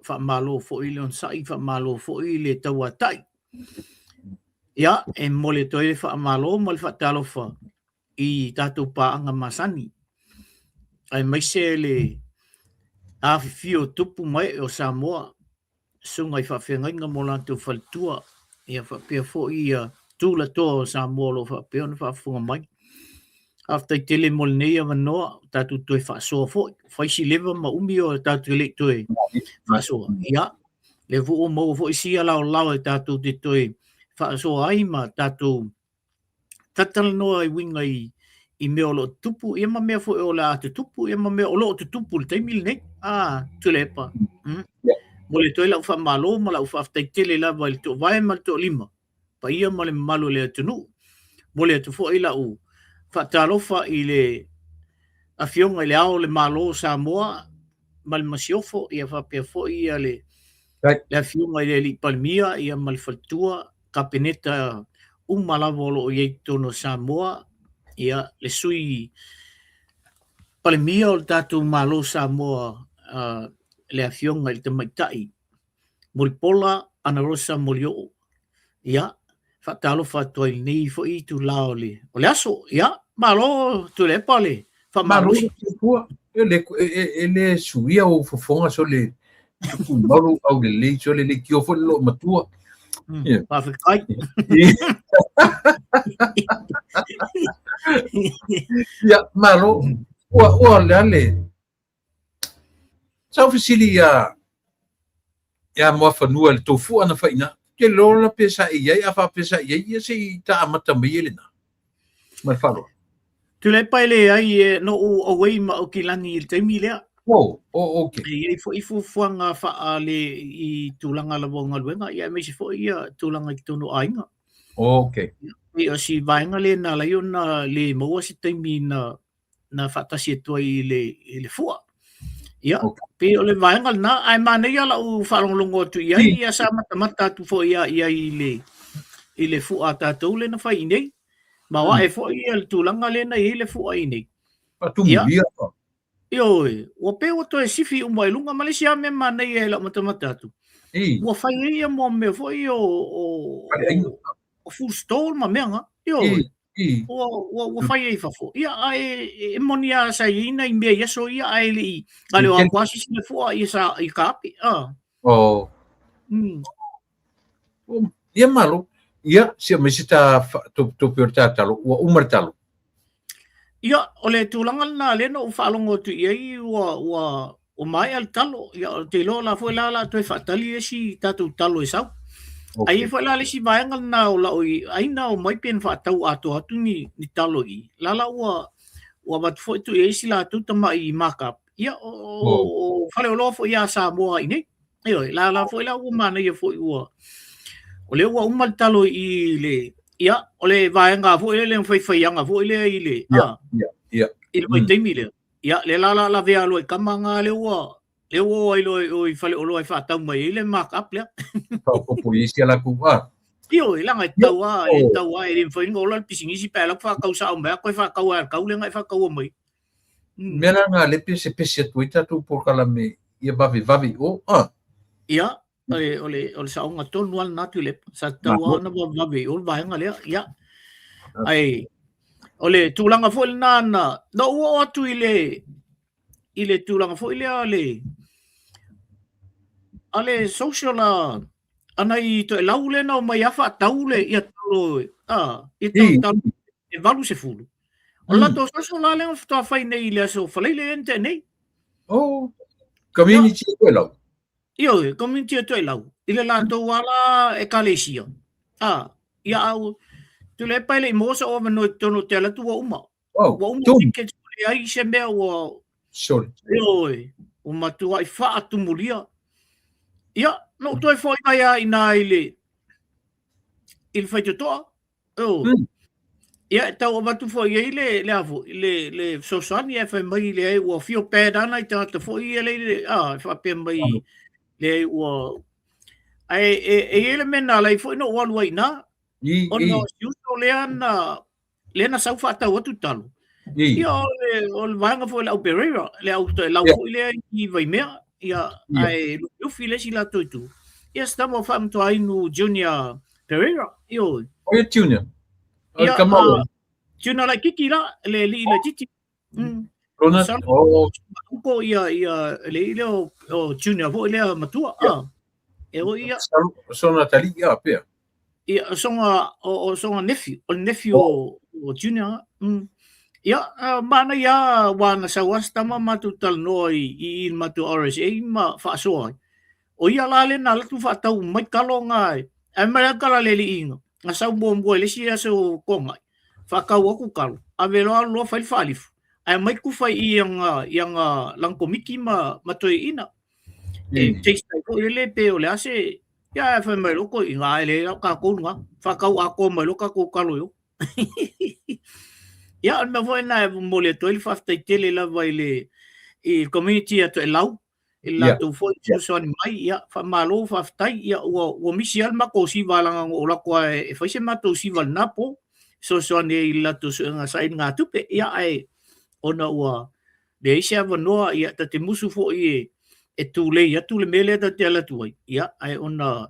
fa malo fo ile on sai fa malo fo ile tawatai ya mole toe fa malo mal fa talo fa i tatu pa anga masani ai mai se le a fio tupu mai o Samoa sungai fa fenga nga mola tu faltua ia fa pe fo ia tu la to Samoa lo fa pe on fa funga mai after tele molnea vano tatu toi fa so fo fa si leva ma umio tatu le toi fa so ia le vo mo fo si ala la tatu de toi fa so ai ma tatu tatal no ai winga i me lo tupu e ma me fo o la tupu e ma me o lo tupu te mil ne tulepa mole toi la fa malo ma la fa tele la va to vai mal to lima pa ia male malo le tunu mole to fo ila u fa talofa ile afionga ile ao le malo Samoa mal masiofo ia fa pe fo ia le la afionga ile li palmia ia mal faltua kapeneta malavolo ye tono Samoa ia le sui palmia o tatu malo Samoa le afionga il tamaitai mulpola ana rosa molio ia fatalo fatoi nei fo i tu laole o le aso ia malo tu le pale fa malo ele suia o fofonga so le malo au le so le kio fo lo matua Yeah. Perfect right. Ya, malo. Lale. Sa ofisili ya mo fanua le tofu ana faina. Ke lola pesa ia afa pesa ia se ta amata melina. Mal falo. Tu le paile ai no o wei ma o kilani il taimi lea. Okay. Ia i fu fuanga fa le i tulanga la bonga luenga ia me se fo ia tulanga i tono ainga. Okay. Ia si vaenga le na la yona le mo si taimi na fatasi to i le fua. Ia. Pe o le vaenga na ai mana ia la u falonglongo tu ia sa mata tu fo ia i le fua tatou le na fai nei. Ma wa e fo ia le tulanga le na i le fua i nei. Atu mulia. Yo, o pe o to e sifi o mai lunga Malaysia me mana ia la mata tu. O fai ia mo me fo o full stall ma menga. Yo. O fai ia fa fo. Ia ai monia sa ina i me ia so ia ai li. Ale o quasi se fo ia sa i kapi. Oh. Ia malo. Ia sia mesita to perta talo o umar talo. Ia o le tulanga na le no falongo tu ia o mai al talo ia te lo la foi la to fatali si tatu talo isa. Ai foi la le si vaenga na o la ai na o mai pen fatau atu ni talo i. La o bat foi tu ia si la tu tama i markup. Ia o fale o lo foi ia sa mo ai nei. Ia la foi la o mana ia foi o le umal talo i le ia o le vaenga fo le fai anga fo le i le ia i le temi le ia le la vea lo kamanga le o ai lo o fale o lo fa tau mai le mark up le ko polisi la ku io la ngai taua e foi ngola pisingi si pela fa causa o me ko fa kaua ka le ngai fa kaua mai mera nga le pese tuita tu por kala me ia vavi o ia ole sa nga tonu al natu le sa taua na vavi o vaenga le ia ai ole tulanga fo na no o atu ile tulanga fo ile ale social ana i to laule na mai afa taule ia tolo i to e valu se fulu ola to social la le to fa nei le so fa le ente nei communityelo io community to lau ile la to wala e kalesia ia au tu le pele mo so over no tono tela tu uma ke ai se me o sorry o matu ai fa tu mulia ia no to foi mai ina ile il fai to ia ta o matu foi ile le avo le so sani e fa mai le o fio pedana i ta foi ile fa pe mai le o ai ele mena lai foi no walu ai na ono justo lena sau fa ta o tu talo ia o vanga foi la operator le auto la ile i vai mea ia ai eu file si la tu ia stamo fam to ai no junior Pereira io junior junior la kiki la le titi Rona ko ia le ile o junior vo le matua e o ia sona tali pe ia songa nephew o junior ia mana ia wana sa wasta matu tal noi i matu RSA ma fa so o ia la le na tu fa tau mai kalonga ai mai kala le inga nga sa bombo le sia so konga fa ka wo ku kalo a velo lo fa falif ai mai ku fa yang lang komiki ma matoi ina e taste ko le pe o le ase ya fa mai lo ko inga le ka ko nga fa ka a ko mai lo ka ko kalo yo ya me foi na mole to il fa tele la vai le il community to lau il la tu foi so mai ya fa malo fa tai ya o misial ma ko si valanga o la ko e fa se ma to si val napo so ne il la tu nga sai nga tu pe ya ai ona wa de sia no ya te musu fo e tu le mele ta te la tu ya ai ona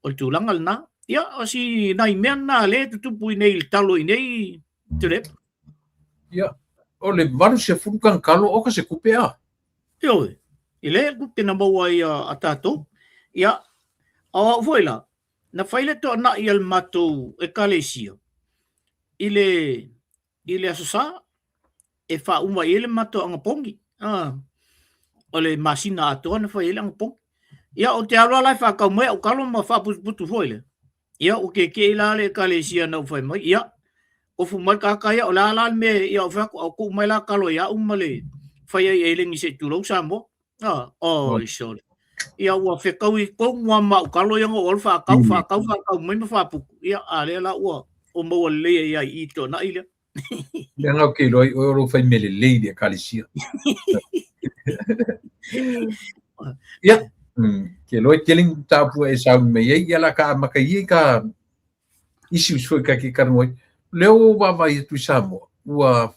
o tu langal na ya o si nai men na le tu pui nei talo nei tele ya o le varu se fukan kalo o ka se kupea ile ku te na mo ai atato ya o voila na faile to na ial matou e kalesia. Ile asasa e fa uma ele matou anga pongi. Ole masina ato na faile anga pongi. Ia o te aloa lai fa kau mai o kalo ma fa putu foile. Ia o ke la le kalesia na fai mai. Ia o fu mai ka ia o la me ia o fa ko mai la kalo ia umale fai ai ele ngi se tulo sa mo. Sorry. Ia ua whekau I ko ngua mau kalo ia ngā ol whakau mai ma whapuku. Ia ale la ua o maua lea ia I to na ile. Ia ngau ke loi o ro fai mele lei de kalesia. Ia ke loi teling tapu e sau me ia la ka maka ia ka isi usoi ka ke karmoi. Leo wa vai tu samo. Ua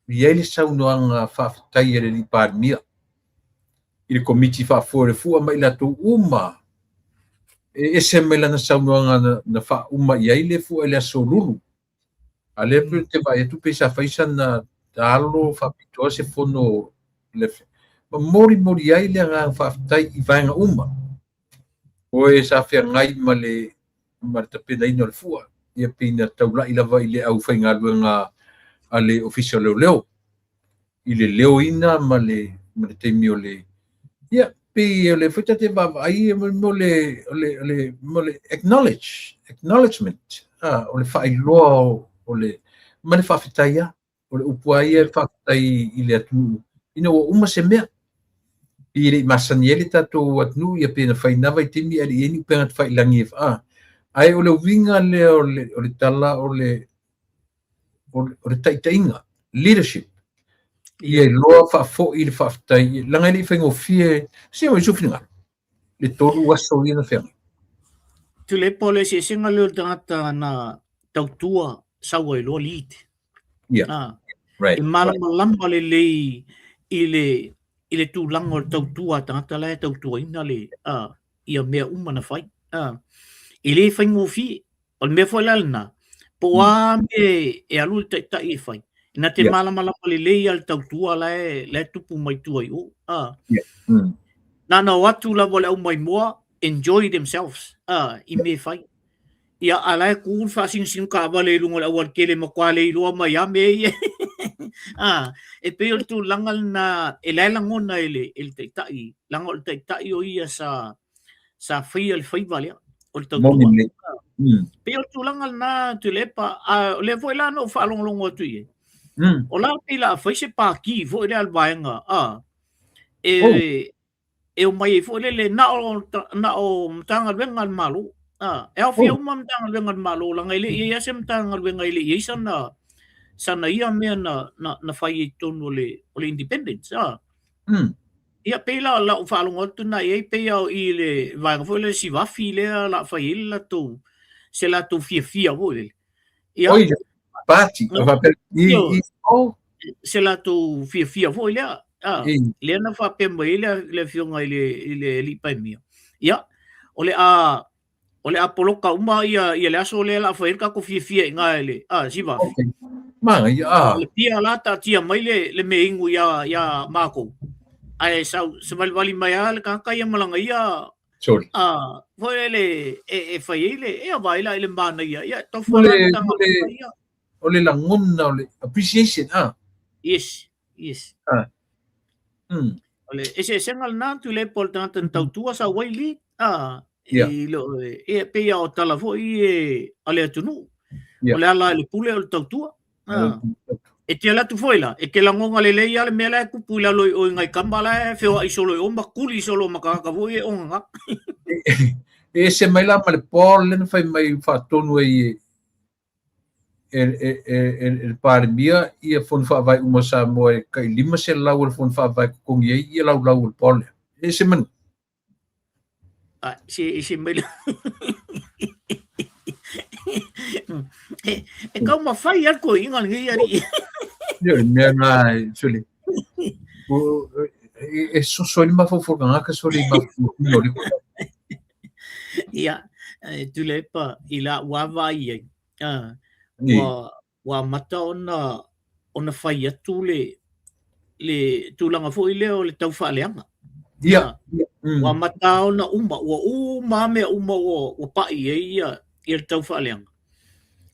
ia le sau no anga whaftai ele li parmia. I le komiti whaafore fua mai la tō uma. E se me lana saunoanga na wha uma I aile fua ele aso lulu. A le pe te vai tu pesa faisa na talo whapitoa se fono lefe. Ma mori aile anga whaftai I vaenga uma. O e sa whea ngai ma le tapena ino le fua. Ia pina taula I lava I le au whainga luenga a le official leo. I le leo ina ma le teimi o le ia pe le fita te va ai mo le acknowledgement o le fai lo o le ma le fa fita ia o le upuai e fa tai I le atu ina o uma se mea I le masaniele tato atnu ia pe na fai na vai timi ali eni pe na fai langi ai o le winga le o le tala o le taitainga leadership ia loa fa fo I le fa tai langa li fengo fie se mo sufringa le tolu waso ina fe Tu le pole se singa le data na tautua sawa I lo lit. Right. I malama le I le tu lango tautua tangata le tautua ina le ia mea umana fai. I le fengo fie o me foi lalna po me e alu tai fai. Na te malama le lei al tautua le tupu mai tua I o. Na watu la wale au mai moa enjoy themselves. I me fai. Ia ala cool fa sing ka wale lungo la wal kele makwale I lua mai ame. E pe o tu langal na e lai langona ele tai langol tai o ia sa fai al fai vale o tautua. Pe o tu langal na tu lepa le foi la no fa longo tu ye. O la pila foi se pa ki foi le albaenga e o mai foi le na o tanga venga malu e o fia uma tanga venga malu langa ile ia se tanga venga ile ia sana ia me na fai tonu le independence ia pila la o fa longo tu na ia pe I le vai foi le si va file la fai la tu se la tu fia voi ia Pati, se la tu fia foi le le na fa pe mai le fionga ile li pa mia ia ole a poloka uma ia le aso le la fa ka ko fia nga ele si va ma ia le pia la ta tia mai le me ingu ia mako ai sa se vali mai al ka ia malanga ia sorry foi le e fa ile e vai la ile bana ia to fa la ia ole la ngona ole appreciation yes ole ese sengal na tu le por tanto tautua sa waili I lo e pe o tala fo I ale tunu ole ala le pule o tautua e te ala tu foila e ke la ngonga le le ia le mela ku pula lo o ngai kambala fe o isolo o makuli solo makaka vo e onga e se mai la male por le fai mai fa tonu el parmia ia fon fa vai uma sa mo kai lima se la ul fon fa vai kong ia la ul pole e se man si mai e kau ma fai al ko inga ngi ari yo me na suli e so ma fo nga ka soli ma no ia tu le pa ila wa vai wa mata ona fai atu le tulanga fo ile o le tau fa leanga ia wa matao na uma me uma o pa ia tau whaaleanga.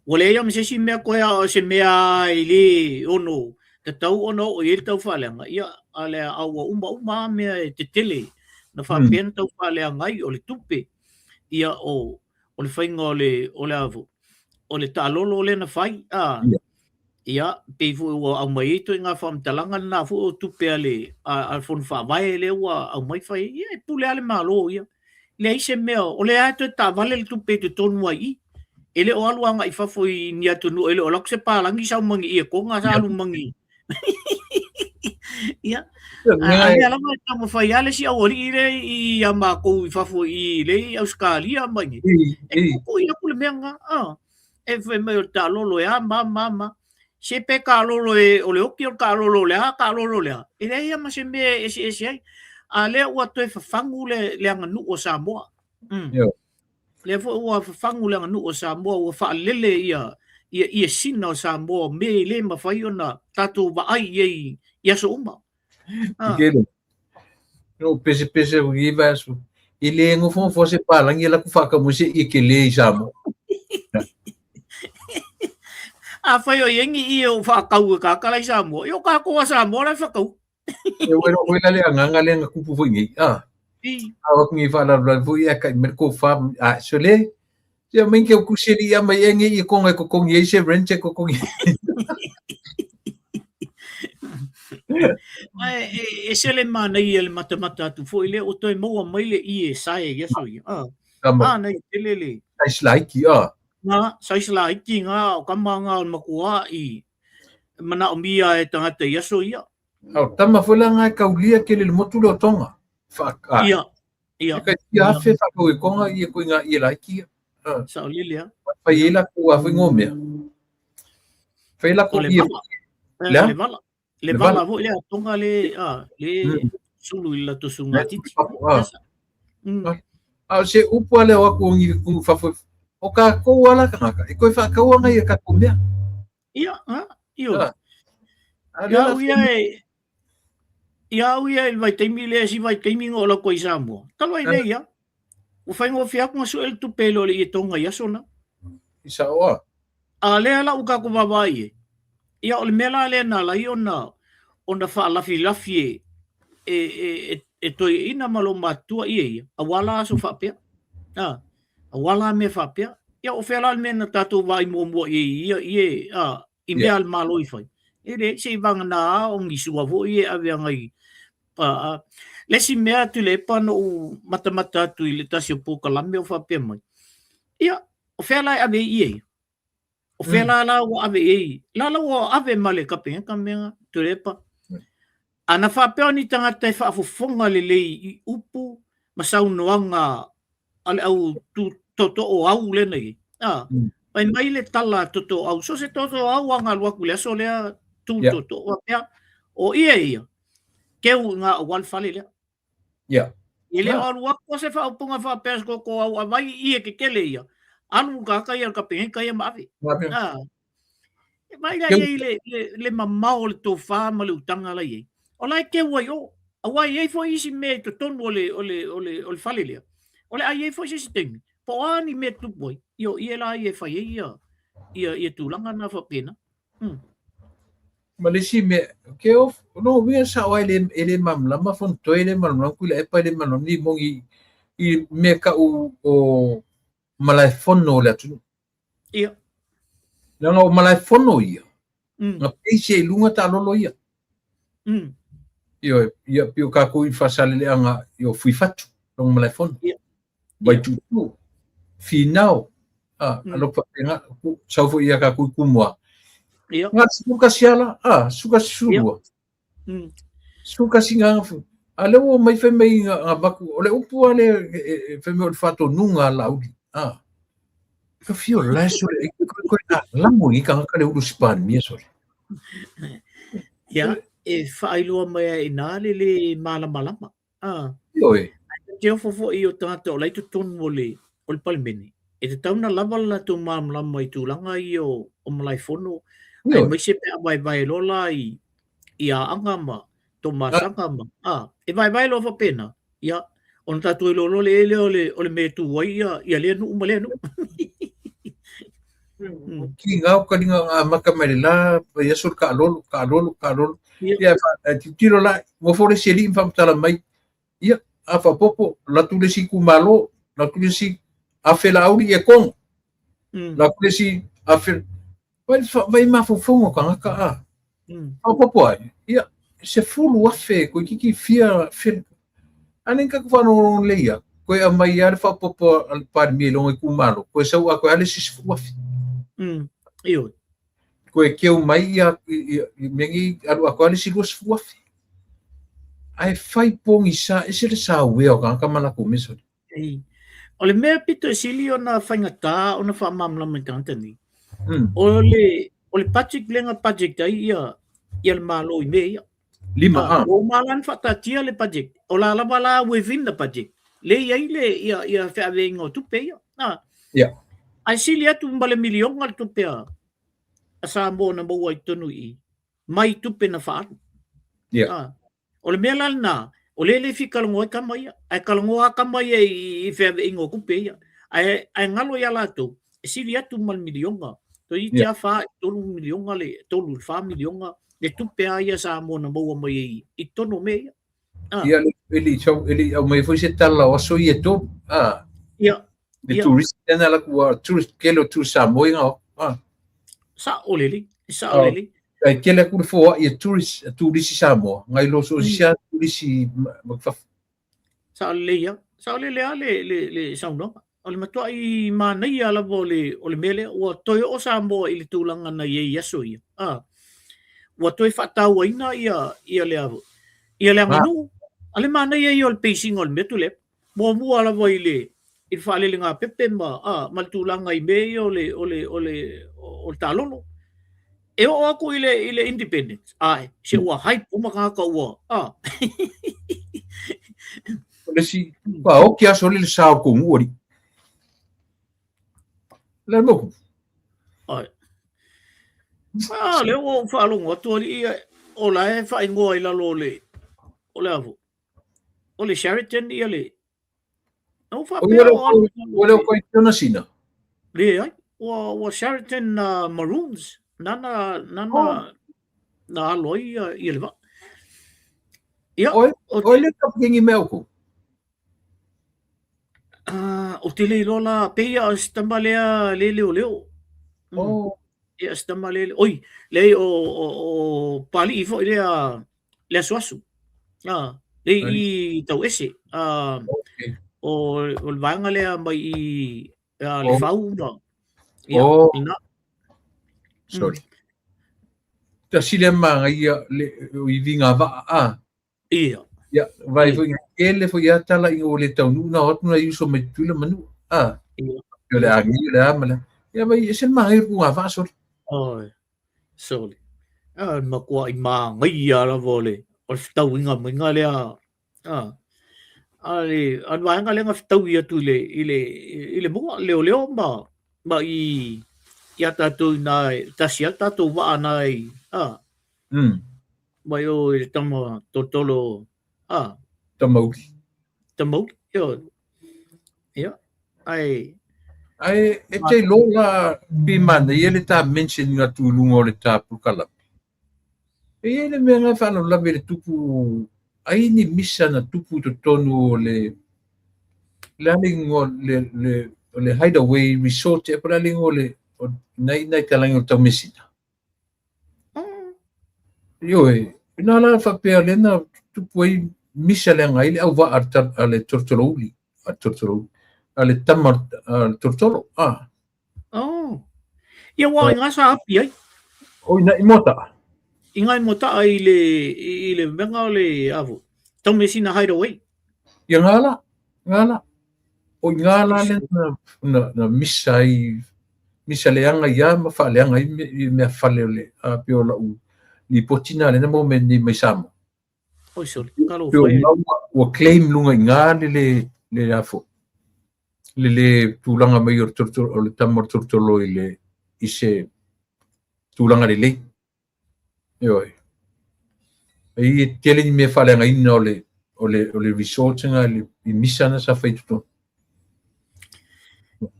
Wale ia mse si mea koea o se mea ili ono, te tau ono o tau whaaleanga. Ia ale aua uma mea te tele, na whapena tau whaaleanga ai o le tupe. Ia o le whainga o le avu. O le tālolo o le na whai. Ia, peifu ua au mai ito i ngā whamtalanga na fu o tupe ale a fon whawae le ua au mai whai. Ia, pule ale malo ia. Le ise mea, o le ato e tā vale le tupe te tonua i. Ele o alu anga i whafo i ni atu nu, ele o lako se pālangi sau mangi ia, ko ngā sa alu mangi. Ia, ale alama e tamo whai ale si au ori ile i ama kou i whafo i le i Australia mangi. E koko i aku le mea ngā, e whai mai o tā lolo e mama. Se pe ka lolo e o le oki o ka lolo le a. E le ia ma se me esi ai. A le ua toi whafangu le anga nu o Samoa. Le ua whafangu le anga nu o Samoa ua whaalele ia sina o Samoa me le mawhai o na tātou waai i aso uma. Ikelo. No pese o iwa aso. Ile ngofo fo se palangi la ku whakamuse i ke le i Samoa. A whai o yengi i o whakau ka kalai Samoa. I o ka koa Samoa lai whakau. E wero koila le anganga le ngakupu fo ngi. Awa kungi whala fo i aka i merko wha. So le, ia minke o kusiri ia mai engi i konga ko kongi e se renche ko kongi. E se le mana i le matamata atu fo i le o toi maua mai le i e sae i aso i. Nei telele. Saislaiki, Nga, saislaiki nga o kamanga o makua i mana o mia e tangata i aso ia. Tama fula nga kaulia ke le motu lo tonga. Ia. Ka ia afe whakau e konga i e koe nga i e laiki. Sa o lilia. Pai e la ku afe ngomea. Pai la ku i e... Le vala vo le tonga le sulu i la tosunga titi. Se upu ale o aku ngi ku whafo. O ka koua la kanga. E koe whakaua ngai e ka kumea. Ia. Ia uia e vai teimi le si vai teimi ngo la koe Samoa. Talo ai nei ia. O whaingo whiaku nga so el tupelo le i tonga ia sona. Isa oa. A lea la uka ko wawai e. Ia o le mela le na la i ona whaalafi e toi ina malo matua ia. A wala aso whapea. A wala me whapea. Ia o whela me na tātou vai mua i mea al malo i whai. E re, se i wanga nā o ngisua vo i e awea ngai. Lesi mea tu le pano o matamata atu i le tasi o pōkalame o whapea mai. Ia, o whela e ave i e. O whela la o ave e. La o ave male kapenga ka mea tu le pa. Ana whapea ni tangata e whaafofonga le lei i upu masau noanga ale au toto o au le nei. Pai mai le tala toto au. So se toto au anga luaku le aso lea toto o pea. O ia. Keu nga wal fale lea. Ia. Ile o luaku se whaupunga whapea ko au avai ia ke kele ia. Anu kaka ia ka pengen kaya maafi. Mai la ia le mamao le to fa ma le utanga la ia. O lai ke wai o. Awai ia fo isi me to tonu ole fale lea. Ole ai ia fo isi temi. Po ani me tu boy. Yo ia la ia fa ia tulanga na fa pena. Malesi me ke of no we sa wa ele mam lama fon to ele mam ku le pa ele mam ni mongi i me ka o malai fono le tu. Ia. Langa o malai fono ia. Na pese lunga ta lolo ia. Yo pio ka ku i fa sale le anga yo fui fatu long malai fono. Vai tu final alo pa nga sa fo ia ka ku kumwa. Nga suka siala suka surua suka singa ale o mai fe mai nga baku ole upu ale fe me o fato nunga laudi ka fio la so ko la mo i ka le u span mi so ya e failo mai ina le malama yo Teo fofo i o tangata o leitu tonu o le palimene. E te tauna lava la tu mamlama i tūlanga i o malai fono. Ai mai se pea vai lola i a anga ma, to masanga ma. E vai lo fa pena. Ia, on tātou lolo le ole me tu wai ia le nu ma le nu. Ki ngau ka dinga maka mai la ya sur ka lolo. Ya tiro la mo fore seli fam tala mai. Ya afa popo la tu le si ku malo, la tu le si afela auri e kong. La tu le si afel vai ma fofongo ka ngaka a. Popo ai. Ya se fulu afe ko kiki fia fel. Aning ka fano leia. Ko a mai ar fa popo al par mi lo ku malo. Ko sa ko ale si fu afe. Iyo. Ko e keu mai ia mengi aru ako ali si fu afe. Ai fai pongi sa ese sa we o ka mana ko miso. Ole mea pito sili ona whaingata ona wha mamla me kantani. Ole Patrick lenga Patrick dai ia le malo I me ia. Lima O malan whatatia le Patrick. O la la within the Patrick. Le ia ia whawengo tupe ia. Ia. Ai sili atu mbale milion ngal tupe a. Asa mo na mawai tonu I. Mai tupe na whaatu. Ia. Ole mea lana. O le fi kalongo ka mai ai kalongo ka mai I fe ingo ku pe ai ngalo ya la to si lia tu mal milionga to I tia fa to milionga le to lu fa milionga le tu pe ai sa mo na mo mai I to no me ia ele o mai foi se tala o so ia to ia de tourist na la ku tourist kelo tu sa mo nga sa oleli ai kele ku fo ia tourist sa mo ngai lo so sia tourist magfa sa le sa no ole matua I manai ala vole ole mele o toi o sa mo I le tulanga na ye yaso ia wa toi fatau ina ia le nganu ale manai ia ol pacing ol metule mo ala vo ile I fale nga pepe ma mal tulanga I me ole talolo e o ako ile independent ai se wa hype uma ka wa le si pa o kia so le sa ko ngori le mo ai le o fa lo ngoto I o la e fa ngo I la lo le o le avo o le Sheraton I le o fa pe o le ko tona sina le ai o Sheraton Maroons nana na loi I le va ia o le ka ngi me ko o te le lola pe ia stambalea le leo ia stambalea oi le o pali fo le suasu le I tau ese o vanga le mai le fau no ia sorry ta sile ma ia le I vinga va ia ia vai foi ele foi ia tala I o le tau nu na hot na iso me tula manu yo le angi le amala ia vai ese ma ir ku va sorry sorry ma kwa I ma ngai ala vole o tau inga minga le ale an vanga le tau ia tu ile mo leo ma I ia tatu nai tasia tatu wa nai mai o tama totolo tamau yo ia ai e te lola bi mana ele ta mention nga tu lungo le ta pukala ele me nga fa no la be tupu ai ni misa na tupu to tonu le lalingo le hideaway resort e para lingo le nai talango to misina yo ina la fa pe lena tupu ai misa le ngai le au va arta ale tortololi ale tamar tortolo ia wa nga sa api ai o ina imota ingai mota ai le menga le avo tau mesina hideaway ia ngala o ngala le na misa le anga ia ma fa le anga me fale le a piola u ni potina le na mo me ni mai samo o sorry kalo foi o claim lunga ngale le afo le tulanga mai o tortolo o le tamor tortolo ile ise tulanga le yo ai tele ni me fale nga ino le le resort nga le misana sa faituto.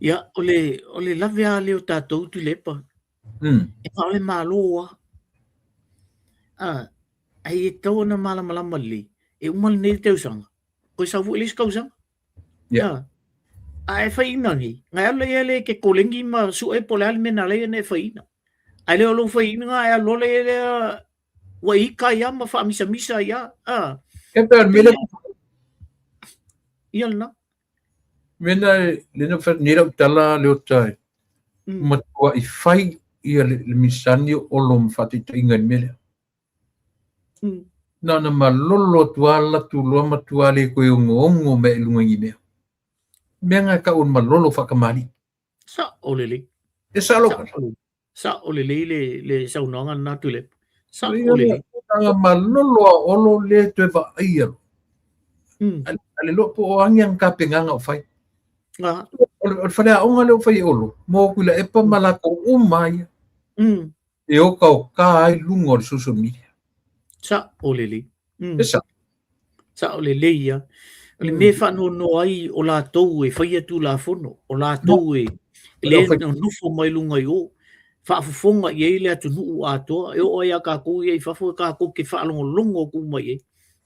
Ia, ole lave a leo tātou tu lepa. E pa ole māloa. Ai e tau na malama li. E umal nei teu sanga. Koe sa fu ilis kau sanga. Yeah. Ai fa ina ni. Ngai ala ele ke kolengi ma su e pole al mena le ne fa ina. Ai le lo fa ina ai lo le wa ika ya ma fa misa ya. E pe mele ia na. Mena le no fa ni tala le otai. Matua I fai ia le misani o lo mfati tinga mele. Na malolo tuala tu lo matuale ko yung ongo me lungi me. Menga ka un malolo fa kamali. Sa olele. E sa lo. Sa olele le sa unanga na tulip. Sa olele. Nga malolo olo le te va ia. Ale lo po angyang ka penganga o fai. O fana o ngale o fai olo. Mo kula e pa malako umai. E o ka ai lungo de social media. Sa olele. Sa olele ia. Le me fa no ai o la tou e fai atu la fono. O la tou e le no nufo mai lunga yo. Fa fonga ye le atu nu ato. E o ia ka ku ye fa fo ka ku ke fa longo ku mai.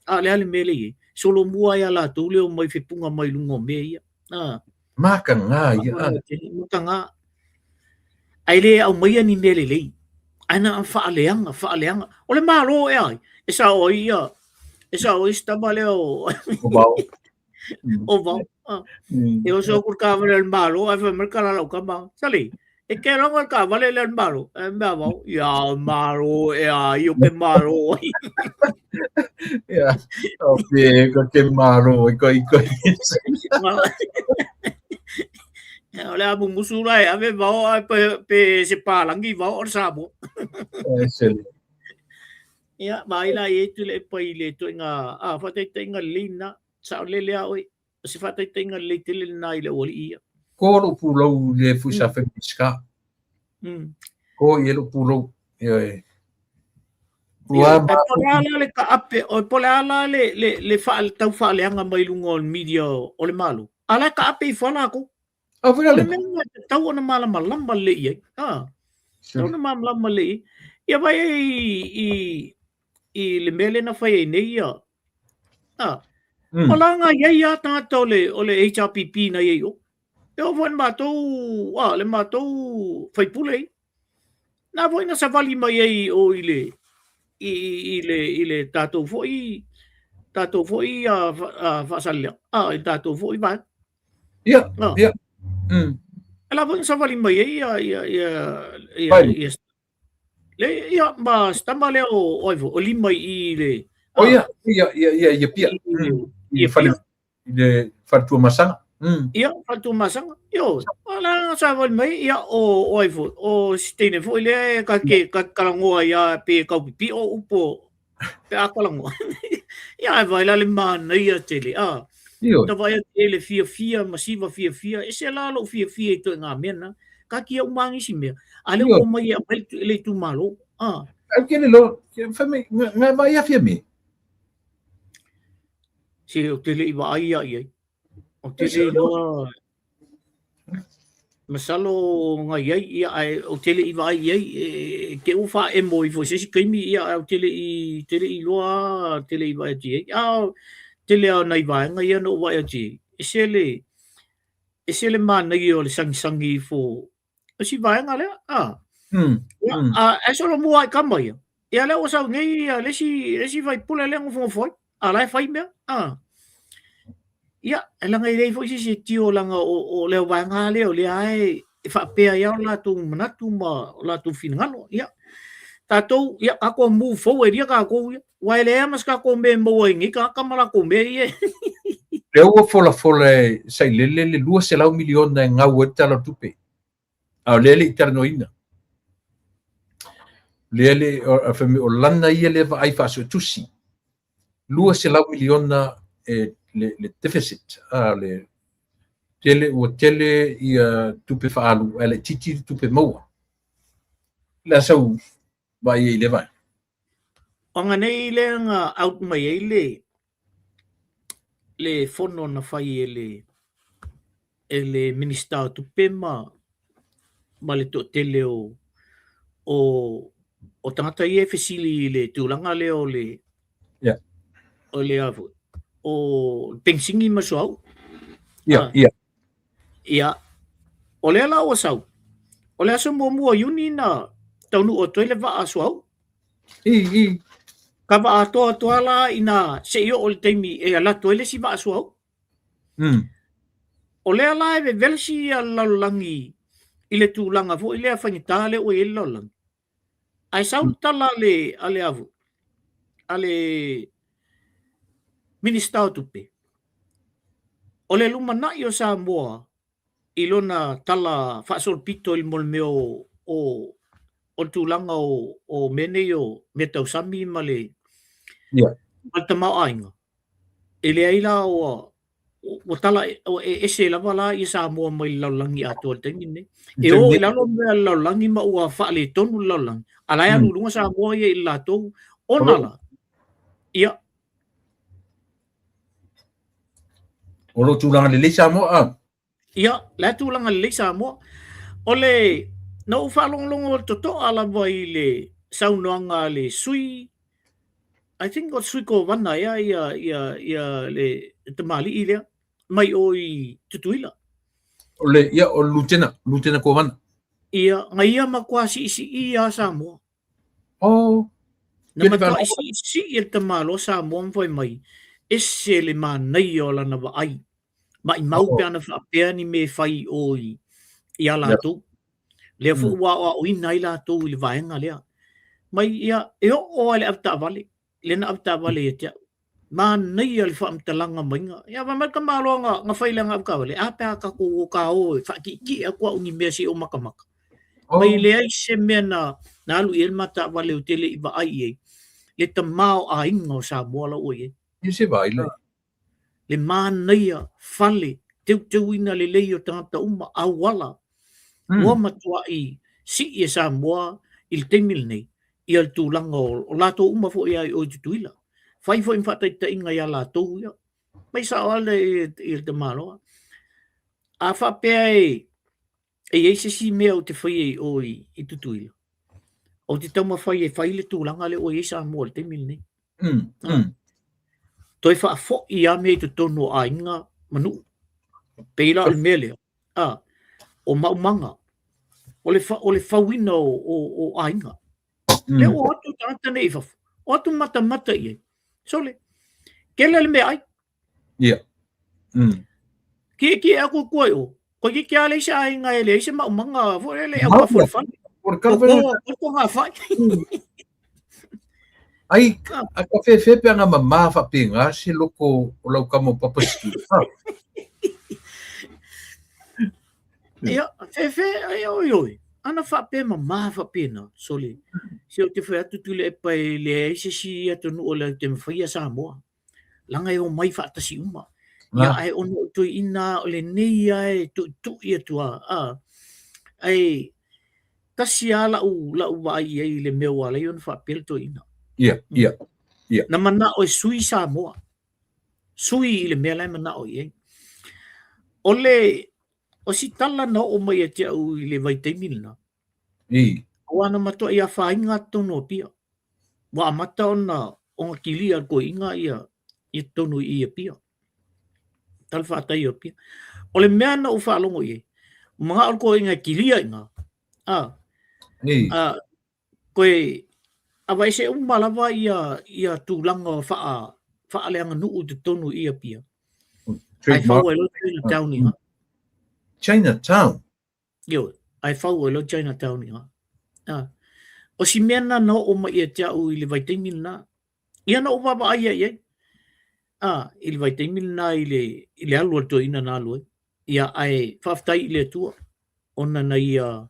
Le ale mele ye. Solo mua ia la tou le o mai fe punga mai lungo me ia. Maka nga ia. Maka nga. Ai le au mai ni nele le. Ana fa aleanga. O le malo e ai. E sa o ia. E sa o istaba le o. O bau. E o so kur ka vale el malo. Ai fa merkala lau ka bau. Sali. E ke longa ka vale el malo. E mea bau. Ya malo e ai. O ke malo. Ya. O ke malo. Iko. Ole abu musula e ave bau pe se palangi bau or sabo. Excelente. Ya, baila e tu le pai le tu nga fa te tenga lina sa le le oi. Se fa te tenga le tele na ile oli ia. Ko lo pulo le fu sa fe miska. Ko ye lo pulo e. Wa ma le ka ape o pola le fa tau fa le anga mai lungo media o le malu. Ala ka ape fa na ko. Afira le tau na mala le ia. Tau na mala le. Ia vai I le mele na fai nei ia. Ola nga ia tātou o le HRPP na ia o. E o voin mātou, le mātou fai pule. Nā voin na sa vali mai ei o i le tātou foi whasalia. I tātou foi vai. Ia. Ala voin sa vali mai ei le ia ma stama le o lima I le ia pia ia fale le fatu masanga ia fatu masanga yo ala sa vol mai ia o stene fo le ka kalango ia pe ka pi o upo pe akalango ia vai la le man ia tele ta vai ele fia masiva fia e se la lo fia to nga mena ka ki o mangi si me ale o mai le tu malo aquele lo fami nga vai a fia si o tele iwa ai o tele lo masalo nga ia o tele iwa ai ke u fa e moi fo se kimi ia o tele I loa tele iwa ai tele na iwa nga ia no wa ai esele man na o le sangi fo si vai nga le e solo mua I kama ia le o sa ngai le si vai pula le ngofo foi ala fai me ia ela ngai dei foi si tio langa o le vai nga le o le ai fa pe ia la tu manatu ma la tu finalo ia tatou ia ako mu fo e dia ka ko wai le mas ka ko me mo ngi ka kamala ko me ia le o fola sai le lua se lau miliona nga weta la tupe a le ternoina le o lana ia le vai fa so tusi lua se lau miliona le deficit le tele ia tupe fa alu ele titi tupe mo la sau vai le vai anga nei le nga out mai le le fono na fai ele minister tu pema male to tele o tangata i e fesili le tūlanga leo le Yeah. o le avu o pengsingi masau Yeah, yeah. ia o le ala o sau o le aso mua yuni na taunu o toile va asau I. ka va ato ala ina se yo o le taimi e ala toile si va asau o le ala e velsi a laulangi i le tūlanga fo i le afangita le o e laulangi ai sau tala ale avu ale minister o tupe o le lumana i o Samoa i lona tala whaasolpito i molmeo o tūlanga o mene o me tausami ma le tamau ainga. E le aila o tala o ese lava la i Samoa mai laulangi ato al tengine. E o i lalo mea laulangi ma ua whaale tonu laulangi. Alai arurunga Samoa i lato o nala. Ia. O lo tūlanga le Samoa? Ia, la tūlanga le Samoa. O le na u whalonglongo toto ala vai le saunoanga le sui. I think o sui ko wana ia le tamali i lea. Mai o i tutuila. O le ia o lutena ko wana. Ia, ngai ia makwasi isi i a Samoa. Oh. Na matua isi i el tamalo Samoa mfoi mai. Ese le manai o lana wa ai. Mai mau peana whapea ni me whai o i ala tu. Lea fu wa o ina i la tu i le vaenga lea. Mai ia, e o le apta vale. Le na apta vale e tia. Ma nei al fa amtalanga mainga. Ia va mal kamalo nga failanga apka vale. Apa ka ko ka o fa ki akwa uni mesi o makamaka. Mai le ai se mena na lu el mata vale o tele i va ai. Le tamao a ingo sa mola o ye. Ise vai le. Le ma nei fale teu ina le leio tangata uma awala. Ua matua i si i sa moa il temil nei. I al tūlanga o lato uma fo ia o tutuila. Fai fo infatai ta inga ia lato ia. Mai sa ale i te maloa. A whapea e eise si mea o te whai o i tutuila. O te tauma whai le tūlanga le o i sa moa te temil nei. Toi wha fo i a mea te tono a inga manu. Peila al mele. O maumanga. O le whawina o a inga. Le o atu tangata nei fafu. O atu mata i. So le. Kele le mea ai. Ia. Ki aku koe o. Ko ki ale isa ai ngai le isa maumanga. Fo le au ka fulfan. Ko ngā whai. Ai, a ka whewhepe anga ma whapinga se loko o lau kamo papasitu. Ia, whewhe, ai oi. Ana whape ma whapena, soli. Se o te whai atu tule e pai le eise si atu nu o le te mwhai a Samoa. Langa e o mai whaatasi uma. Ia ai ono tui ina o le nei ai tu i atua. Ai, kasi a lau vai ai le meo ala i on whapel to ina. Ia. Na mana o sui Samoa. Sui i le mea lai mana o i. O si tala na o mai te au i le vai teimina. O ana matua ia whainga tono pia. Wa amata ona o ngā kilia ko inga ia tono i a pia. Tal whaatai o pia. O le mea na o whaalongo i. Mga o ko inga kilia inga. Koe awai se umalawa ia tūlanga whaaleanga nuu te tono i a pia. Ai whau e lo Chinatown inga. Chinatown? Yo, ai whau e lo Chinatown inga. O si mena no o mai e tia u i le vaitemil na. Ia na o baba ai ai. I le vaitemil na i le alua to ina na alua. Ia ai whaftai i le tua. Ona na ia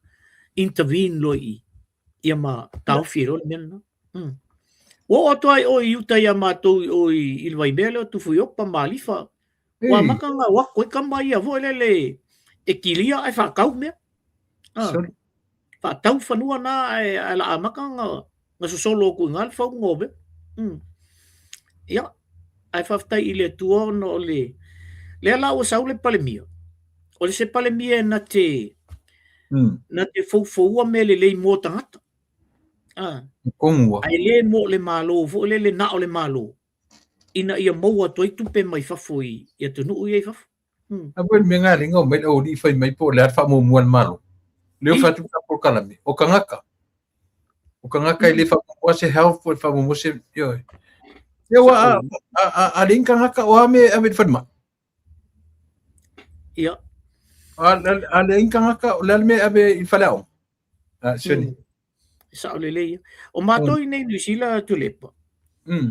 intervene lo i. Ia ma tauwhiro le mena. O ato ai o i uta ia mātou o i le vaimele o tufu yopa malifa. Wa maka nga wako i kama ia vo le e kilia ai whakau mea. Whakau whanua na ai la amaka nga sosolo ku ngal whau ngobe. Ia, ai whaftai i le tua no le la o sau le palemia. O le se palemia na te fau me le mo tangata. Kongua. Ai le mo le malo, fo le na o le malo. Ina ia maua toi tupe mai fafo ia tunu ia fafo. Abuel me nga ringa o mai o di fai mai po le arfa mo muan malo. Leo fatu ka por kalami. O kangaka. O kangaka ile fa mo se health for fa mo se yo. Yo a ling kangaka o ame fadma. Ia. A ling kangaka o le me abe falao. Seni. Sa o le. O mato i nei New Zealand tulepa.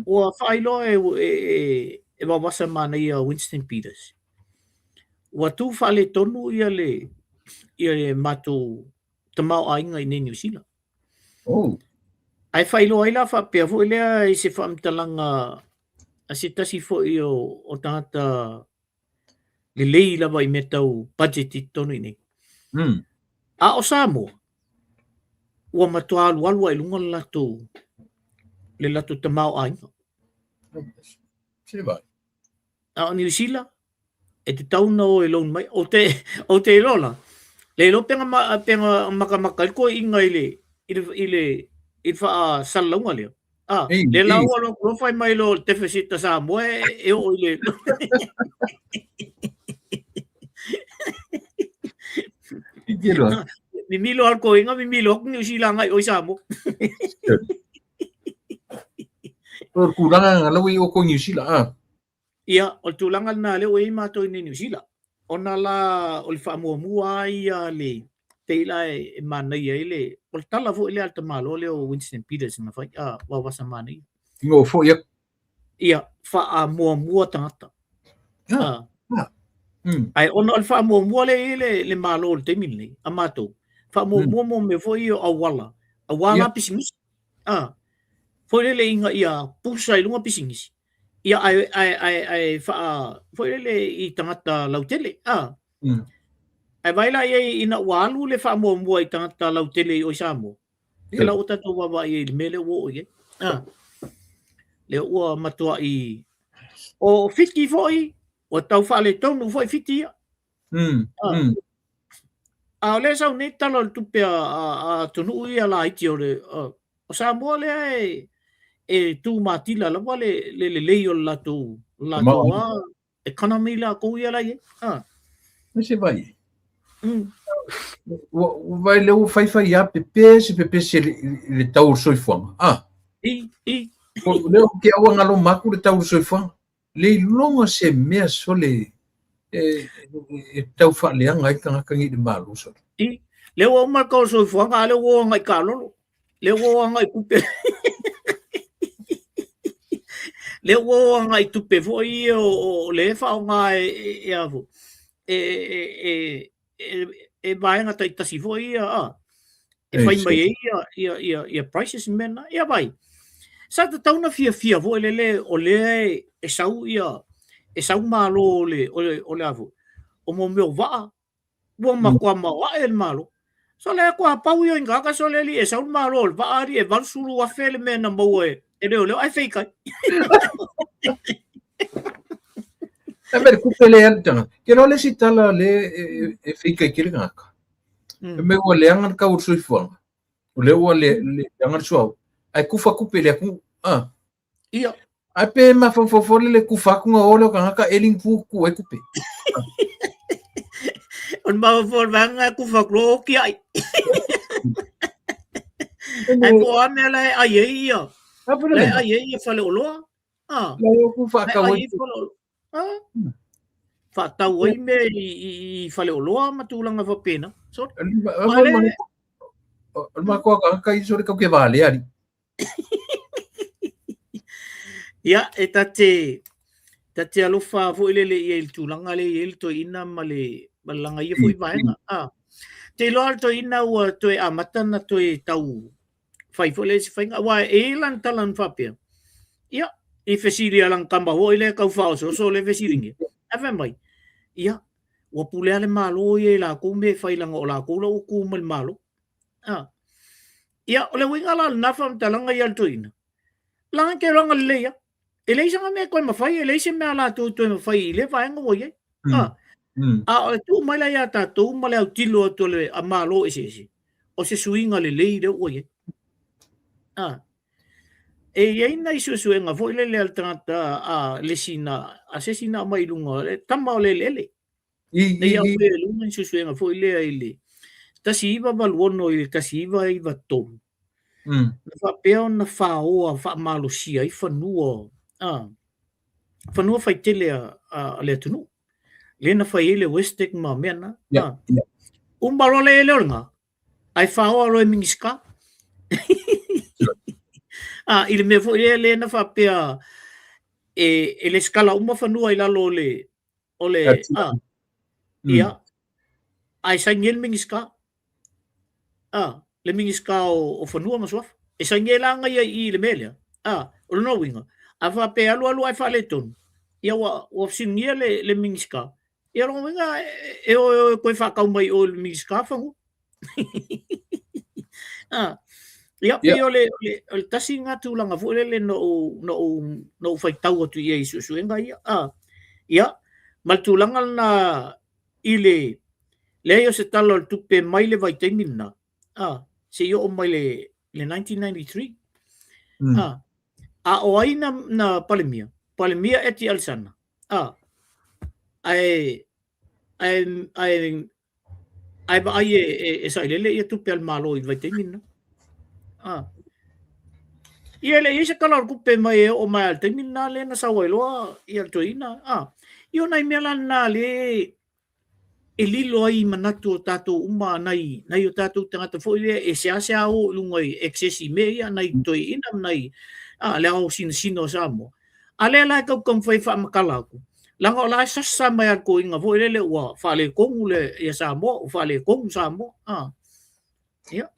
O failo e wawasa mana ia Winston Peters. Wa tu fale tonu ia le mato tamau ainga i nei New Zealand. Oh. Ai failo ai la fa pe fo le i se fam talanga a se tasi fo o tata le lei lava i metau budget i tonu i nei. A o Samoa ua matua alu ai lunga le lato tamau ainga. Seba. A New Zealand e te tauna o e lon mai o te lola. Le lo penga makamaka ko inga ile fa salaunga le. Le lawa lo fai mai lo deficit ta Samoa e o ile. Mi milo al ko inga mi milo New Zealand ai o Samoa. Or kuranga ngalawi o ko New Zealand. Ia, o tulanga na le o e mato i New Zealand. Ona la o le whaamua ia le teila e mana ia le o le tala fo ile alta malo le o Winston Peters na fai wawasa mana ia. Ngo fo ia. Ia, whaamua tangata. Ai ona o le whaamua le malo le temin le, a mato. Whaamua mo me fo ia awala. Awala pisingisi. Fo le inga ia pusa i lunga pisingisi. Ia ai foi le i tangata lautele ai vai la ia ina walu le fa mo i tangata lautele o Samoa ke la uta to wa i mele wo ye le o matua i o fiti foi o tau fa le tonu foi fiti a le sa ni talo tupe a tonu ia la i o Samoa le e tu matila la wale le o lato economy la ko ia la ye se vai vai le o fai ya pepe se le tau soifong le o ke o ngalo maku le tau soifong le longa se me so le tau fa le ngai ka ngi de malu so le o ma ko soifong ale o ngai ka lo le o ngai kupe le wo ngai tupe foi o le fa nga e avo e vai nga tai tasi foi e fai mai ia prices mena ia vai sa ta tauna fia vo le o le e sau malo o le avo o mo meu va wo ma kwa ma wa el malo so le kwa pau yo nga ka so le e sau malo va ari e van sulu a fele mena mo e le ai fake ver kupele anta ke no le sitala le e fika ke ngaka me o le angan ka urso ifo o le o le angan so ai kufa kupele ku ia ai pe ma fo le kufa ku ngolo ngaka elin ku e kupe on ma fo vanga kufa klo ki ai ai po amela ai ia ai fale o loa la yo kufa ka ai fa tau ai me i fale o loa matulanga fa pena so ma ko ka iso ka ke vale ari ia e tate alofa fo ile il tulanga le il to ina male balanga ia fo i vaenga te lo alto ina ua to e amata na to e tau fai fo le fai wa e lan talan fa pe ia i fesiri alang kamba ho ile ka fa so le fesiri ave mai ia wa pule ale malo ye la ku me fai lang o la ku lo ku mal malo ia ole winga la na fam talanga ia alto ina lang ke long le ia Ele sanga me koe mawhai, ele se mea la tō tō mawhai, le whaenga o ye. A tu mai la ia tātou, ma le au tilo o tole a mālo ese. O se suinga le leire o ye. E iei nei suenga, fo ile le altangata a le sina, a se sina mai lunga, le tama o le lele. Nei au le lunga suenga, fo ile a ile. Tasi iwa waluono i tasi iwa tonu. Na whapea o na whaoa, wha malo sia, i whanua. Whanua whaitele a le tunu. Lena whai ele Westek ma mena. Umbaro le ele oranga. Ai whaoa roe mingiska. Ile me fo ile lena whapea e le skala uma whanua i lalo ole ia. Ai sa ngel mingiska. Le mingiska o whanua masuaf. E sa ngelanga ia i le melea. O no winga. A whapea alu ai whale tonu. Ia wa singia le mingiska. Ia rongo winga e o koe whakau mai o le mingiska whangu. Ia pe o le tasi ngā tūlanga fu le no whaitau atu ia i suenga ia. Ia, mal tūlanga na i le o se talo le tupe mai le vaitemina. Se i o mai le 1993. A o ai na Palemia. Palemia eti alsana. Ai ba ai e sa ile ia tupe al malo i vaitemina. Ia le isa kala kupe mai o mai al temina le na sawailoa i al toina. Io nai mea lana le e lilo ai manatu o tātou uma nai o tātou tangata fo ile e se au lungai excessi mea nai toi ina nai le au sino samo. A le lai kau whai whamakala aku. Langa o lai sasa mai ako inga fo ile le ua whale kongu le ia samo o whale kongu samo. Ia.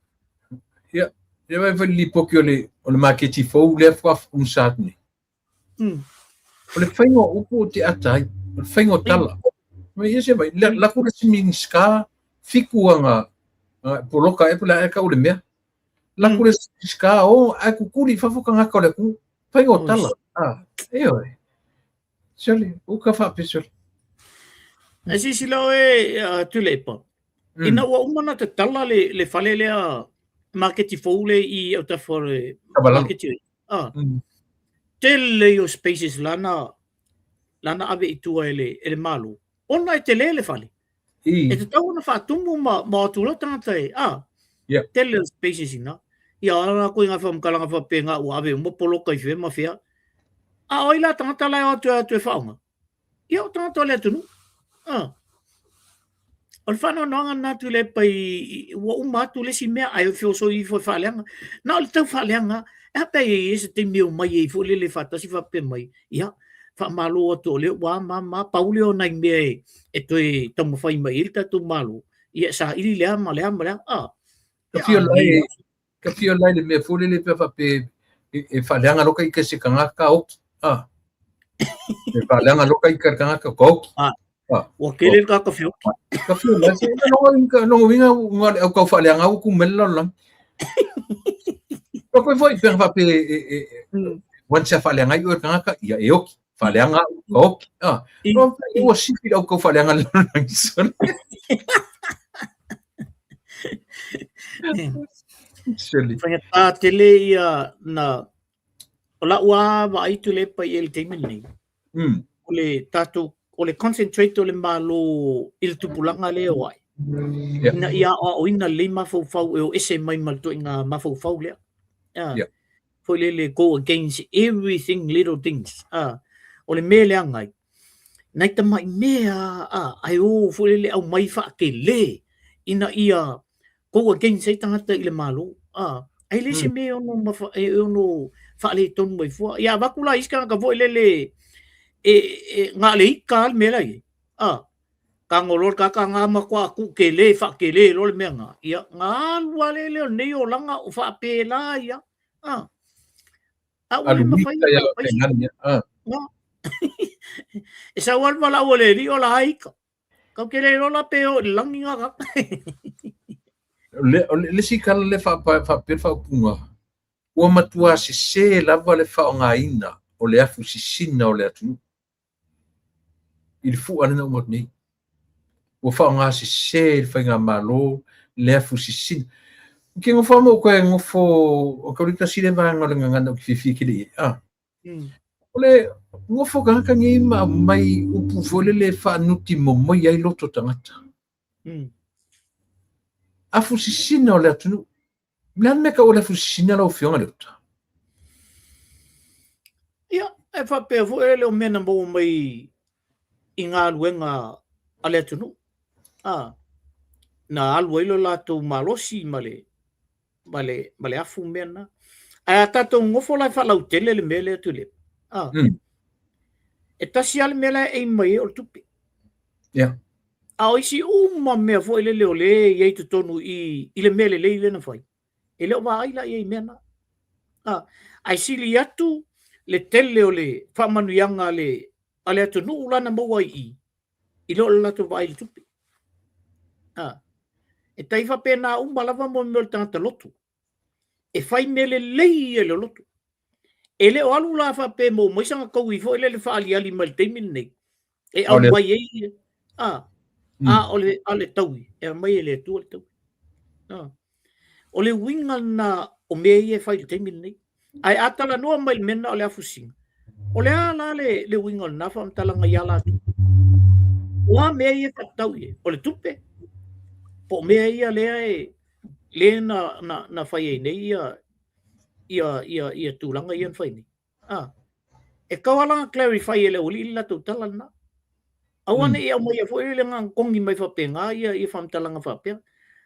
Ia. Ia vai li poki o le maketi fou le fuaf satni. O le whaingo upo te atai, o le whaingo tala. Mai ia se mai, la kura si mingiska fikuanga poloka e pula e ka ule mea. La kura si mingiska o a kukuri fafuka ngaka o le ku whaingo tala. Eo e. Sali, uka whapesoli. E si silo e tulepa. Ina ua umana te tala le whale lea marketi foule i au ta for marketi. Tele o spaces lana ave i tua ele malu. Ona e te lele fale. E te tau na whātumu ma atula tangata e. Tele o spaces ina. Ia ana koe ngā whamkalanga whapenga ua ave mopoloka i whema whia. Oi la tangata lai atu e whaunga. Ia o tangata le atunu. O le whanau noanga nātu le pai ua umatu le si mea ai o whioso i fo whaleanga. Nā o le tau whaleanga, e hapa e se te meo mai e fo le whatasi whape mai. Ia, whamalo atu o le wā mama, paule o nai mea e toi tamu whai mai il tatu malo. Ia sa ili lea ma lea. Ka fio lai le mea fo le whape e whaleanga loka i ka se kangaka oki. E whaleanga loka i ka kangaka oki. Wa kele ka fio. Ka fio la se no winga ngale au ka whaleanga au ku melo lang. Ko foi per pe wan se whaleanga i o kangaka ia e oki. Whaleanga oki. No o sifi au ka whaleanga lang son. Whangata tele ia na ola ua wa aitu le pa i el temen nei. Ole tatu o le concentrate o le malo il tupulanga le o ai. Na ia o ina le mafau e o ese mai malto inga mafau le. Foi le go against everything little things. O le me le angai. Nai ta mai mea ai o foi le au mai fa ke le ina ia go against ai tangata i le malo. Ai le se me ono mafa e ono fa le ton mai fo. Ia vakula iska ka foi le ngā le ika me lai. Ka ngolor ka ngā makua ku ke le wha ke le lo le mea ngā. Ia ngā lua le leo nei o langa o wha pe la ia. Alumita ia o tengani. E sa wan wala o le li o la haika. Ka ke le lo la pe o langi ngā ka. Le si kala le wha pe wha punga. Ua matua se lava le wha o ngā ina. o le afu sisina o le atunu. I le fu ana o nei. Ua whaonga se le whainga malo le afu sisina. Ke ngofa mo koe ngofo o kaurita sile vanga le ngana ki fifi kili. Ole ngofo ka ngi mai upu fole le whanuti mo moi ai loto tangata. Afu sisina o le atunu. Milan me ka o le afu sisina lau fionga leota. Ia, e whape fu e leo mena mo mai i ngā luenga a le atunu. Na alu ilo lato malosi male afu mena. Ai tato ngofo lai whalau tele le mele atu le. E tasi ale mele e mai o tupi. Ia. A oisi mea fo ele leo le iei tu tonu i le mele le ile na fai. E leo wa aila iei mena. Ai sili atu le tele o le whamanuianga le ale atu nuu lana maua i leo le lato wa aile tupi. E taifa pena lava mo me tangata lotu. E fai mele lei e le lotu. E leo alu la fa pe mo moisanga kau i fo ele le whaali ali mal teimin nei. E au mai e ole ale taui. E mai ele tu ale taui. Ole winga na o mei e fai teimin nei. Ai atala noa mai mena ole afusinga. Ole ala le winga na fa mtalanga yala tu. Wa mei e taui. Ole tupe. Po mea ia le na fai e nei ia tūlanga ian fai nei. E kawalanga clarify ele uli la tu tala na. Awane ia mai fo ele nga kongi mai fa penga ia fam talanga fa pe.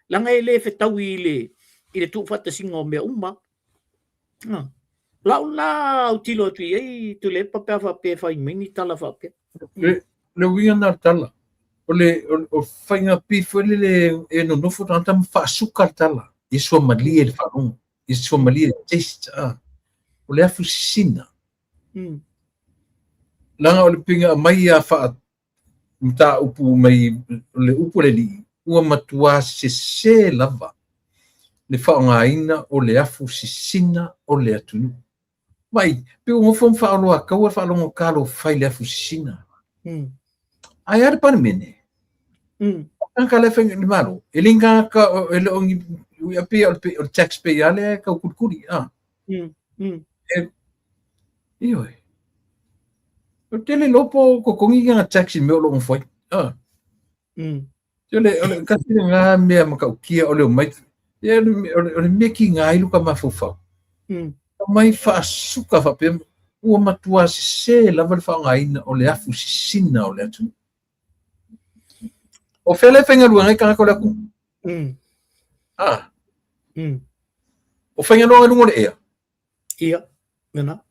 Langa ele fe tau ile tu fata singa o mea uma. La utilo tu ei tu le pa fa pe fai mini tala fa pe. Le winga na tala. O whainga pifo le e no nofo tanta whaasuka tala. I sua mali e le whaonga. I sua mali e le taste. O le afu sina. Langa o le pinga mai a wha mta upu mai le upu le li. Ua matua se lava. Le whaonga ina o le afu sisina o le atunu. Mai, pe o ngofo mwhaoloa kaua whaolongo kalo whai le afu sisina. Ai are pane mene. Ka le fenga ni malo. Elinga ka ele ongi ia pe o taxpayer ale ka kukuri Io. O tele lopo ko kongi nga taxi me lo foi. Tele ka nga me ma ka kia o le mai. Ia o le meki nga ilu ka mafufa. Mai fa suka fa pe o matua se lava le fa nga ina o le afu sina o le atu. O fele fenga luanga ka ko la ku. O fenga luanga lungo le ea. Ia, mena.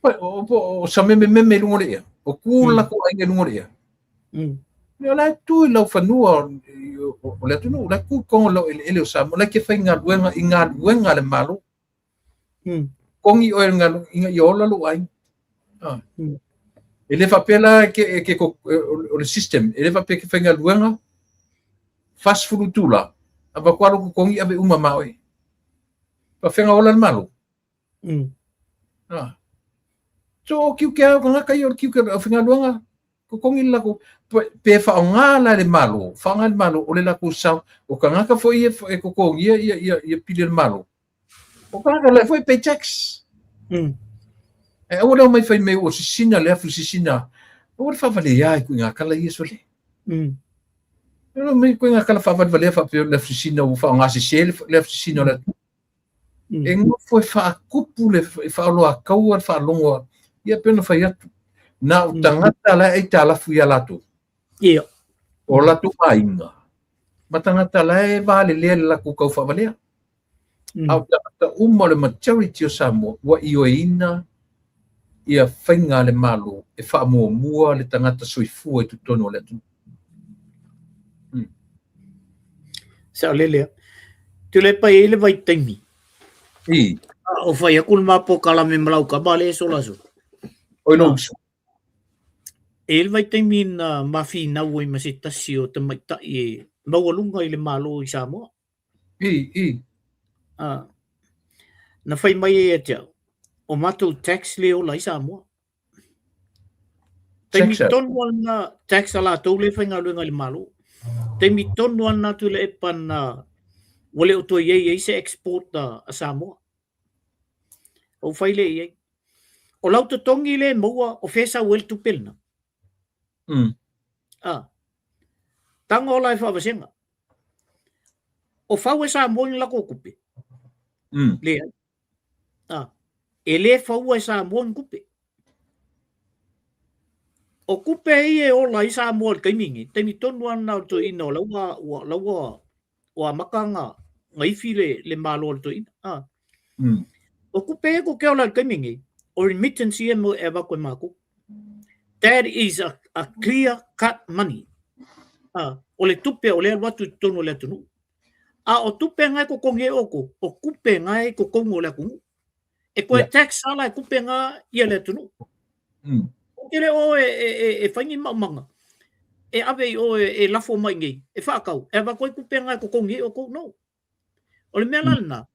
O sa me lungo le ea. O kula ko ai lungo le ea. Yo la tu lo fanua o le tu no la ku ko lo ele o sa mo la ke fenga luanga inga luanga le malo. Kongi o inga yo la lu ai. Ele fa pela ke o le system ele fa pe ke fenga luanga fast food tula aba kwalo ko kongi abe uma maoi pa fenga ola malo so kiu ke ko nga kai o kiu ke fenga luanga ko kongi la ko pe fa nga la le malo fa nga le malo o le la ko sa o ka nga ka foi e ko kongi ia pile le malo o ka nga la foi pe tax e ora mai fai me o sisina le afu sisina o fa vale ia ku nga kala ia sole me ku nga kala fa vale fa pe le sisina o fa nga se le sisina la e ngo foi fa kupu le fa lo a kau fa longo ia pe no fa ia na tangata la e tala fu ia latu ia o latu ainga matangata la e vale le la ku kau fa vale au ta le majority o Samoa wa ioina ia whainga le malo e whaamua le tangata soifua i tutono le atu. Sa lelea. Tu le pai ele vai taimi. O whai akul mapo kala me malau ka bale so laso. Oi no usu. Ele vai taimi na mafi na oi masitasi o te maita e maualunga i le malo i Samoa. na fai mai e te o matou tax le o lai Samoa. Te mi tonu ana tax ala tau le whainga luenga le malo. Te mi tonu ana tu le pana wale o to ye se export a Samoa. O whai le ye. O lau to tongi le moa o fesa wel tu pelna. Tanga o lai whawasenga. O whawe Samoa ni lako kupe. Le ele whawe Samoa ni kupe. O kupe e o lai Samoa kaimingi. Te mi tonu ana to ina o laua o makanga ngai le malo to ina. O kupe e ko keo lai kaimingi. O remittance e mo e wako mako. That is a clear cut money. O le tupe o le watu tonu le tunu. O tupe ngai ko konge oko. O kupe ngai ko kongo le kungu. E koe tax ala e kupe ngai ia le tunu. Kere o e whaingi maumanga. E awe o e lafo mai ngai. E whakau. E wa koe kupe ngai ko konge oko. No. O le mea lana.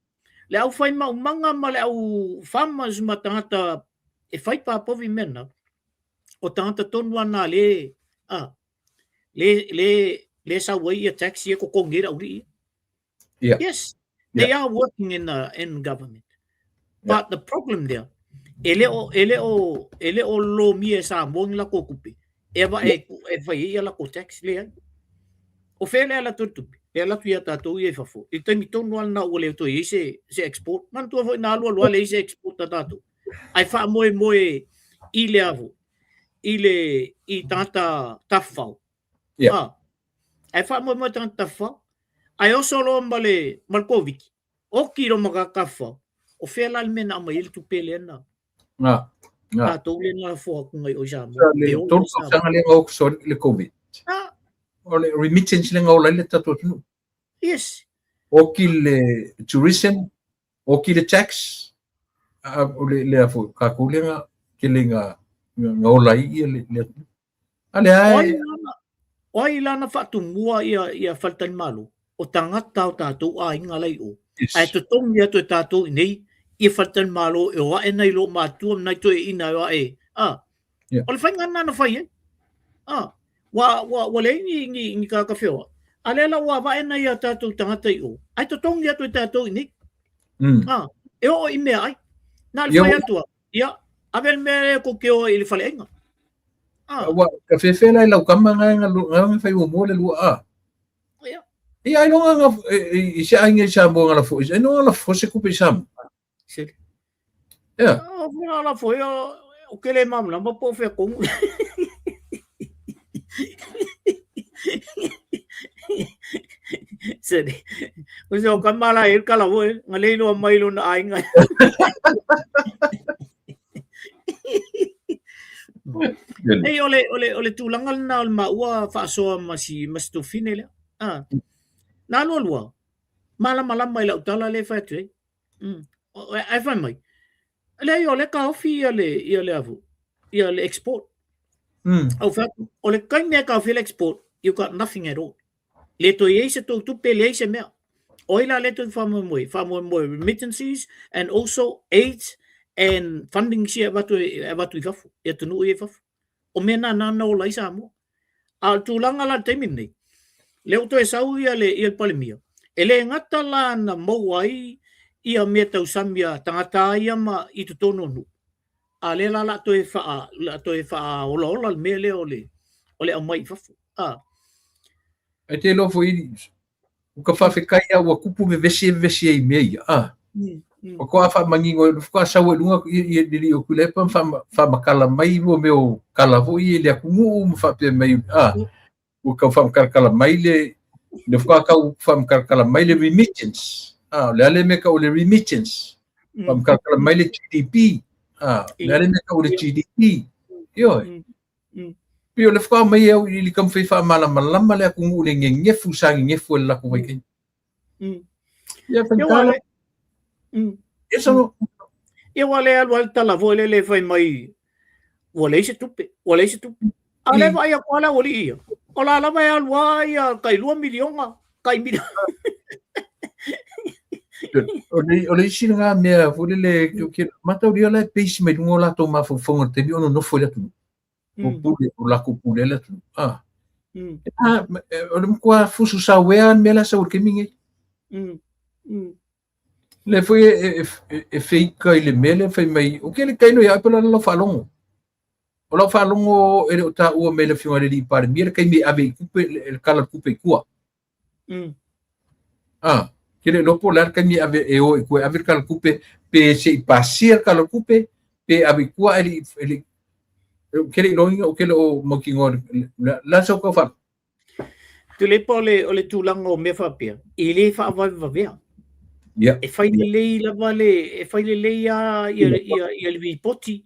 Le au whai maumanga ma le au farmers ma tangata e whai papovi mena. O tangata tonu ana le sawai a taxi e ko konge ra uri. Yes. They are working in government. But the problem there, ele o lo mie sa mong la ko kupi. Eva e vai ia la ko tax le. O fele ala tutupi. E ala tuia tatou e fafo. I te mitonu ana o le to i se export. Man tua foi na lua le se export tatou. Ai fa moe i le avo. I tanta tafau. Ai fa moe tanta tafau. Ai o solo mbale Malkovic. O kiro makakafa. O fela almena ama il tu pele na. Tatou le na fo ku ngai o jamo. Le tonu sanga le o so le COVID. O le remittance le ngau le tatou tunu. Yes. O ki le tourism, o ki le tax, o le afo kakulenga kilenga ngau lai le. Ale ai. Oi lana fatumua ia faltan malu. O tangata o tatou a inga lai o. Ai to tongi atu tatou nei ia faltan malu e wa e nei lo matu nai to e ina wa e. O le whainga nana whai e. Wa le ni ka whio. Alela wa va e nei a tatou tangata i o. Ai to tongi atu tatou nei. E o i mea ai. Na le whai atua. Ia. Avel me ko ke o i le whale inga. Wa ka fefela lau kama nga fai o mo le lua e ai no nga i se ai nge sa mo nga la fo e no la fo se kupe sam Sele. ya O la fo o ke le mam la mo po fe ko. Sele. O se o kamala ir kala wo ngale lo mai lo na ai nga. Ei ole tulangal na maua fa so masi mastofine le. Na lua. Mala mai la utala le fa tu. Ai fa mai. Le ole ka ofi le avu. Ia le export. Au fa ole kai me ka ofi le export. You got nothing at all. Le to yese to pele se me. Oila le to fa mo remittances and also aids and funding share watu fafu e tunu e fafu o mena na no lai Samoa al tulanga la temini le to e sau ia le palemia ele ngata la na mowai ia me tau samia tangata ia ma i to tono nu ale la to e fa ola me le ole a mai fafu e te lo fo i ka fa fe kai a wa kupu me vesi i me o ko afa mangingo ko sa wo lunga i dili o kule pa fa makala mai wo meu kala vo i le kumu fa pe mai o ka fa kala mai le fa kala mai le remittance le ale me ka o le remittance fa kala mai le GDP le ale me ka o le GDP yo pio le fa mai o i kam fa mala le kumu le ngefu sa ngefu la ko vai ya fa kala Ia wale alwal tala vole le fai mai wale se tupe ale vai a kwala wali ia ola la vai alwa ia kai 2 milionga kai mil O le isi nga mea fo le ke matau ria le peisi mai lungo la to ma fo fonga te bi ono no fo le tu o pule o la ko pule le tu o le mkwa fusu sa wea me la sa o ke mingi le foi e fei kai le mele fei mai o ke le kai no ya pela la falongo o la falongo e o ta o me le fiwa le di par mi kai mi ave kupe le kala kupe kua kele lopo lar kai mi ave e o e ko ave kala kupe pe se pasir kala kupe pe ave kua ele kele loinga o kele o mokingo la so ko fa tu le pole o le tulanga o me fa pia i le fa va va e fai le la vale e fai le ia ia le poti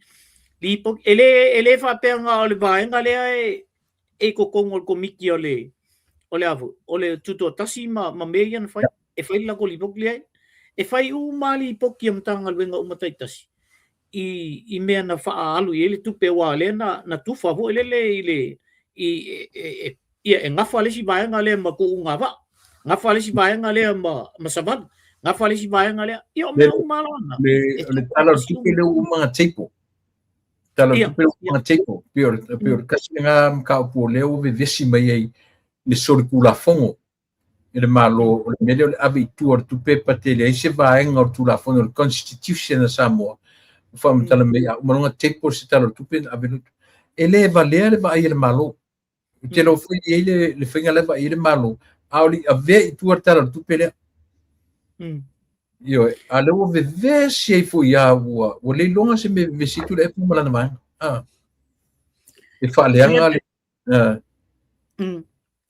li po ele fa pe nga o le vaenga le e ko kongo ko miki o le avu o le tuto tasi ma me yan fai e fai la ko li pok le e fai u mali poki am tanga wenga o matai tasi i me na fa alu ele tu pe wa le na tu fa vo ele i nga fa le si vaenga le ma ko nga va nga fa le si vaenga le ma saban nga fa le si vaenga le i o me u mala na le tala tu pe le u mga tipo tala tu pe u mga tipo pior kasi nga ka po le o vesi mai ai le sorkula fongo ele malo le mele ave tu pe patele ai se vaenga o tu la fongo le constitution na Samoa fam tala me uma nga tipo se tala tu pe ave ele valere va ai le malo te lo foi ele le finga leva ele malo auli ave tu tala tu pe le io ale o ve se foi ya o le longa se me visitu le pu mala na e fa le anga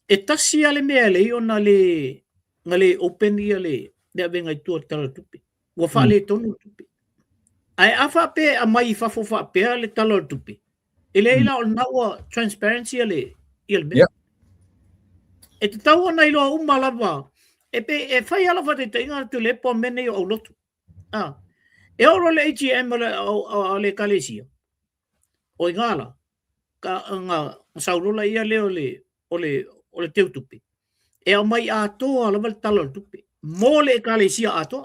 e tasi ale mea le ona le open ia le venga i tu tala tupe wa fa le tonu tupe ai afa pe a mai fa fo fa pe le tala tupe ele ila o na wa transparency ale il be e te tau ona ilo umalava e pe e fai ala fa te tenga tu le po mene o lotu e oro le AGM le kalesia o ingala ka nga saurula ia le o le teu tupe e o mai ato ala val talo tupe mo le kalesia ato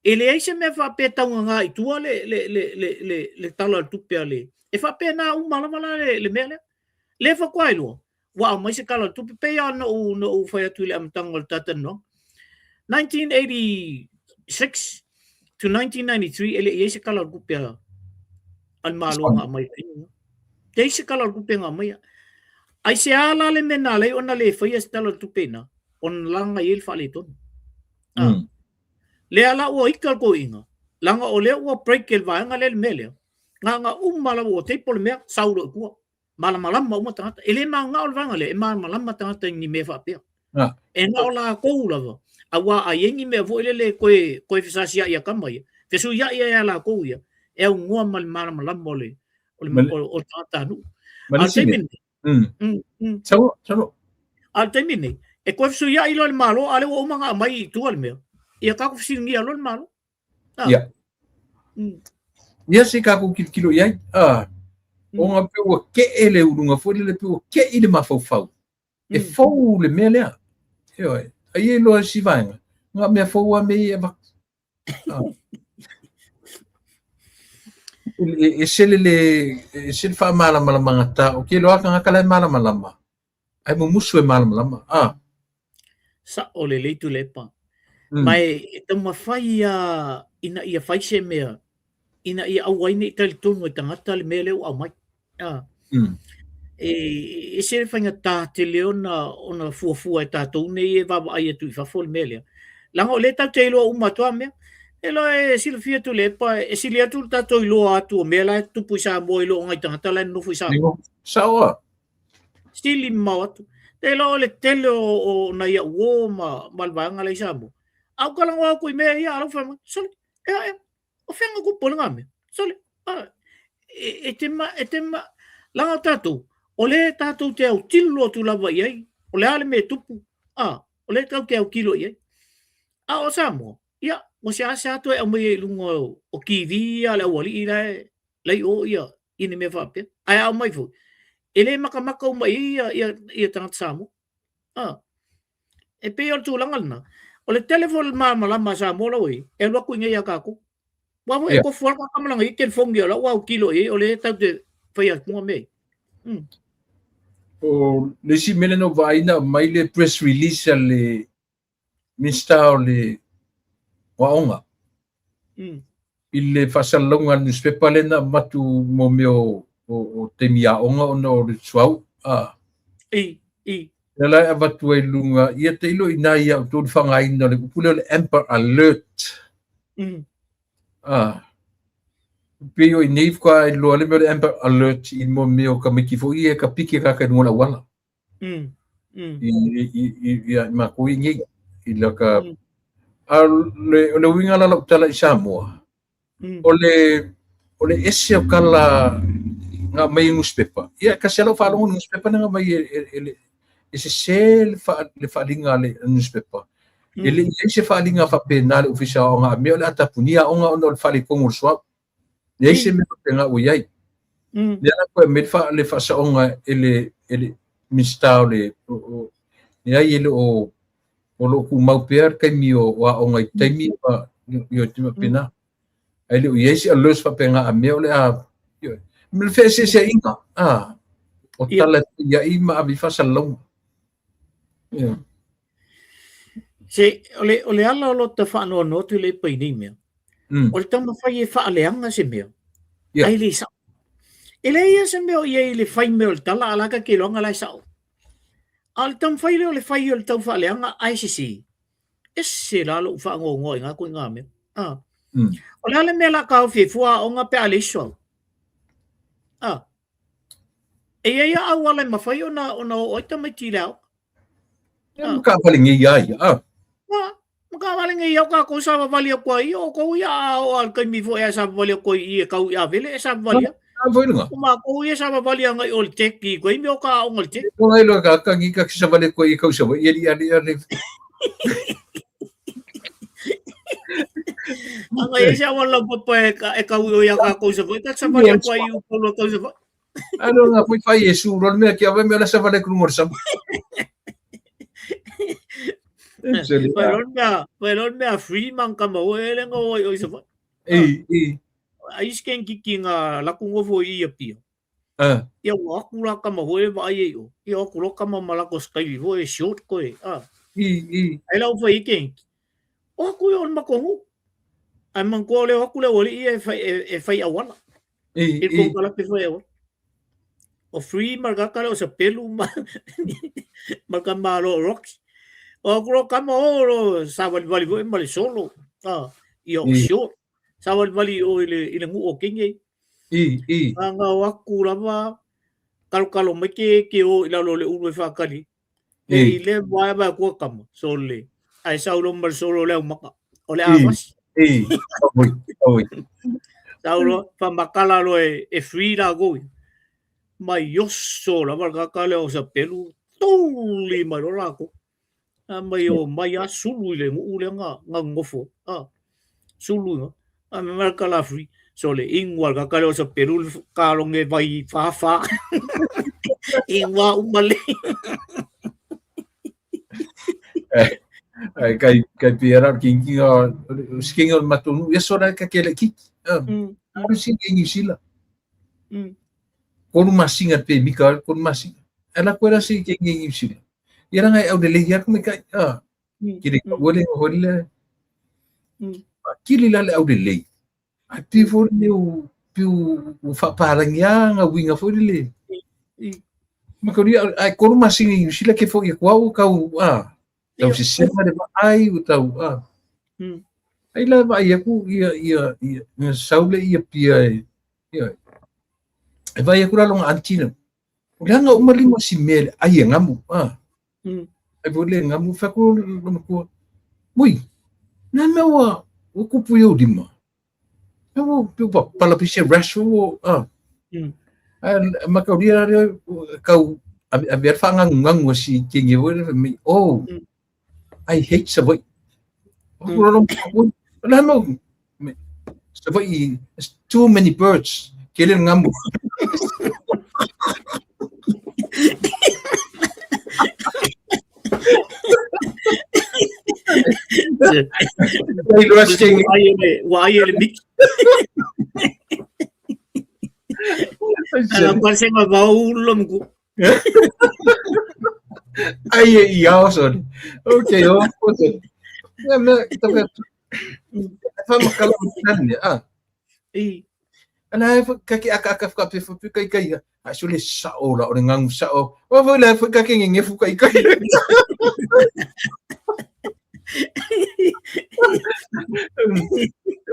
ele ai se me fa pe tau nga i tua le talo tupe ale e fa pe na umala le mele le fa kwai lo wa mai se kala tupe pe ya no fa ya tu le am tangol tatan no 1986 to 1993 ele ia se kala tupe al malo nga mai te se kala tupe nga mai ai se ala le mena le ona le fa ya stala tupe na on langa il fa le ton le ala o ikal ko inga langa o le o break el va nga le mele nga mala o te pol me sauro ko mala mo tanga ele ma nga o vanga le mala tanga ni me fa pe e nga o la ko la awa a yengi me vo le ko fisasia ya kamai fesu ya la ko ya e un ngo mala mo le o tata nu al termine al termine e ko fesu ya ilo el malo ale o manga mai tu al me ia ka ko singi alo el malo ia se ka ko kilo ia o nga pe o ke ele urunga fo le pe o ke ile mafau e fo le mele ai lo si vanga nga me fo wa me e va e se fa mala mangata o ke lo aka kala mala ai mo musu e mala sa o le tu lepa mai te mafai ina ia fai se mea ina ia au ai nei tali tonu e tangata le mele o au mai e se whainga tā te leona ona fuafua e tātou nei e wawa ai atu i whafo le mele langa o le tau te iloa umatoa mea e lo e sila fia tu lepa e sili atu tātou iloa atu o mea la tupu i sa mo ilo ngai tangata la nufu i sa sawa sili mau atu te lo le tele o na ia uo malvanga la i sa mo au kalanga ko i mea ia alau whama sole o whenga ko polinga me sole e te ma langa tātou o le tātou te au tilo tu lava iai o le ale me tupu o le tau te au kilo iai o Samoa ia mo se asa atu e au mai lungo o kiwi ale au ali lai o ia ini me whapea ai au mai fu ele makamaka o mai ia tangata Samoa e pe o tūlanga lana O le telefon malama sa mo la oi. E lo ku ngai ka ko. Wa mo e ko for ka kamlang i ken fong yo la wa kilo e o le ta de fai mo me. O le si mele no vaina mai le press release le mista le waonga. Ile fasalonga newspaper le na matu mo meo o te mia onga ono le suau. Nela avatu e lunga ia te ilo ina ia tu whangai no le kupule le Amber Alert. Pio i neif kwa i loa le meo le Amber Alert i mo meo ka miki fo i e ka piki ka ka nuala wala. I makui ngi i la ka le winga la tala i Samoa. O le ese o kala nga mai newspaper. Ia ka selo falongo newspaper nga mai ese sel le falinga le newspaper. Ele ese falinga fa penal official nga me le atapunia nga ono le fali kongo swap. Ese me penga uyai. Dia ko me fa le fa sa nga ele mistau le ia ele o lo ku mau per kai mio wa o nga taimi pa yo tima pena. Ele ese alus fa penga me le a me fe se inga. O tala ia ima abi fa salong. Se ole ala lo te fa no tu le pe ni me. O le tama fai e fa aleanga se me. Ai le sa. Ele ia se me o ia le fai me o tala ala ka ke longa la sa. Al tam fai le fai o tau fa aleanga ICC. Ese la lo fa ngo nga ko nga me. O le me la ka fi fua o nga pe ale so. E ia awala mafai ona o tama tilao. Ka paling ia. Maka paling ia ka ko sa vali ko o ko ia o al kai mi fo ya sa vali ko i ka ia vele sa vali. Kuma ko ia sa vali nga ol tek ki ko mi o ka ol tek. Ko ai lo ka ngi ka sa vali ko i ka sa ia. Ang ia sa wala po e ka ia ka ko sa sa vali ko i ko lo ko sa. Ano nga poi fai Yesu ron me kia me la sa vale krumor sa. Pero me a free man ka mo ele ngo o sa. Ai sken ki nga la ku ngo fo i pia. Ia wa ku la ka mo e va ai o. Ia ku lo ka mo mala ko skai vo e short ko e. Ai la fo i ken. O ku yo ma ko ngu. Ai man ko le o ku le oli e fai awana. E ko ka la pe fo e. O free marga kala o sa pelu marga malo rocks o kuro kama o sa vali vo mali solo io short sa vali o ile ngu o kinge anga waku lava kalo make ke o ila lo le u fa kali e ile va ko kama sole ai sa lo mal solo le maka o le avas oi sa lo fa makala lo e free la go mai yoso la marga kale o sa pelu tuli mai lo lako mai o mai a sulu le ule nga ngofo sulu me marka la free so le ingwal ka kale o sa pelu ka long e vai fa ingwa umale kai piera kingi skingo matunu yeso na ka kele ki si kingi sila con masinga pe mika con masinga ela kuera si que ngi sila ira ngai au de le ya me kai kiri wole holle kili la au de le a pi for ne o piu fa paranga nga winga for le ma ko ai con masinga ngi sila ke fo ya kwau ka tau si sema de ai tau ai la va ya ku ia saule ia pia ia e vai akura longa antina ulanga umalimo si mele ai ngamu ai vole ngamu fa ko mui na mewa o kupu yo dima eu pipa pala pise raso makauria kau a ver fa ngangu si kingi vole me I hate Savoy na mo Savoy too many birds kailan ngambo Why ele mix. Kalau pasal mabau lom ko. Ai ia son. Okay, okay. Tapi fama kalau kan ya. Ana kaki aka kapi fupi kai. Actually sao la orang ngang sao. Wa vola fu kaki nge fu kai.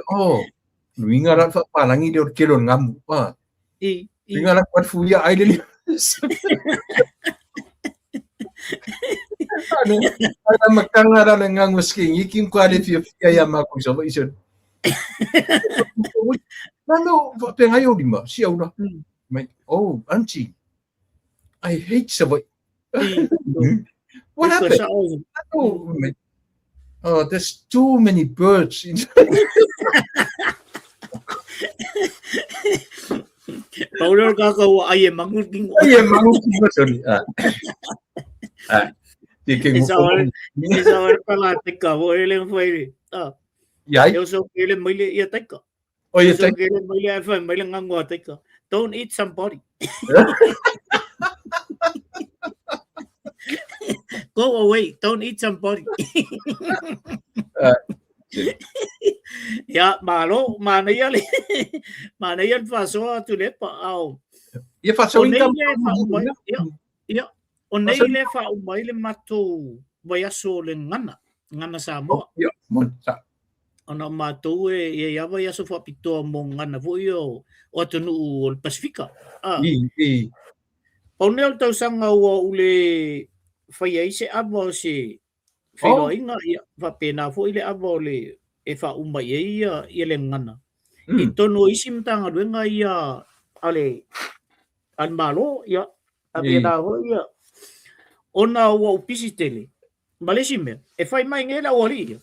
Oh, wingaran fa palangi dia kilon ngam. Wingaran kuat fuya ai dia. Ana makangara ngang musking ikim quality ya maku so isun. Nano pengayo di ma siau dah. Oh, auntie, I hate Savoy. What happened? Oh, there's too many birds. Paulo kakawa ay manguting. Ay manguting sorry. Isa pala tika wo ele foi. Eu sou ele mile ia tika. Oh, you think don't eat somebody. Go away. Don't eat somebody. Ya, malo, mana yan faso tulit pa au. Ya faso income. Ya, onay le fa umay le mato bayaso le ngana sa mo. Ya, monta. Ana matou e ava ia so fapito mo ngana vo io o tonu o Pasifika. Paunel tau sanga o ule fai ai se ava se filoinga ia va pena vo ile ava le e fa umba ia le ngana. I tonu isim tanga luenga ia ale an malo ia a pena vo ia ona o pisitele. Malesime e fai mai ngela o ia.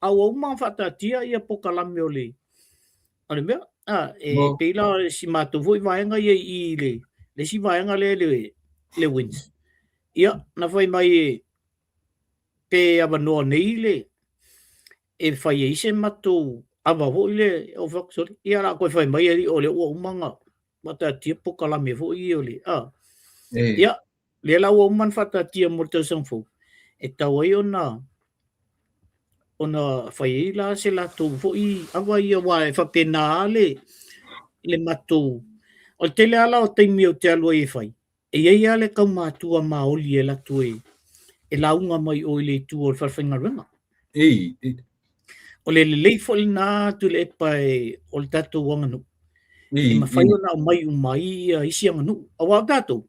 Awa umang fatatia ia pokalame ole. Ano ba? Pila si mato voi vaenga ia ile. Le si vaenga le wins. Ia na foi mai pe abano neile. E fai ise mato ava voi le o fak sorry. Ia la ko fai mai ole o umanga fatatia pokalame voi ole. Ia le la o umang fatatia morto sanfo. E tawai ona fai la se la tu foi ava ia wa fa penale le matu o te le ala o te mi o te alo e fai e ia le ka matua maoli e la tu e la unga mai o le tu o farfenga rena o le fo na tu le pai o le tatu wanga no e ma fai ona mai isi anga no awa tatu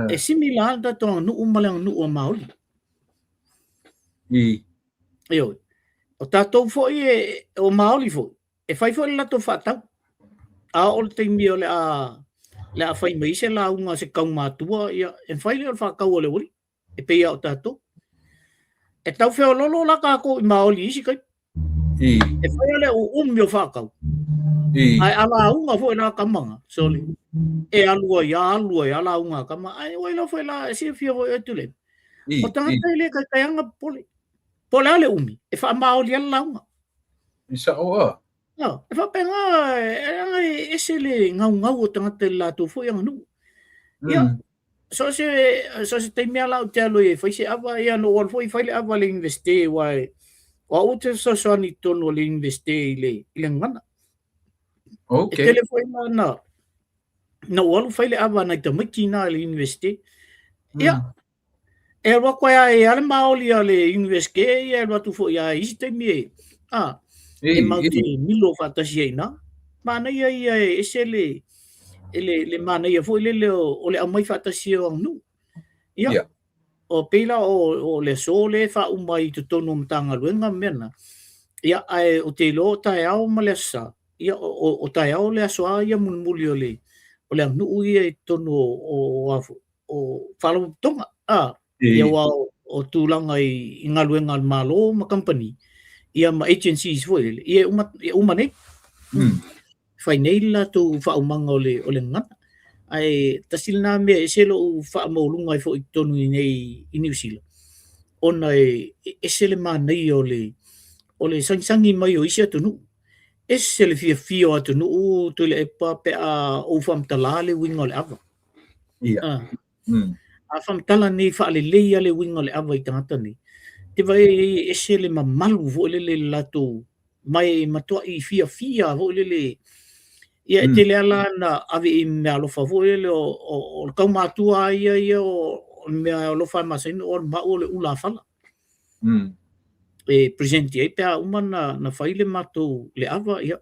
e similar tatu no umalang no o maoli Yo, o tatou foi o maoli foi. E fai foi la to fata. A o te mi ole a fai mai se la unga se kau matua ia e fai le fa kau ole uri. E pe ia o tatou. E tau feo lolo la ka ko maoli isi kai. E fai le o mio fa kau. Ai ala unga foi la kamanga soli. E alua ia ala unga kama ai oi la foi la se fio e tule. O tanga le ka kayanga pole. Pola le umi, e fa maoli ala unga. Isa oa. No, e fa penga e se le ngau o tanga te la tu fo yang nu. Ya. So se te mea la te alo e fa se ava ia no ol foi fa le ava le investe wai. Wa o te so ni tono le investe ile ngana. Okay. E telefone na. No ol fa le ava na te makina le investe. Ya. E wa ko ya e ale maoli ale investe e wa tu fo ya iste mi e ma tu milo fantasia ina mana ia e sele le mana ia fo le o le amai fantasia nu ia o pela o le sole fa umai tu tonu mtanga luenga mena ia ai o te lo tai au malesa ia o tai au le asoa ia mulmuli o le nu ia tonu o falo tonga ia wa o tulanga i ngaluenga malo ma company ia ma agencies foi ia uma nei fai nei la tu fa umanga o le ngata ai tasilna me selo fa mo lunga fo tonu nei i New Zealand ona e sele manei o le sangi mai o isi atunu. E sele fia atunu o tu le epa pe a o famtala le winga le ava. Ia. A famtala nei fa le leia le winga le ava i tangata nei. Te vai e sele mamalu vo le lato mai matua i fia vo le ia e te le ala na ave i mea alofa vo le o kaumatua ia o mea alofa masaino o mao le ula fala. E presenti ai pea umana na faile matou le ava ia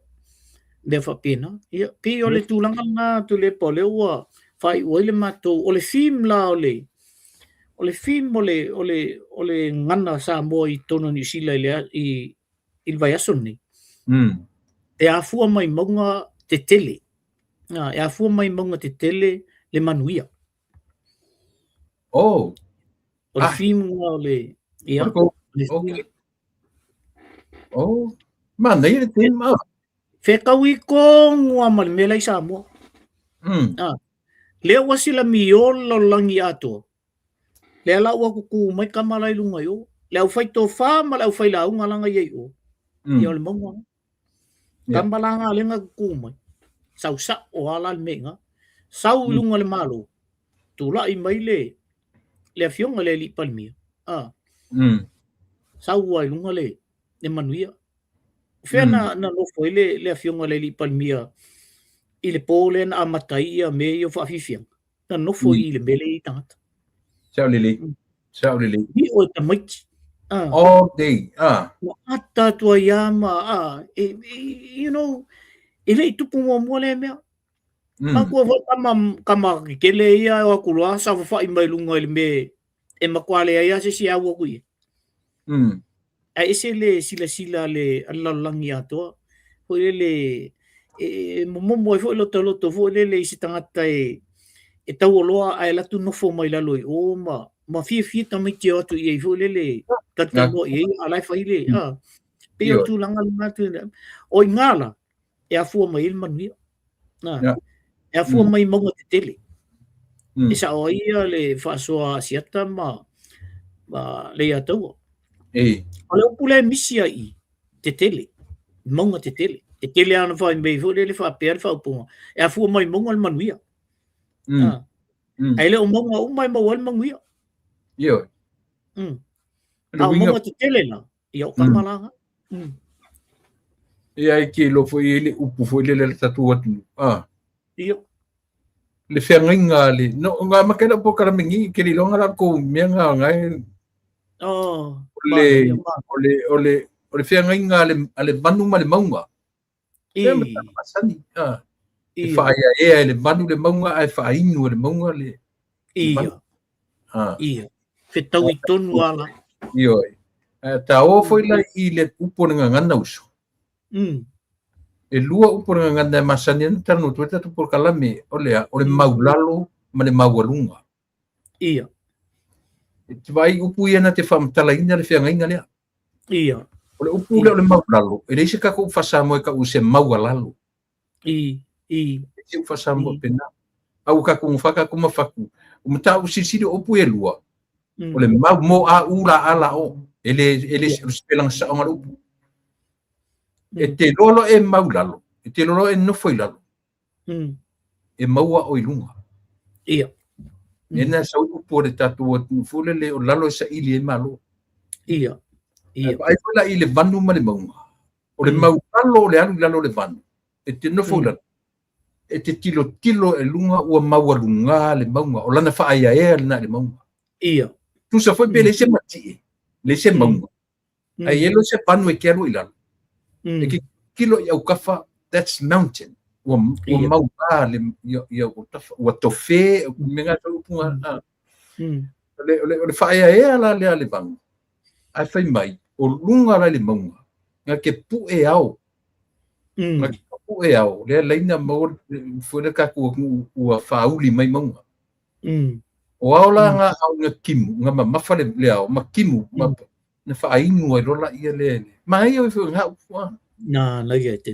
le fa pena ia pe o le tulanga na tu le pole ua fai o le matou o le film la o le film o le ngana sa mo i tono ni sila i vai asoni e a fua mai maunga te tele e a fua mai maunga te tele le manuia o le film o le ia mana ia te ma Whekaui ko ngua mal melai sa mo. Lea wasila miolo langi ato. Lea la ua kuku mai kamalai lunga yo. Lea u fai to fa ma lea u fai la unga langa ye yo. Ia le maunga. Kamalanga lenga kuku mai. Sau sa o ala le menga. Sau lunga le malo. Tula i mai le fionga le li palmia. Sau wai lunga le manuia. Fea na lofo le afionga le li palmia i le pole na amatai a me yo whaafifiang. Na nofo i le mele i tangata. Ciao Lili. I o ta maiti. All day. Na ata tua yama. You know, i le tupu mua le mea. Makua kama kele ia o akulua sa whai mai lunga i le me e makuale ia se si awa kui. A ese le sila le alalangi atoa. Hoi le momo e foi loto foi le isi tangata e tau oloa ai latu nofo mai lalo i o ma fia tamiti atu i foi le tatalo i alai fai le pe o tu langa matu o ngala e a fua mai il manuia e a fua mai monga te tele e sa o ia le fasoa siata ma le atua ole pule misia i te tele monga te tele e tele ana fai mai fo le fa per fa ponga e a fu mai monga al manuia ai le o monga o mai mawal manuia Yo. a monga te tele na ia o kamalanga ia ki lo fo ile upu fo ile tatu atu ia le fenga le no nga makela po kara mingi ke li longa la ko mianga ngai ole fenga ale banu ma le maunga masani e faia le banu le maunga ai fa inu le maunga le ia fetau i tonu ala io ta o foi la i le upo nga ngana uso e lua upo nga ngana masani tanu tu tu por kalame ole maulalo ma le mawalunga ia te vai upu ia na te famtala ina le fenga inga le ia ole upu le maulalo e le se ka ko fasa mo ka use mawalalo se fasa mo pena au ka ko faka ko mafaku o mata o sisiri upu e lua ole mau mo a ura ala o ele spelang sa ngalo upu e te lolo e maulalo e te lolo e no foi lalo e maua o ilunga ia ena sa upu de tatu o fule le o lalo sa ili e malo ia ai foi la ile vanu ma le maunga o le maulalo le anu lalo le vanu e te no foi lalo e te tilo e lunga ua maualunga le maunga o lana whaaya e na le maunga ia tu sa foi pele se mati le se maunga ai elo se panu e kero ilalo e ki kilo i au kafa that's mountain ua maunga le ia ua tofe menga tau punga le whaaya e ala le bangu ai whai mai o lunga la le maunga nga ke pu e au nga ke pu e au le leina mo fuera ka ku ua fauli mai maunga o aula nga au nga kimu nga mafale le au makimu na whainu ai rola ia le mai o nga na la ia te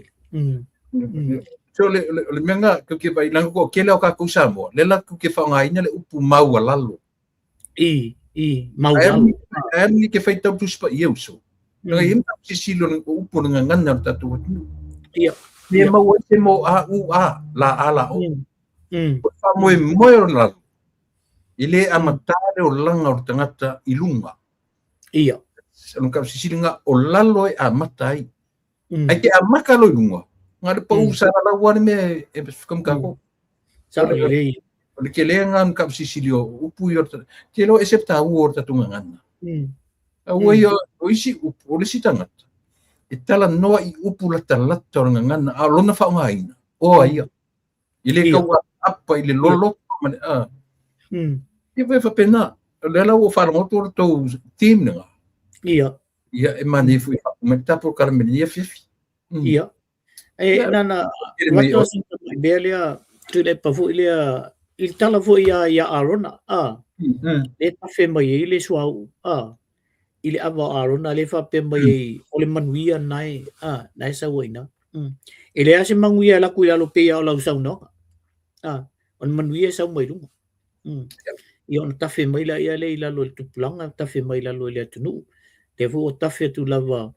so le menga ke vai lang ko ke le ka ku samo le la ku ke fa nga ina le upu mau lalo I maulalo. Ni ke fai tau tuspa iau so. Nga hima si silo ng upo ng ngana tatu. Ia. Ni mau se mo a u a la ala o. Pa mo na. Ile amatare o langa o tangata ilunga. Ia. Ano ka si silo nga o lalo e amatai. Ai ke amaka lo ilunga. Nga pa usara la wani me e kam kako. Sa ile. Ole ke lengan ka si silo upu yo. Ke lo esepta u o tatu ngana. Awa yo oisi upu ole si tangata. Itala noa I upu lata o ngana a lona fa ngaina. O ia. Ile ka wa apa ile lolo man a. Ia fa pena. Lela o fa motor to team nga. Ia. Ia e mani fu meta por carmenia fifi. Ia. E nana wato sinta belia tule pafu ilia il tala fu ia arona a. Le ta fe mai ile suau a. Ile ava arona le fa pe mai ole manuia nai a nai sa wina. Ile ase manguia la kuia lo pe o la usau no. A on manuia sa mai lunga. Ia on ta fe mai la ia le lo tu planga ta fe mai la lo le tunu. Te fu o ta fe tu lava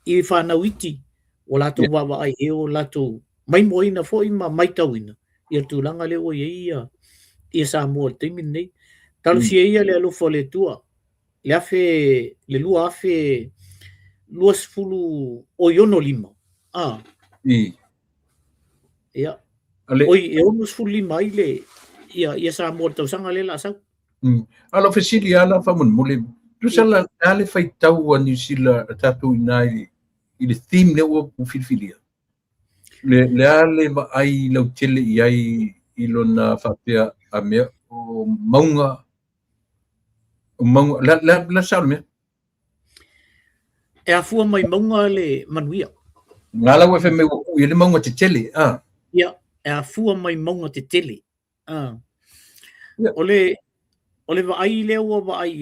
I fa na witi o la tu wa ai e o la tu mai moina fo I ma mai tawina. Ia tu langa le o ia sa mo te minei. Talu si ia le lo fo le tua. Le afe le lua afe luas fulu o yono lima. Ia. Oi e onus fulu lima ile ia sa mo tau sanga le la sau. Ala fesili ala fa mun mule. Tu sala ale fai tau ni sila tatu inai ile theme le o filfilia. Le ale ma ai lau tele ai ilona fa pia a me o maunga la salme. E a fua mai maunga le manuia. Ngala wa fe me o ile maunga te tele Ia, e a fua mai maunga te tele. Ole wa ai le o wa ai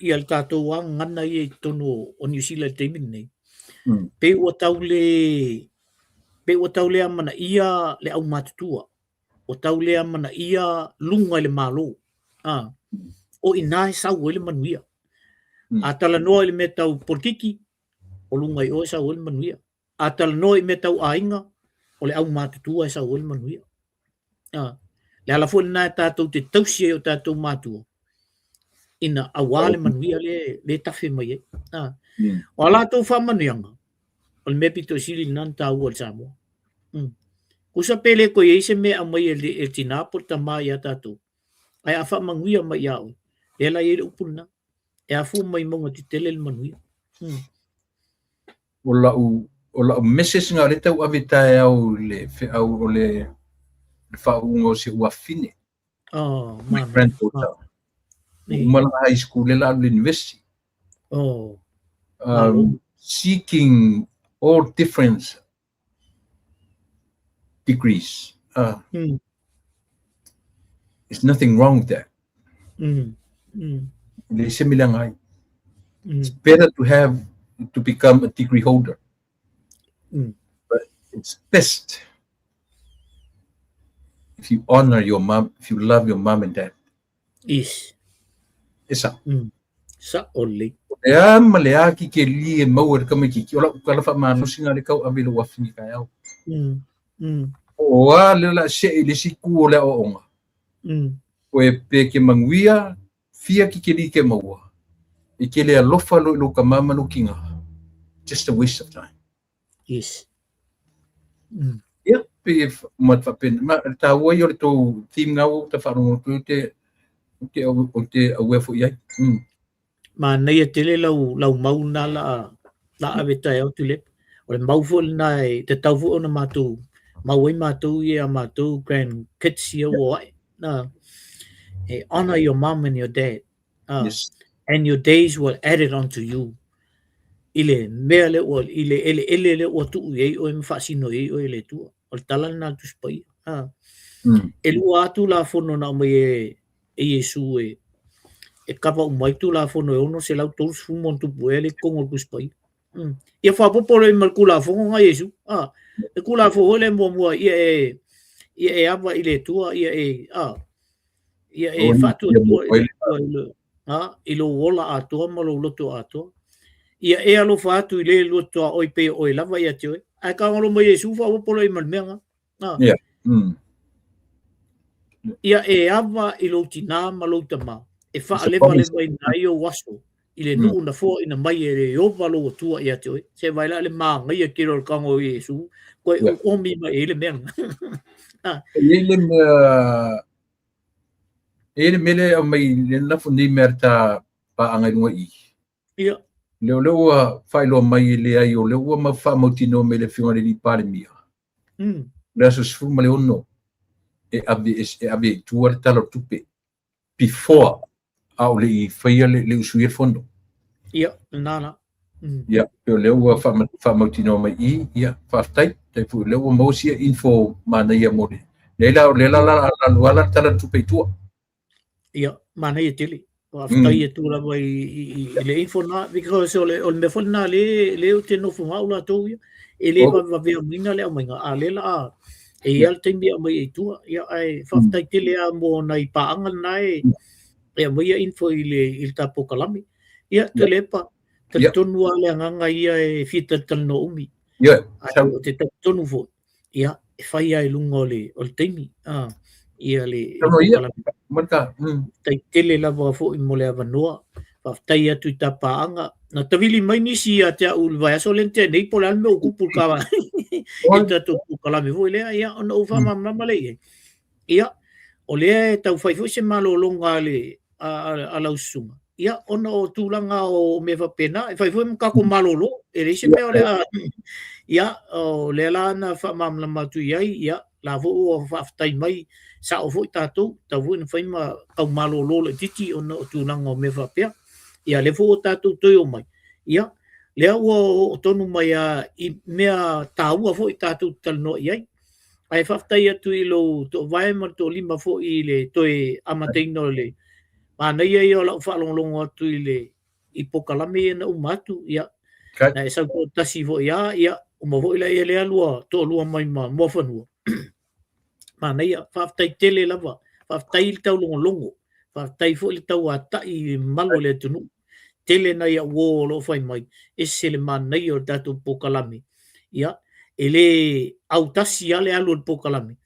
ia le tātou a ngana I tono o New Zealand te minei. Pe ua tau le amana ia le au matutua. O tau le amana ia lunga le malo. O ina sau ele manuia. A tala noa ele me tau politiki, o lunga I o sau ele manuia. A tala noa me tau ainga, o le au matutua e sau ele manuia. Le ala fo na tātou te tausia o tātou matua. Ina awale manuia le tafe mai e. O ala tau whamanianga. O le mepi to sili nan tau al Samoa. Kusa pele ko ye se me amai e tina por tamai a tātou. Ai a whamanguia mai au. E la e upuna. E a fu mai monga te tele le manuia. O la message nga le tau avitai au le fe au o le whaungo se uafine. My friend Umala high school le la university. Seeking all different degrees. There's nothing wrong with that. It's better to become a degree holder. But it's best if you honor your mom, if you love your mom and dad. Isa. Sa oli. Ya malea ki ke li mau ka me ki ola kala fa ma no singa le kau abilo wa fini ka yau. O le la se le si ku le o onga. O e pe ke manguia fia ki ke li ke mau. E ke le alofa lo ka mama no kinga. Just a waste of time. Ya pe mat fa pen ma ta wo yo to team ngau ta fa no te o te awe fo ia. Ma nei tele lau mau na la aveta e tu le. O le mau fo na te tau fo na matu. Mau I matu ia matu grand kids ia wo na. Hey, honor your mom and your dad. Yes. And your days will added onto you. Ile mele o ile ele o tu ye o mfasino ye o ile tu. O talan na tu spai. Ele o atu la fo no na me Yesu e kapa umai tu la fono e ono se lau tolu fumon tu puele kongo kuspai. Ia fa popolo e malkula fongo nga Yesu. E kula fo ole mua ia e ava ile tua ia e fatu tua. ilo ola atua ma lo loto atua ia e alo fatu ile loto oi pe oi lava ia te oi ai ka ngolo mo Yesu fa o polo i malmenga ia e ava i lo tina ma lo tama e fa le vale mai nai o waso ile no una fo ina mai e o valo tua ia te oi se vai la le ma ngai e kiro ka ngo Yesu ko o mi ma ele men ele mele o mai na fu ni merta pa anga ngoi ia leo fai lo mai le ai o leo ma fa mo tino mele finga le pare mia le so sfu ma le ono e abi tuar talo tupe before au le fai le usui fondo ia nana ia leo fa mo tino mai ia fa tai te fu leo mo sia info mana ia mo le la tala tupe tua ia mana ia tele after ia tu la vai le info na because o me fo na le te no fu maula to ia ele va ver mina le mainga a le la e ia te mi mai tu ia ai fa tai tele a mo nai pa anga nai e mai info ile il tapo kalami ia te lepa te tonu ale nganga ia e fita tal no umi ia te tonu fo ia e fai ai lungo le o temi ia le marka tai tele la va fo i mole avanoa fa tai atu tapaanga na tavili mai ni si atea ul vai so lente nei pola me o kupu ka ita tu kala me voi le ia ona o fa mama le ia o le tau fai fo se malo longa le a la usuma ia ona o tulanga o me va pena fai fo ka ko malo lo e le se me o le ia o le la na fa mama matu ia la vo o fa tai mai sa o foi tato ta vo na fai ma au malo lo le titi ona o tulanga o me va pea ia le vo tato to yo mai ia le o tonu mai i mea taua foi tato tal no ia ai fa tai atu i lo to vai ma to lima fo i le toi amateino le ma nei ia o la fa long atu i le i pokalame na umatu ia na sa ko tasi vo ia o mo vo ile le alua to lua mai ma mo fanua ma nei fa tai tele lava fa tai tau longo fa tai fo le tau ata i malo le tunu tele na ia wo lo fai mai e se le man nei o datu pokalame ia ele au tasi ale alu pokalame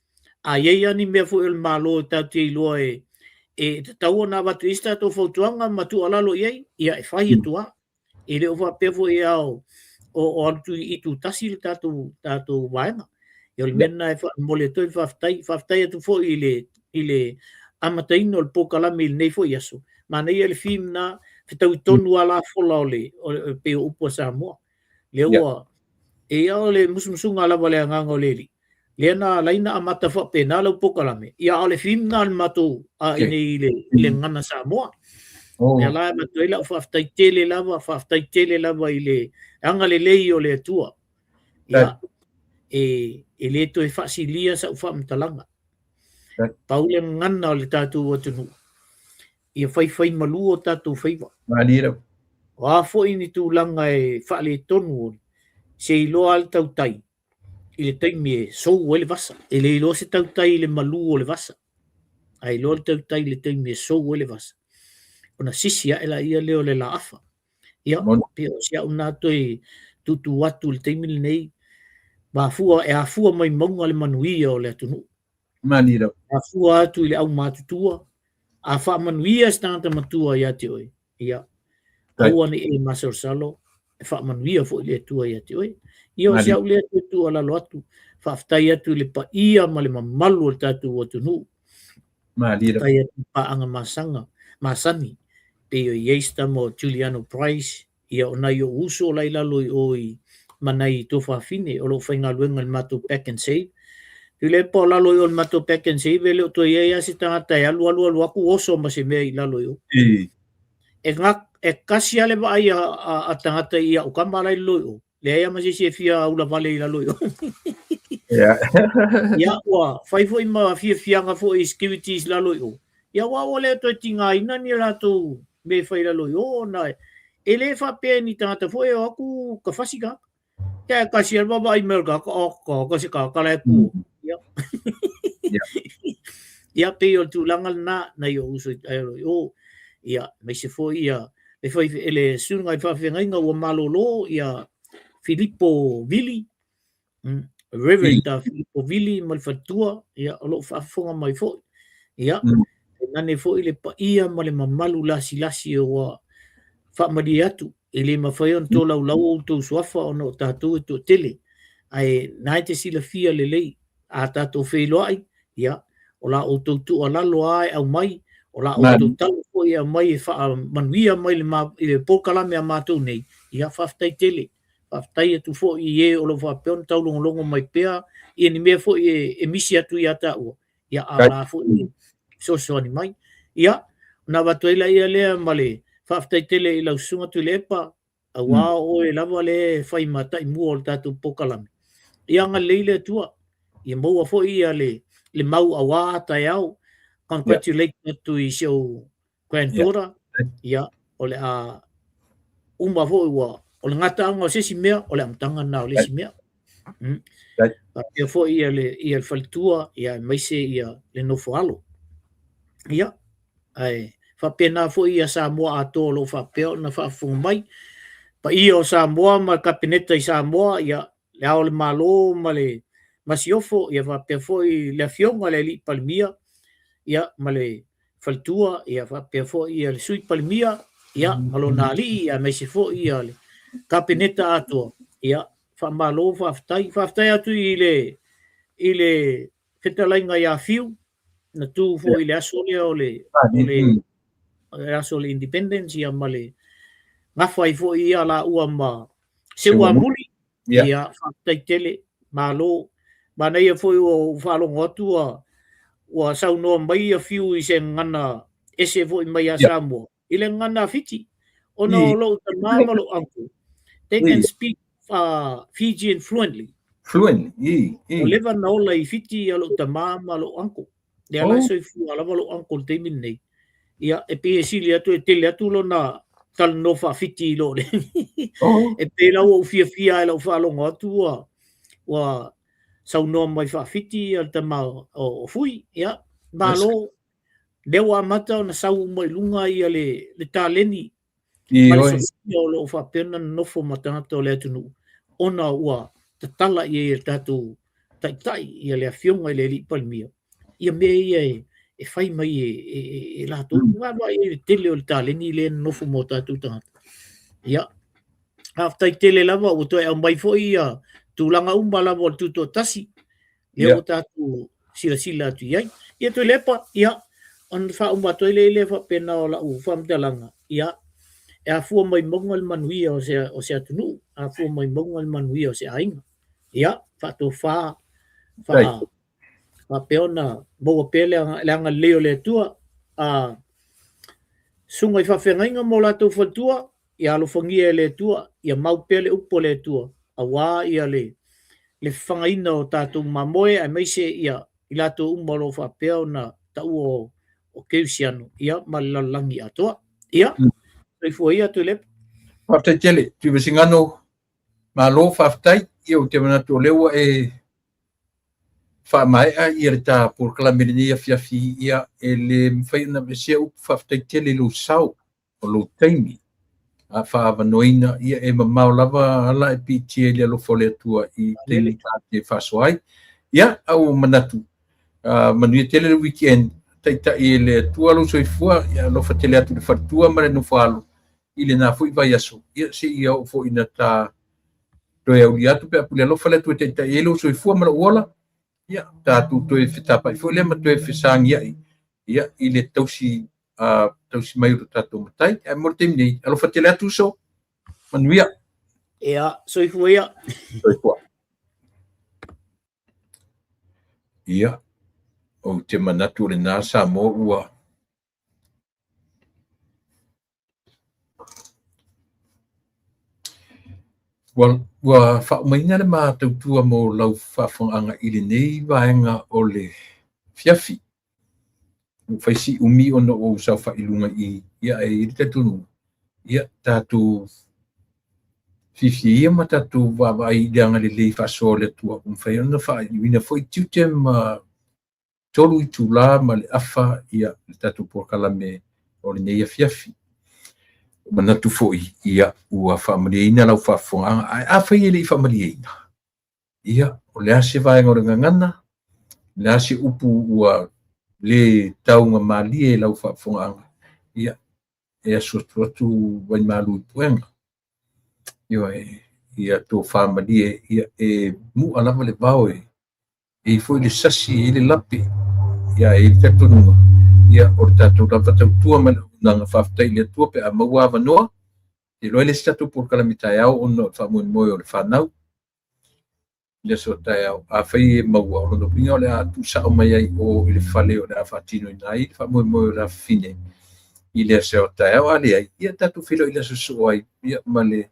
a ye ani me fo el malo tatu i lo e tau na batu ista to fo tuanga matu ala lo ia e fai tua ele o va pe fo ia o tu i tu tasi tatu vaina yo le mena e fa mole to fa tai tu fo ile amataino el pokalame nei fo yaso ma nei el film na tau tonu ala fola ole pe upo sa mo le wa e ole musumusunga la vale nganga leli le na laina amata fa pe na lo pokalame ia ole film na mato a ile ngana sa mo ya la ma to ila fa tai tele lava ile anga le lei ole tua ia e le to e fasilia sa fa mtalanga paule ngana ole tatu watunu ia fai malu o tatu fai malira wa fo ini tu langa e fa le tonu se lo al tau tai ile tai me so wele vasa ele lo se tau tai le malu o le vasa ai lo tau tai le tai me so wele vasa ona sisia ela ia leo le la afa ia pio sia una toi tutu watu le tai mil nei ba fua e afua mai monga le manuia o le tunu malira afua tu ile au matutua a fa manuia stanta matua ia te oi ia au ani e masor salo e fa manuia fo le tua ia te oi ia o sia le tu ala lotu fa ftai atu le pa ia male malu o tatu o tunu malira tai pa anga masani pe o yeista mo Juliano Price ia ona yo uso lai lalo oi manai to fa fine o lo fainga luenga matu pack and save ile po lalo yo matu pack and save le to ia si tanga alu aku oso ma se me lalo yo e kasi ale ba ia a tanga ia o kamala lo le ia ma si fia ula vale lalo yo ia wa fai foi ma fia nga fo securities lalo yo ia wa ole to tinga ina ni la to me fai lalo yo na ele fa pe ni tanga fo yo aku ka fasika ya kasi al baba i merga ko kasi ka kala pu ya ya pe yo tu langal na yo uso yo ia mai se foi ia le foi ele sunga fa fenga o malolo ia Filippo Villi Reverend Filippo Villi mal fatua ia o lo fa fonga mai foi ia nane foi le pa ia ma le mamalu lasi o fa madi atu ele ma foi on to lau to suafa ono tatu to tele ai naite sila fia le lei a tatu feilo ai ia o la o to tu ala lo ai au mai o la o to talo ko ia mai fa manuia mai le ma le pokala me matou nei ia fa tai tele fa tai tu fo ie o lo fa peon tau longo mai pea ia ni me fo e misi atu ia ta o ia ala fo so ni mai ia na watuela ia le male fa tai tele i lau sunga tu lepa a wa o e lava le fai mata i mua o tatu pokala ia nga leile tua ia mau fo ia le mau awa tai au congratulate to i show granddaughter ia o le a uma fo wa o le ngata ngo se si mea o le amtanga na o le si mea ia fo ia le faltua ia mai se ia le no foalo ia ai fa pena fo ia sa mo a to lo fa pe na fa fu mai pa ia o sa mo ma kapineta i sa mo ia le ao le malo ma le masiofo ia fa pe fo i le fionga le li palmia ia male faltua ia fa pe fo ia le sui palmia ia malo nali ia mai se fo ia le kapineta ato ia fa malo fa ftai atu i le fetalainga ia fiu na tu fo i le asole o le aso le independence ia male ngafa i fo ia la ua ma se ua muli ia fa ftai tele malo mana ia fo o fa lo ngotua wa sau no mai a fiu i se ngana ese fo i mai a Samoa ile ngana fiti ono lo tama lo anku they can speak Fijian fluently o leva na ola i fiti a lo tama lo anku le ala so i fu ala lo anku te minne ia e pe sili atu e tele atu lo na tal no fa fiti lo le e pe la o fia la fa lo ngatu wa sau no mai fa fiti al tama o fui ia malo dewa mata na sau mai lunga ia le taleni mai so lo fa pena no fo mata to le tunu ona ua tatala ia tatu tai ia le afionga le li palmia ia me ia e fai mai e la to wa e tele o taleni le no fo mata tu ta ia after tele lava o to e mai fo ia tulanga umbala mo tuto tasi ia o tatu sila tu ia to lepa ia on fa umba to le fa pena o la u fam talanga ia e a fu mai mongal manuia o se tunu a fu mai mongal manuia o se ainga ia fa to fa peona bo pele langa leo le tua a sunga fa fenga mo la to fa tua ia lo fongia le tua ia mau pele upo le tua a wa ia le whangaina o tātou mamoe ai mai se ia i lato umaro wha pēo na tau o keusiano ia malalangi atoa ia rei fua ia tu lepa Whaftai tele, tu wasingano ma lo whaftai ia o te manatu o lewa e whaamae a ia re tā por kalamiri ia fiafi ia e le mwhaina me sea upu whaftai tele lo sau o lo taimi a whaavanoina ia e mamau lava ala e piti e lia lo fole atua i tele te whasoai ia au manatu manuia tele le weekend taita i le atua lo soifua ia lo fatele atu le whatua mare no whaalo i le nā fui vai aso ia se ia o fo ina tā toe au li atu pe apule lo fale atu taita i lo soifua mara uola ia tātu toe whetapa i fo le ma toe whesangi ai ia i le tausi tausi mai o tātou matai e mora te minei alo whatele atu so manuia ia soifua ia soifua ia o te manatu le nā sa mo ua wa whaumaina le mātautua mo lau whawhanganga i le nei vaenga o le fiafi faisi umi ono o sa whailunga i ia e irita tunu ia tātou fifi ia ma tātou wawai leanga le lei whaso le tua whai ona whailunga foi tiutem tolu i tūla ma le awha ia le tātou porkala me o le nei afiafi. Manatu fo'i ia ua whaamaliaina lau whaafonga a whai ele I whaamaliaina. Ia, o le ase vai ngore ngangana, le ase upu ua le taunga malie lau whaafonga. Ia, e asuatu wai malu I puenga. Ia tō whaamalie, ia e mu alama le vau e foi le sasi e le lape. Ia e tatununga. Ia o tātou lava tautua mana nanga whaftai le tua pe a maua wanoa. E loe le statu por kalamitai au ono whamui moe o le whanau. Le so tai au a whai e maua o lono pinga o le a tu sao mai ai o le whale o le a whatino I nai. Whamui moe o le a fine. I le se o tai au ale ai. Ia tatu whilo I le susu ai. Ia male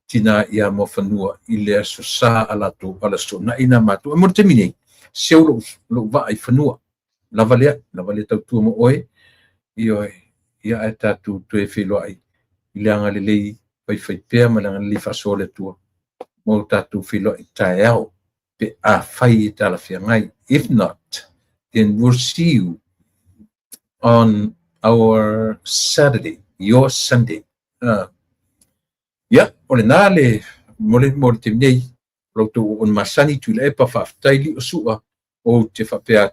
tina ia mo whanua. I le so sa alato ala so na ina matu. E mo te mine. Seo lo va ai whanua. Lava le tautua mo oe. Ia e tatu tue whilo ai. I le anga le lei whai pēr ma le anga le whaso le tua. Mo tatu whilo I tae au. Pe a whai I tala whia ngai. If not, then we'll see you on our Saturday, your Sunday. Ia, o le nā le mo le te minei. Rautu on masani tu le epa whaftaili o sua. O te whapea